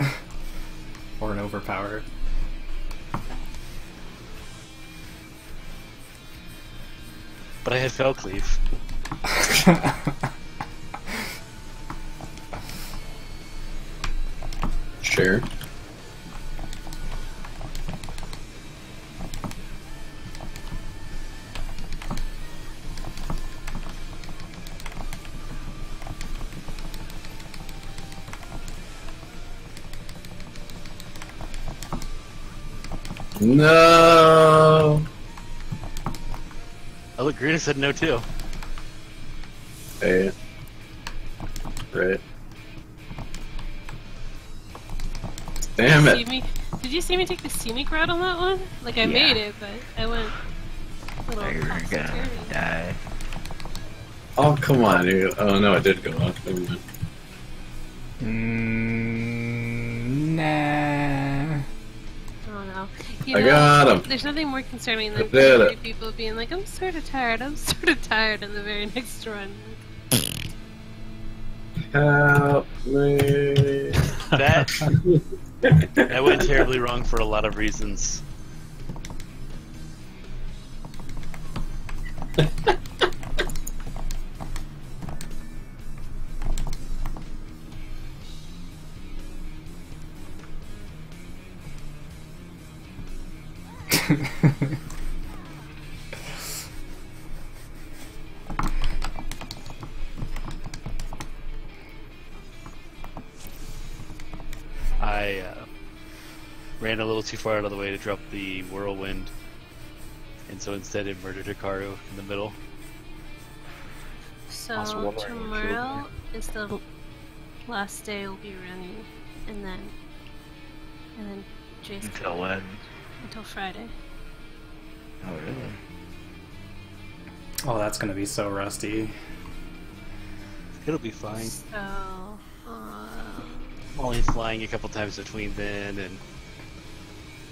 or an overpower. But I had fell cleave. Sure. No. Oh, look, Green said no too. Hey. Right. Damn it. Did you see me take the scenic route on that one? Like, I made it, but I went a little You're gonna topsy-turvy. die. Oh, come on, dude. Oh, no, it did go off. Never mind. Nah. Oh no. I got him. There's nothing more concerning I than did it. people being like, I'm sort of tired, in the very next run. Help me. That went terribly wrong for a lot of reasons. I ran a little too far out of the way to drop the whirlwind, and so instead it murdered Hikaru in the middle. Also So wondering who killed tomorrow is the last day we'll be running, and then Jace Until when? until Friday. Oh, really? Oh, that's gonna be so rusty. It'll be fine. So, I'm only flying a couple times between then, and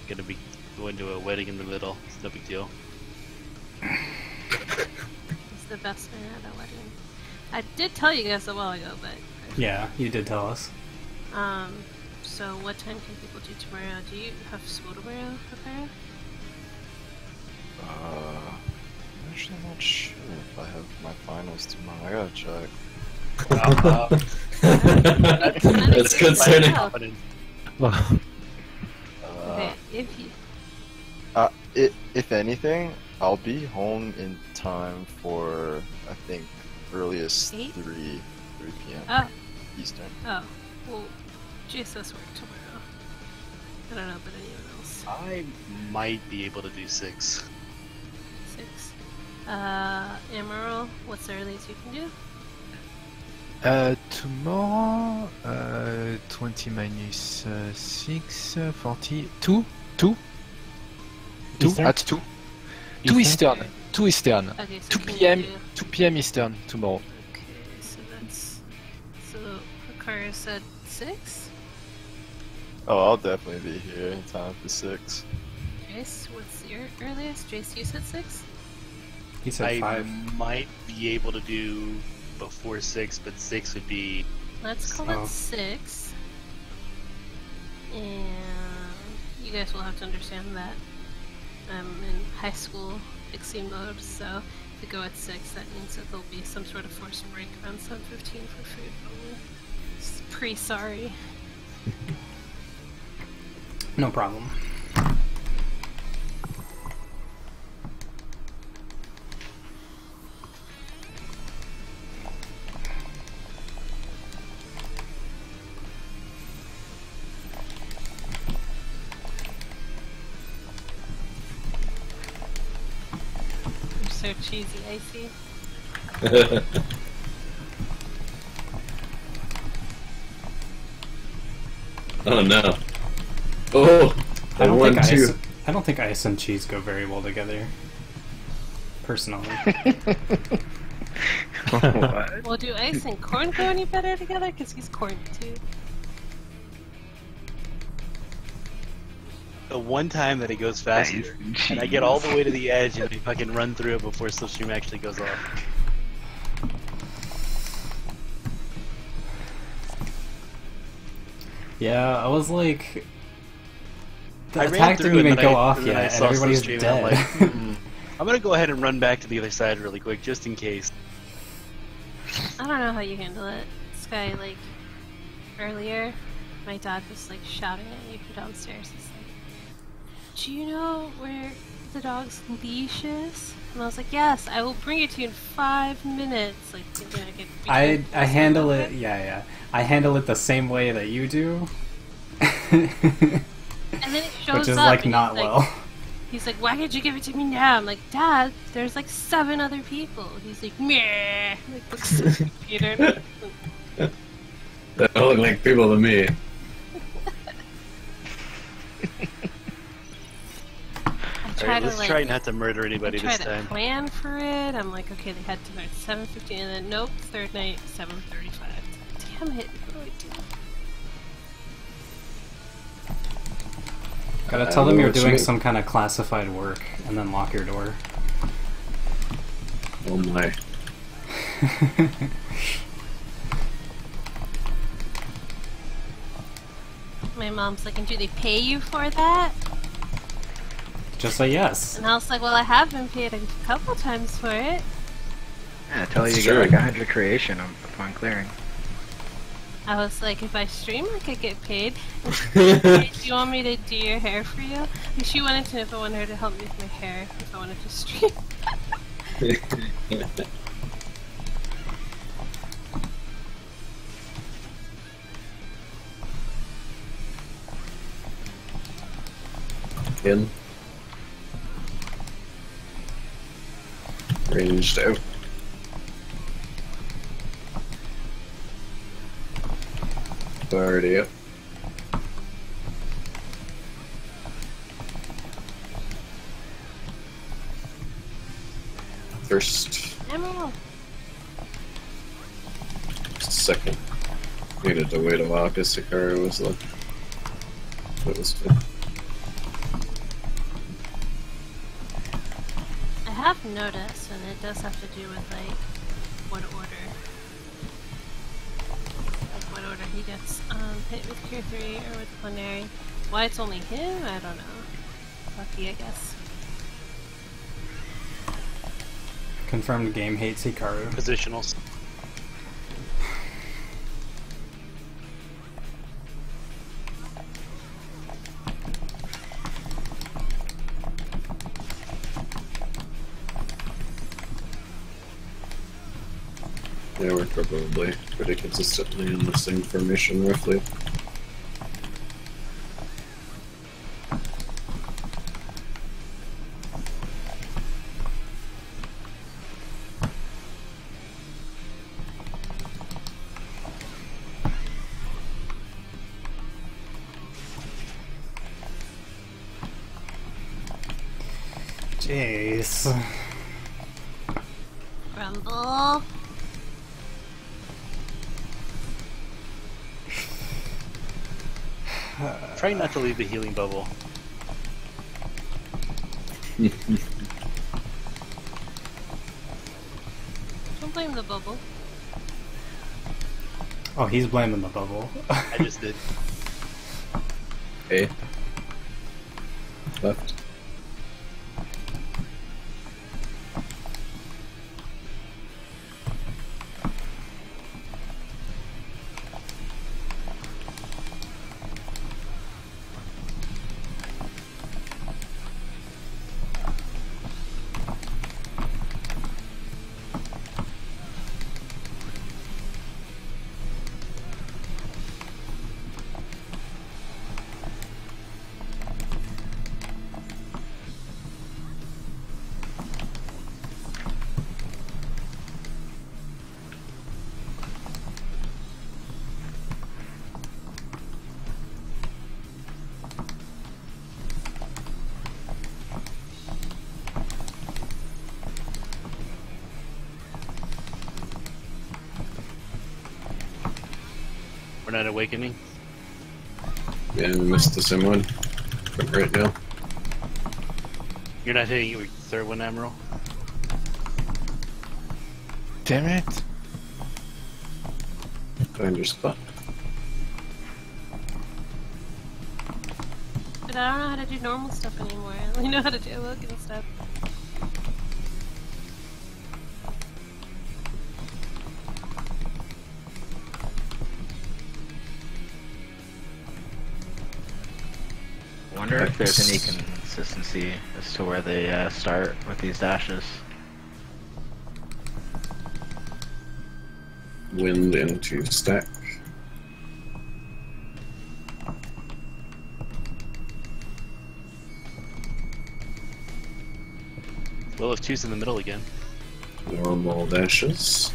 gonna be going to a wedding in the middle. It's no big deal. it's the best man at a wedding. I did tell you guys a while ago, but Yeah, you did tell us. so what time can people do tomorrow? Do you have school tomorrow, Hikaru? I'm actually not sure if I have my finals tomorrow. I gotta check. That's concerning. Well, Okay, if you If anything, I'll be home in time for, I think, earliest 8? 3 p.m. oh Eastern. well, Jace does work tomorrow. I don't know about anyone else. I might be able to do 6. 6. Amaral, what's the earliest you can do? Tomorrow, 20 minus 6, 40, 2, 2, 2 Eastern? at 2. 2 Eastern? Eastern, 2 Eastern, Okay, so 2 can you p.m. do- 2 p.m. Eastern tomorrow. Okay, so that's so Hikaru said 6. Oh, I'll definitely be here in time for 6. Jace, what's your earliest? Jace, you said 6. He said I 5. might be able to do before 6, but 6 would be. Let's call Oh. it 6. And you guys will have to understand that I'm in high school pixie mode, so if we go at 6, that means that there'll be some sort of forced break around 7:15 for food, probably. Pretty sorry. No problem. You're so cheesy, Icy. Oh no. Oh! I don't think too. I don't think ice and cheese go very well together. Personally. What? Well, do ice and corn go any better together? Because he's corn too. The one time that it goes faster, Nice. and I get all the way to the edge, and I fucking run through it before Slipstream actually goes off. Yeah, I was like, the I ran attack through didn't and even then go off and then I yet, and saw everybody's Slipstream, and dead. I'm like, I'm gonna go ahead and run back to the other side really quick, just in case. I don't know how you handle it. This guy, like, earlier, my dad was, like, shouting at me from downstairs. He's like, do you know where the dog's leash is? And I was like, yes, I will bring it to you in 5 minutes. Like, thinking I could... I handle it, yeah. I handle it the same way that you do. And then he shows Which is, up like, and not he's like, well. He's like, why can't you give it to me now? I'm like, Dad, there's like 7 other people. He's like, meh. Like, looks at the computer. They don't look like people to me. I try Alright, to let's like, try not to murder I anybody try this to time. plan for it. I'm like, okay, they had dinner at 7:15, and then nope, third night, 7:35. Damn it! What do I do? Gotta I tell don't them know you're what you doing mean. some kind of classified work, and then lock your door. Oh my. My mom's like, and do they pay you for that? Just say yes. And I was like, well, I have been paid a couple times for it. Yeah, tell you That's to get true. like 100 creation upon clearing. I was like, if I stream, I could get paid. Do you want me to do your hair for you? And she wanted to know if I wanted her to help me with my hair, if I wanted to stream. In. Ranged out. Already up. First, Emerald. second. Needed to wait a while because Hikaru was like. That was good. I have noticed, and it does have to do with like what order. Like what order he gets hit with Cure 3 or with Plenary. Why it's only him, I don't know. Lucky, I guess. Confirmed game hates Hikaru. Positionals. Yeah, we're probably pretty consistently in the same formation, roughly. Jeez. Rumble. Try not to leave the healing bubble. Don't blame the bubble. Oh, he's blaming the bubble. I just did. A. Left. We're not awakening. And missed the same one. Went right now. You're not hitting your third one, Admiral? Damn it! Find your spot. But I don't know how to do normal stuff anymore. I only know how to do awoken stuff. I wonder if there's any consistency as to where they start with these dashes. Wind into stack. Well, if two's in the middle again. Normal dashes.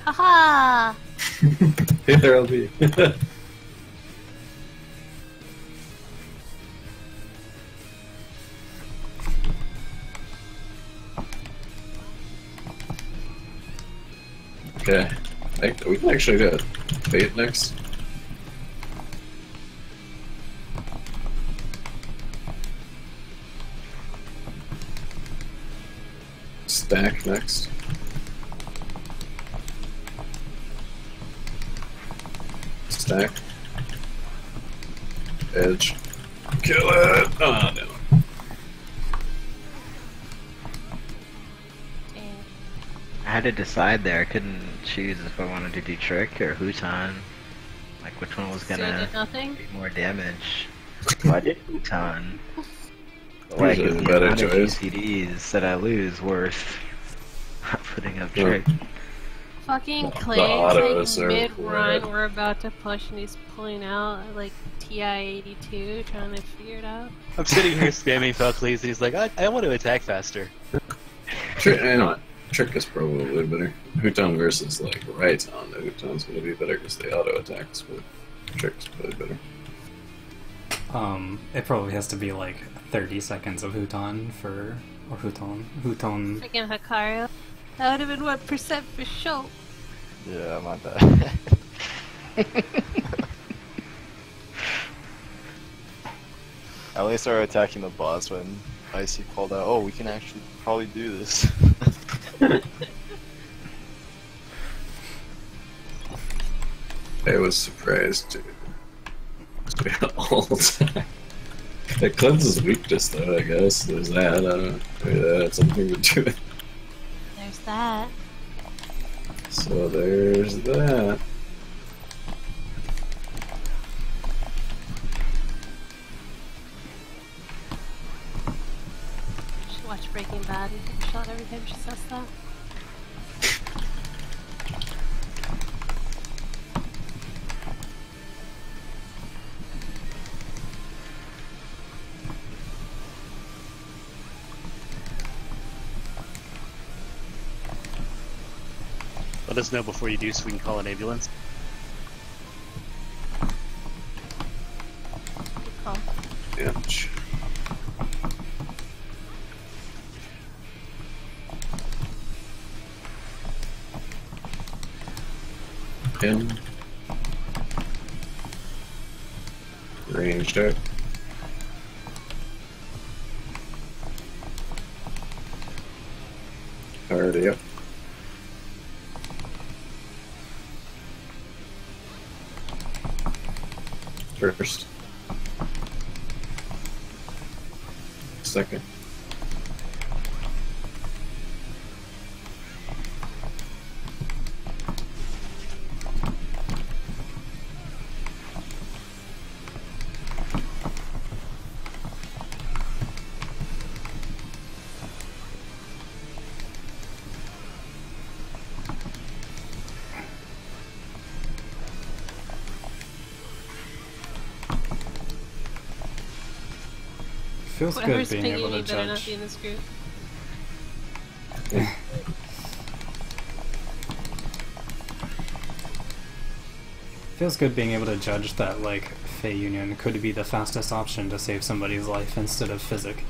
Haha! Hey there, LB. Okay. We can actually do it. Bait next. Stack next. Stack. Edge. Kill it! Oh, no. I had to decide there. I couldn't choose if I wanted to do Trick or Huton. Like which one was So you gonna did nothing? do more damage. So I did Huton. But like, Usually is the the better amount of choice. GCDs that I lose worth putting up Yeah. Trick? Fucking The Clay's auto like is there mid-run, for it. we're about to push and he's pulling out like TI-82, trying to figure it out. I'm sitting here spamming Falclays and he's like, I want to attack faster. Trick, you know what? Trick is probably better. Huton versus like Raiton. The Huton's gonna be better because they auto attacks, but Trick's probably better. It probably has to be like 30 seconds of Huton for, or Huton. Freaking Hikaru. That would have been 1% for sure. Yeah, my bad. I only started attacking the boss when Icy called out, oh, we can actually probably do this. I was surprised too. We had all attack. It cleanses weakness though, I guess. There's that. I don't know. Maybe that had something to do with it. There's that. So there's that. You should watch Breaking Bad and get shot every time she says that. Let us know before you do so we can call an ambulance. Good call. Ouch. In. Ranged out. Already up. First. Second. Feels good Whoever's being pinging able me to better not judge. be in this group. Feels good being able to judge that, like, Fey Union could be the fastest option to save somebody's life instead of Physic.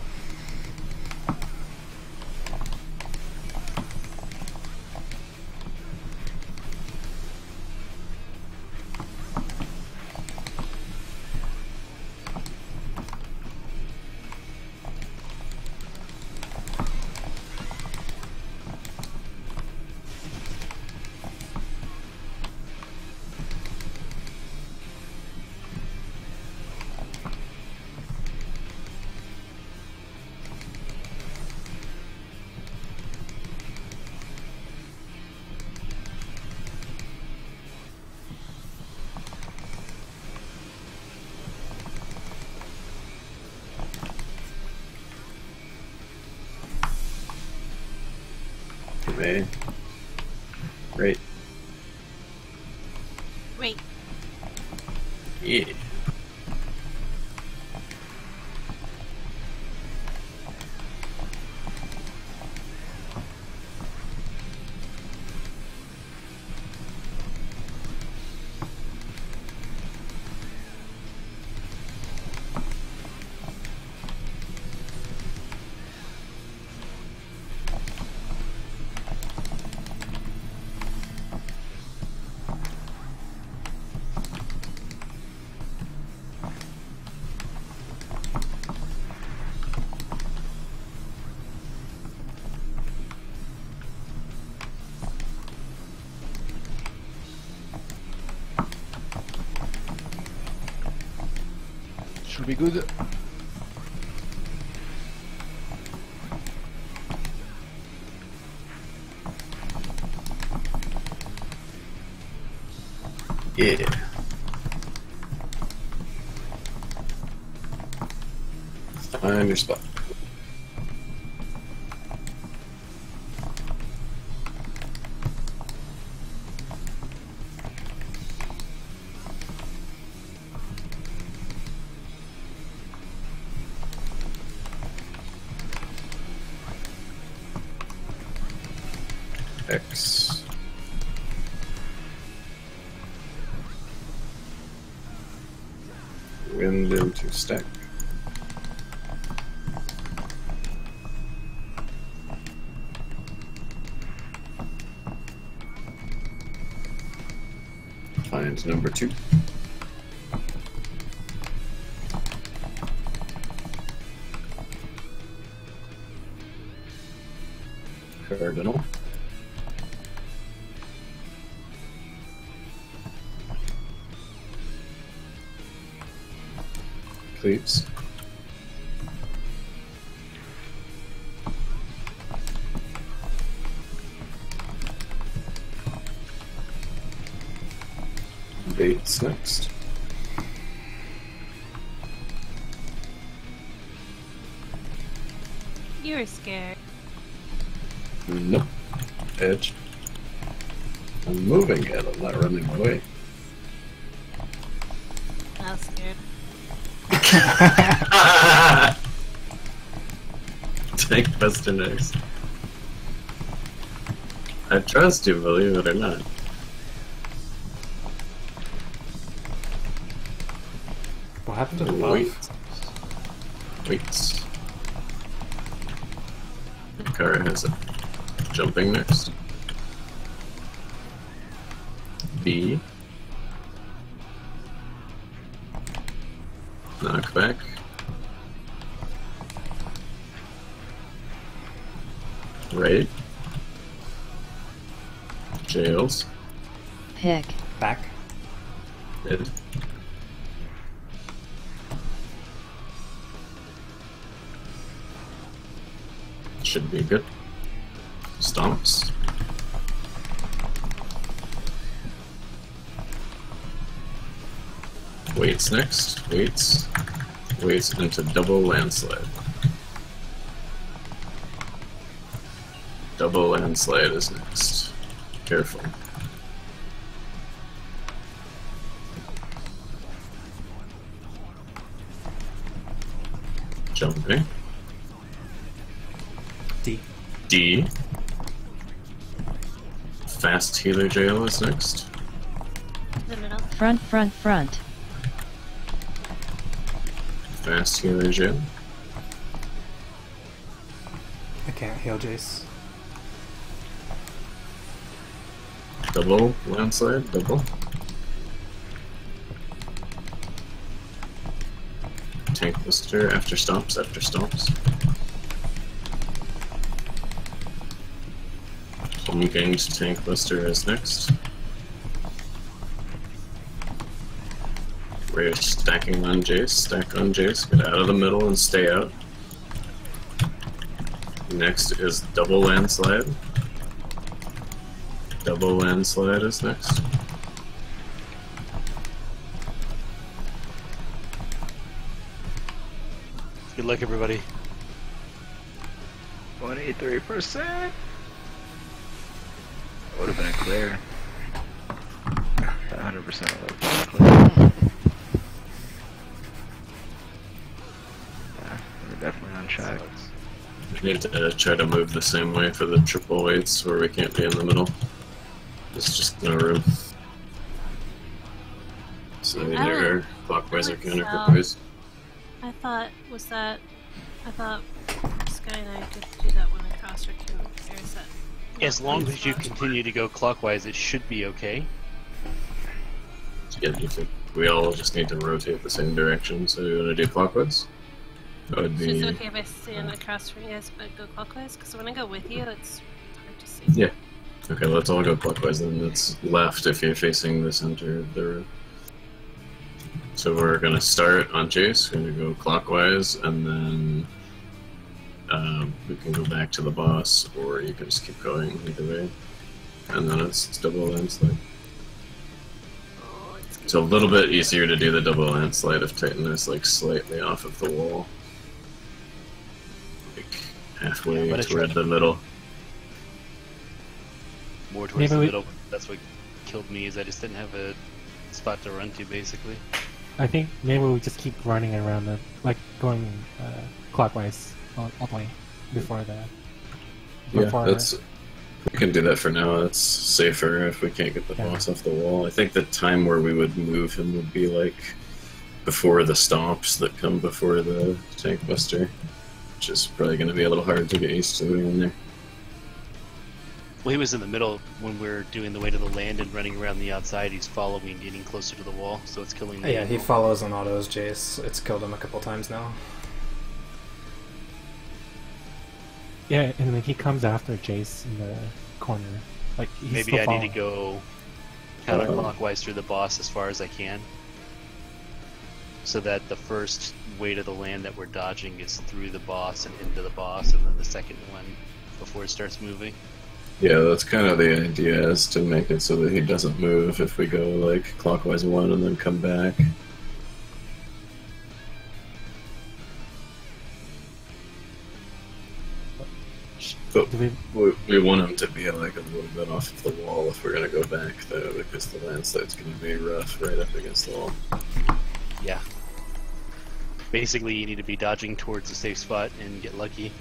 Man. Great. Wait. Yeah. Should be good. Yeah. Find your spot. X. Wind into stack. Find number 2. Cardinal. Please. Bates next. You were scared. Nope. Edge. I'm moving it, I'm not running away. I was scared. Tank Buster next. I trust you, believe it or not. What happened to the buff? Wait. Kara has it. Jumping next. B. Knockback. Right. Jails. Pick. Back. Mid. Should be good. Stomps. Waits next. Waits. Waits into double landslide. Double landslide is next. Careful. Jumping. D. D. Fast healer jail is next. The middle. Front, front, front. Fast healer jail. I can't heal Jace. Double landslide. Double. Tank blister after stomps. After stomps. Home ganged tank blister is next. We're stacking on Jace. Stack on Jace. Get out of the middle and stay out. Next is double landslide. Double landslide is next. Good luck, everybody. 23%. Would have been a clear. 100% would have been a clear. Yeah, we're definitely on track. We need to try to move the same way for the triple weights where we can't be in the middle. There's just no room. So either clockwise or counterclockwise. I thought Sky and I could do that one across or can or is that As long as you continue to go clockwise, it should be okay. Yeah, we all just need to rotate the same direction. So you want to do clockwise? That would So be. it's okay if I stand across from you guys but go clockwise? Because when I go with you, it's hard to see. Yeah. Okay, let's all go clockwise then. It's left if you're facing the center of the room. So we're gonna start on Jace, we're gonna go clockwise, and then we can go back to the boss, or you can just keep going either way. And then it's double landslide. Oh, It's a little bit easier to do the double landslide if Titan is like slightly off of the wall. Like halfway Yeah, but I toward tried. the middle. More towards Maybe the we- middle. That's what killed me, is I just didn't have a spot to run to, basically. I think maybe we just keep running around the, like going clockwise all the way before the. Yeah, before- we can do that for now. It's safer if we can't get the Yeah. boss off the wall. I think the time where we would move him would be like before the stomps that come before the tank buster, which is probably going to be a little hard to get used to doing in there. Well, he was in the middle when we were doing the way to the land and running around the outside. He's following, getting closer to the wall, so it's killing the Yeah, he angle. follows and autos Jace. It's killed him a couple times now. Yeah, and then he comes after Jace in the corner. Like he's Maybe still I need to following. go counterclockwise through the boss as far as I can, so that the first way to the land that we're dodging is through the boss and into the boss, and then the second one before it starts moving. Yeah, that's kind of the idea, is to make it so that he doesn't move if we go like clockwise one and then come back. But Do we- we want him to be like a little bit off of the wall if we're gonna go back though, because the landslide's gonna be rough right up against the wall. Yeah. Basically, you need to be dodging towards a safe spot and get lucky.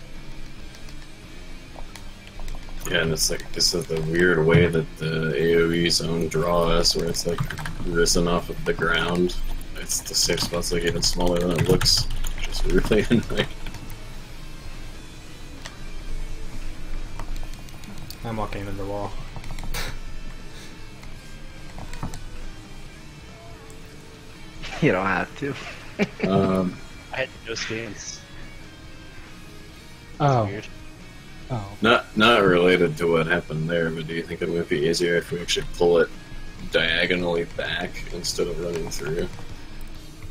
Yeah, and it's like this is the weird way that the AoE zone draw us, where it's like risen off of the ground. It's the safe spot's like even smaller than it looks, which is really annoying. I'm walking into the wall. You don't have to. I had no stance. Oh. Weird. Oh. Not related to what happened there, but do you think it would be easier if we actually pull it diagonally back instead of running through?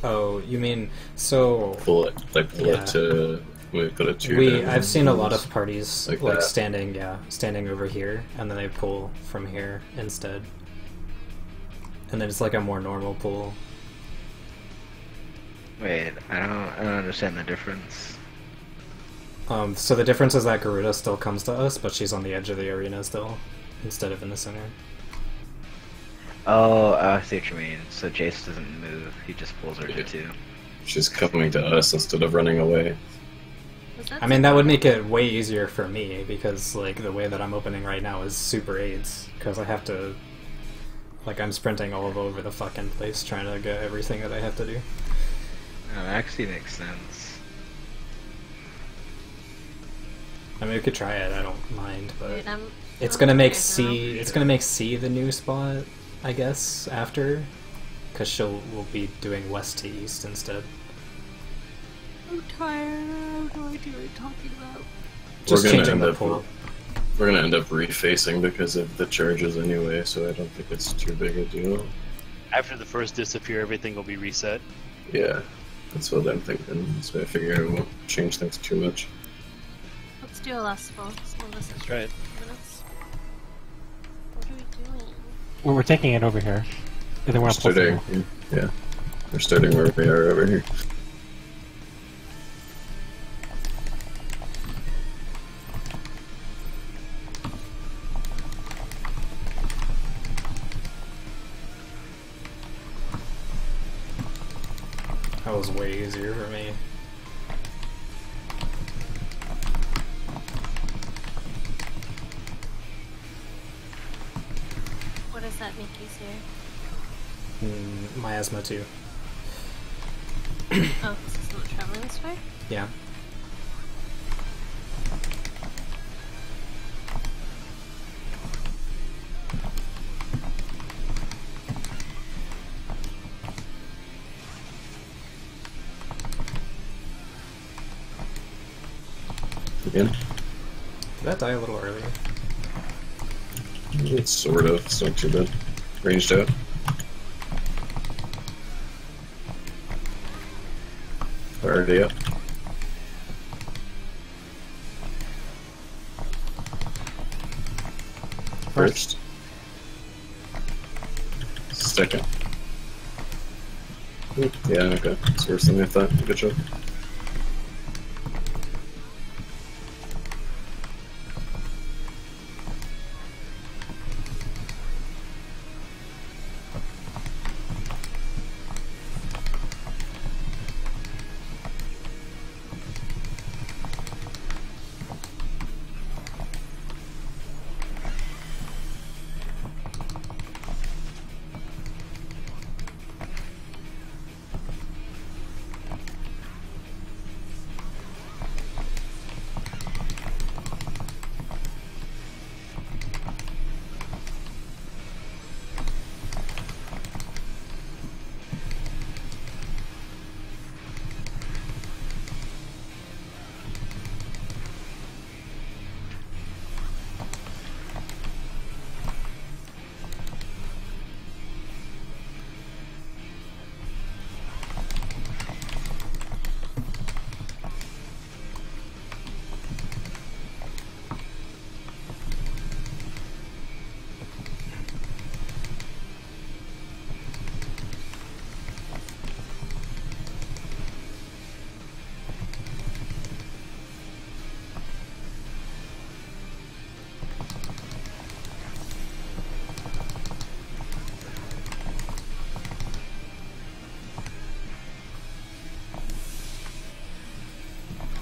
Oh, you mean so? Pull it Yeah. to we put it to. I've seen a lot of parties like like that. standing over here, and then they pull from here instead, and then it's like a more normal pull. Wait, I don't understand the difference. So the difference is that Garuda still comes to us, but she's on the edge of the arena still, instead of in the center. Oh, I see what you mean. So Jace doesn't move; he just pulls her to Yeah. 2. She's coming to us instead of running away. Was that I mean, that would make it way easier for me, because, like, the way that I'm opening right now is super aids, because I have to... Like, I'm sprinting all over the fucking place trying to get everything that I have to do. Oh, that actually makes sense. I mean, we could try it, I don't mind, but... Dude, It's I'm gonna make tired C... now. It's gonna make C the new spot, I guess, after, because will be doing west to east instead. I'm tired. I have no idea what you're talking about. Just We're gonna changing end the up- pull. We're gonna end up refacing because of the charges anyway, so I don't think it's too big a deal. After the first disappear, everything will be reset. Yeah, that's what I'm thinking. So I figure it won't change things too much. Let's do a last spell. Some of us That's right. minutes. What are we doing? We're taking it over here. And then we're We're not pulsing. starting, yeah. We're starting where we are over here. That was way easier for me. What does that make easier? Miasma too. Oh, this is not traveling this way? Yeah. Again? Did that die a little earlier? It's sort of. It's not too bad. Ranged out. Already up. First. Second. Yeah, okay. It's worse than I thought. Good job.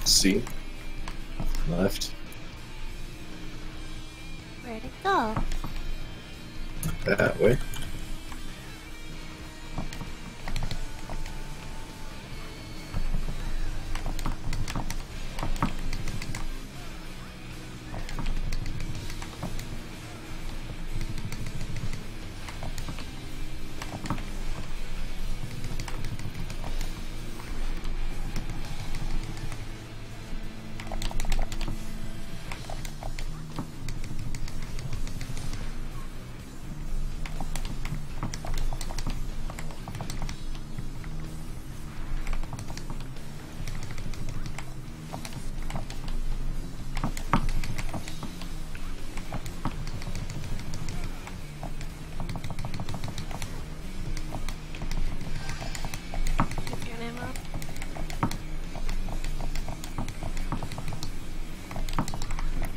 C. Left. Where'd it go? That way. Keep your name up.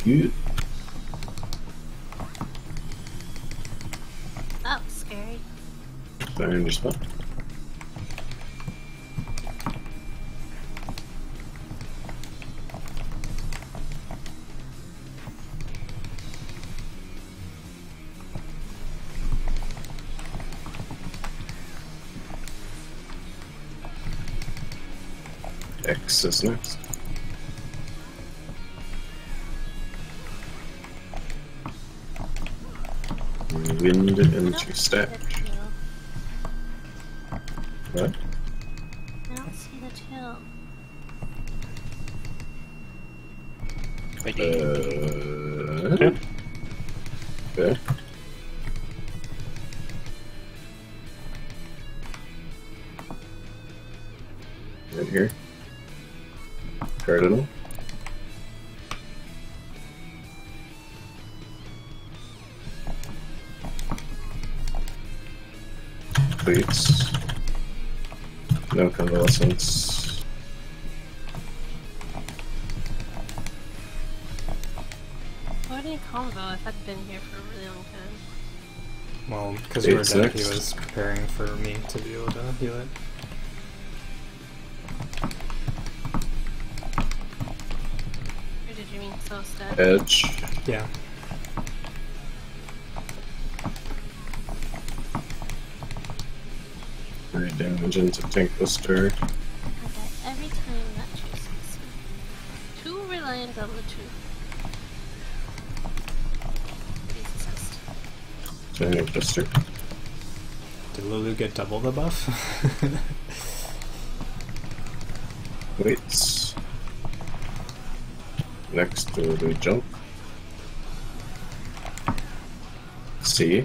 Good. Oh, scary. Find your spot. X is next. Wind into stack. What? I don't see the tail. Okay. Right here. Cardinal. Cleats. No convalescence. Why do you combo if I'd been here for a really long time? Well, because you were Eight's dead, he next. was preparing for me to be able to heal it. Or did you mean so dead? Edge. Yeah. Three damage into Tank Buster. I die every time that chooses. Too reliant on the two. Please assist. Tank Buster. Did Lulu get double the buff? Waits. Next will be jump. C.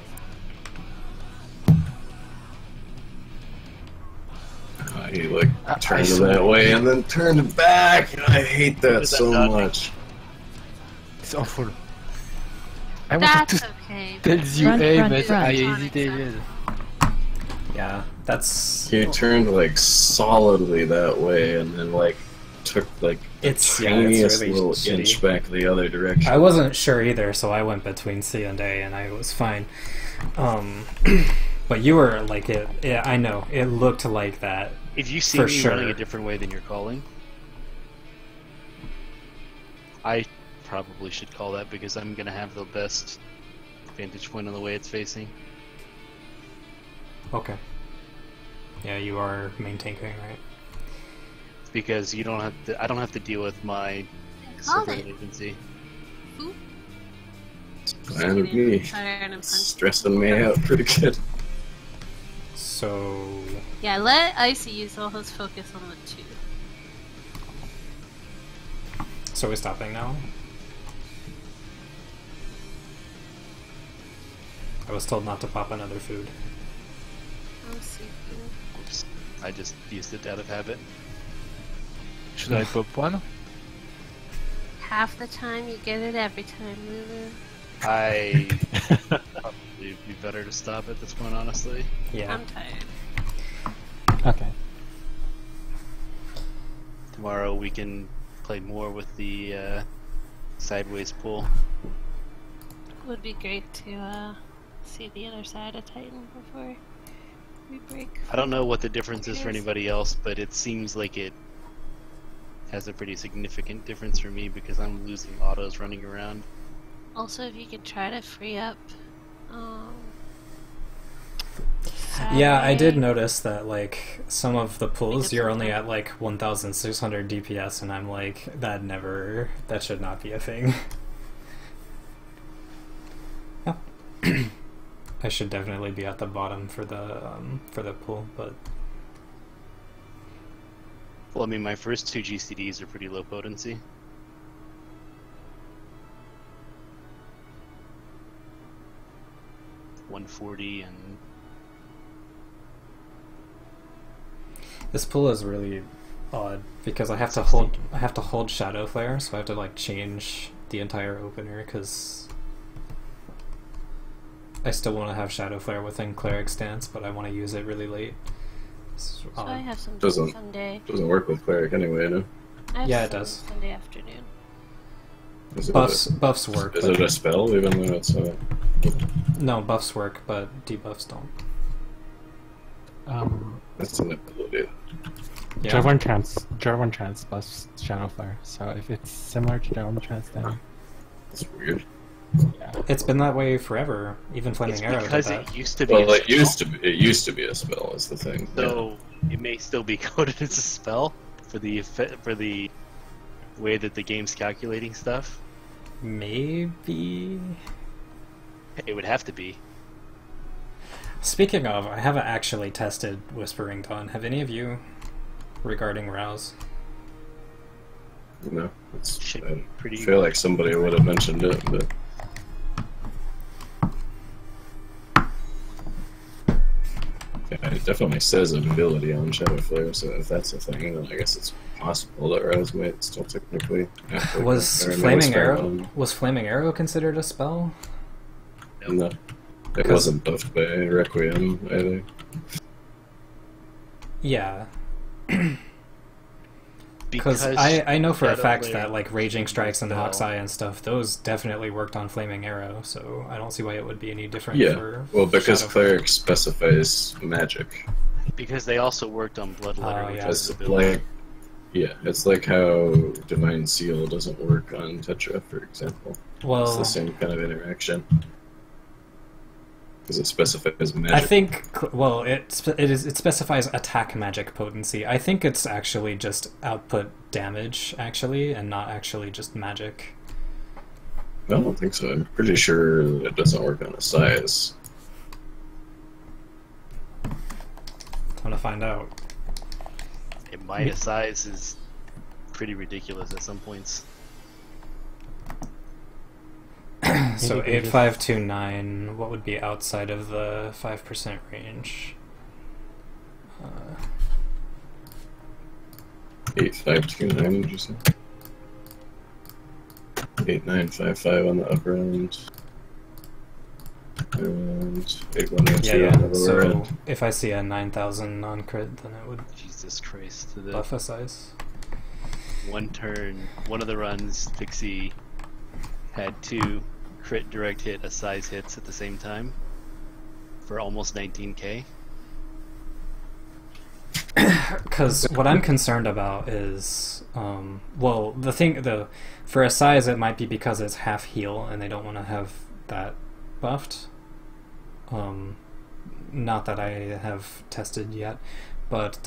He like turned it that way and then turned it back. And I hate that Is that so dodging? much. It's awful. I wanted That's to okay. tell you Front, A, front, but front. I hesitated. Yeah, that's... He turned like solidly that way and then like took like the It's tiniest really little shitty. inch back the other direction. I wasn't sure either, so I went between C and A, and I was fine. But you were like it. Yeah, I know. It looked like that. If you see For me sure. running a different way than you're calling, I probably should call that because I'm gonna have the best vantage point on the way it's facing. Okay. Yeah, you are main tanking, right? Because you don't have to. I don't have to deal with my Called silver it. agency. Oop. Fine with me. Tired and punched. Stressing me out pretty good. So... Yeah, let Icy use all his focus on the two. So we're stopping now? I was told not to pop another food. Oh, seafood. Oops. I just used it out of habit. Should I pop one? Half the time you get it every time, Lulu. I probably be better to stop at this point, honestly. Yeah. I'm tired. Okay. Tomorrow we can play more with the sideways pull. Would be great to see the other side of Titan before we break. I don't know what the difference is for anybody else, but it seems like it has a pretty significant difference for me because I'm losing autos running around. Also, if you could try to free up. Yeah, I did Saturday. notice that like some of the pulls it's you're only sometime. at like 1,600 DPS, and I'm like, that should not be a thing. Yeah. I should definitely be at the bottom for the pull, but Well, I mean, my first two GCDs are pretty low potency. $140 and this pull is really odd because I have to hold Shadow Flare, so I have to like change the entire opener because I still want to have Shadow Flare within Cleric stance, but I want to use it really late. So I have some Doesn't- Sunday. Doesn't work with cleric anyway, no? I have Yeah, it some does. Sunday afternoon. Is it Buffs work. Is but it a spell, even though it's a... no, buffs work, but debuffs don't. That's an ability. Yeah. Jarvan Trance buffs Shadow Flare. So if it's similar to Jarvan Trance, then That's weird. yeah. It's been that way forever. Even Flaming it's Arrow did because that. it used to be. Well, a it used spell, to be. It used to be a spell. Is the thing. So it may still be coded as a spell for the way that the game's calculating stuff. Maybe. It would have to be. Speaking of, I haven't actually tested Whispering Dawn. Have any of you regarding Rouse? No, it's. Should I be pretty. feel like somebody would have mentioned it, but. Yeah, it definitely says ability on Shadow Flare, so if that's a thing, then I guess it's possible that Rouse might still technically. Was or no, Flaming it's Arrow fine. was Flaming Arrow considered a spell? No, it 'Cause- wasn't buffed by Requiem either. Yeah. Because I know for a Shadow fact Flare that like Raging is a Strikes and spell. Hawk's Eye and stuff, those definitely worked on Flaming Arrow, so I don't see why it would be any different Yeah, for well, because Shadow Flare. cleric specifies magic. Because they also worked on Bloodletter, which yeah. was It's ability. like, yeah, it's like how Divine Seal doesn't work on Tetra, for example. It's Well, the same kind of interaction. Because it specifies magic. I think well, it specifies attack magic potency. I think it's actually just output damage, actually, and not actually just magic. I don't think so. I'm pretty sure it doesn't work on a size. I'm gonna find out. Midas size is pretty ridiculous at some points. So Maybe they 8529, what would be outside of the 5% range? 8529, did you say? 8955 on the upper end. And 8102 Yeah, on the yeah. lower So end. if I see a 9000 non-crit, then it would Jesus Christ. To the buff a size. one turn, one of the runs, Pixie had 2 crit direct hit, a size hits at the same time for almost 19k. Because what I'm concerned about is, well, for a size it might be because it's half heal and they don't want to have that buffed. Not that I have tested yet, but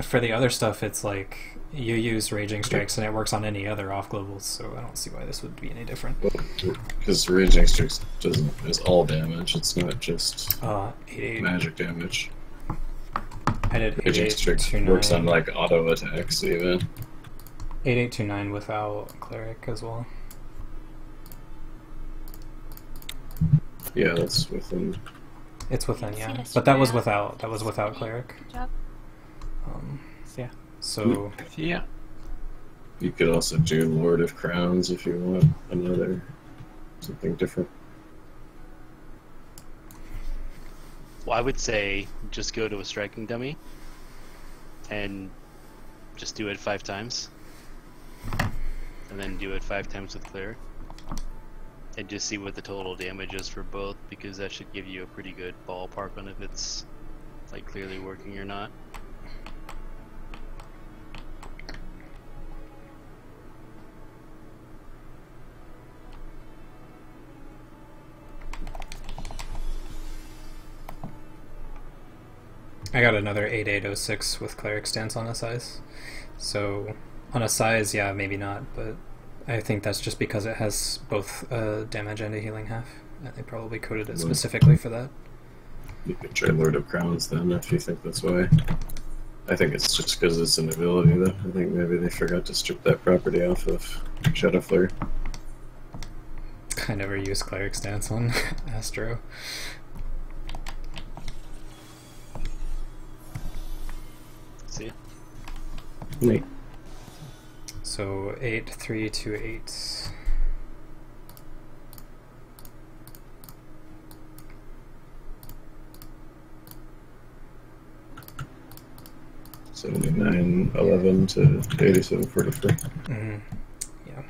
for the other stuff it's like you use Raging Strikes and it works on any other off globals, so I don't see why this would be any different. Because Raging Strikes is all damage, it's not just 88. magic damage. I did Raging Strikes 8829. works on like auto attacks even. 8829 without Cleric as well. Yeah, that's within. It's within, yeah. Yes, But that was yeah. without Cleric. Good job. Yeah. So Yeah. You could also do Lord of Crowns if you want another something different. Well, I would say just go to a striking dummy and just do it 5 times. And then do it 5 times with clear. And just see what the total damage is for both, because that should give you a pretty good ballpark on if it's like clearly working or not. I got another 8806 with Cleric Stance on a size. So on a size, yeah, maybe not, but I think that's just because it has both damage and a healing half. They probably coded it specifically for that. You could try Lord of Crowns then if you think that's why. I think it's just because it's an ability though. I think maybe they forgot to strip that property off of Shadow Flare. I never use Cleric Stance on Astro. See? Neat. So 8328. $79.11 to $87.44. Mm-hmm. Yeah.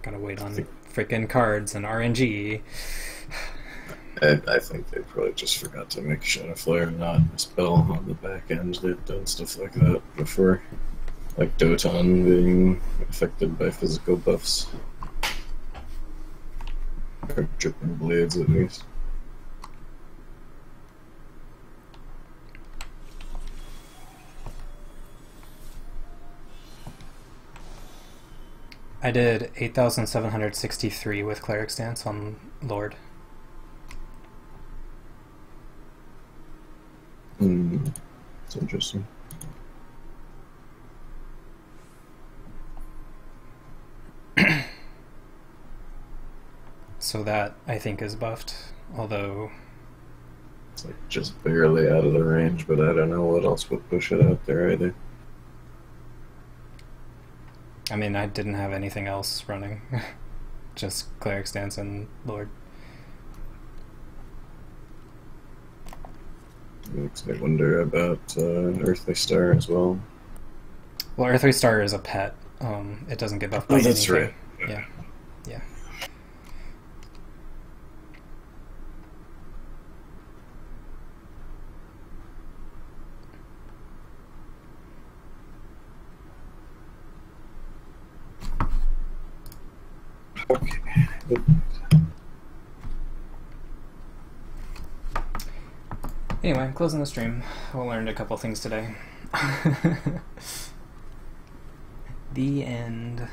Gotta wait on freaking cards and RNG. I think they probably just forgot to make Shadow Flare not a spell on the back end. They've done stuff like that before. Like Doton being affected by physical buffs. Or dripping blades at least. I did 8,763 with Cleric Stance on Lord. It's interesting. So that, I think, is buffed, although... It's like just barely out of the range, but I don't know what else would push it out there either. I mean, I didn't have anything else running. Just Cleric Stance and Lord. Makes me wonder about Earthly Star as well. Well, Earthly Star is a pet. It doesn't get buffed by anything. That's right. Yeah. Yeah. Okay. Anyway, I'm closing the stream. We learned a couple things today. The end.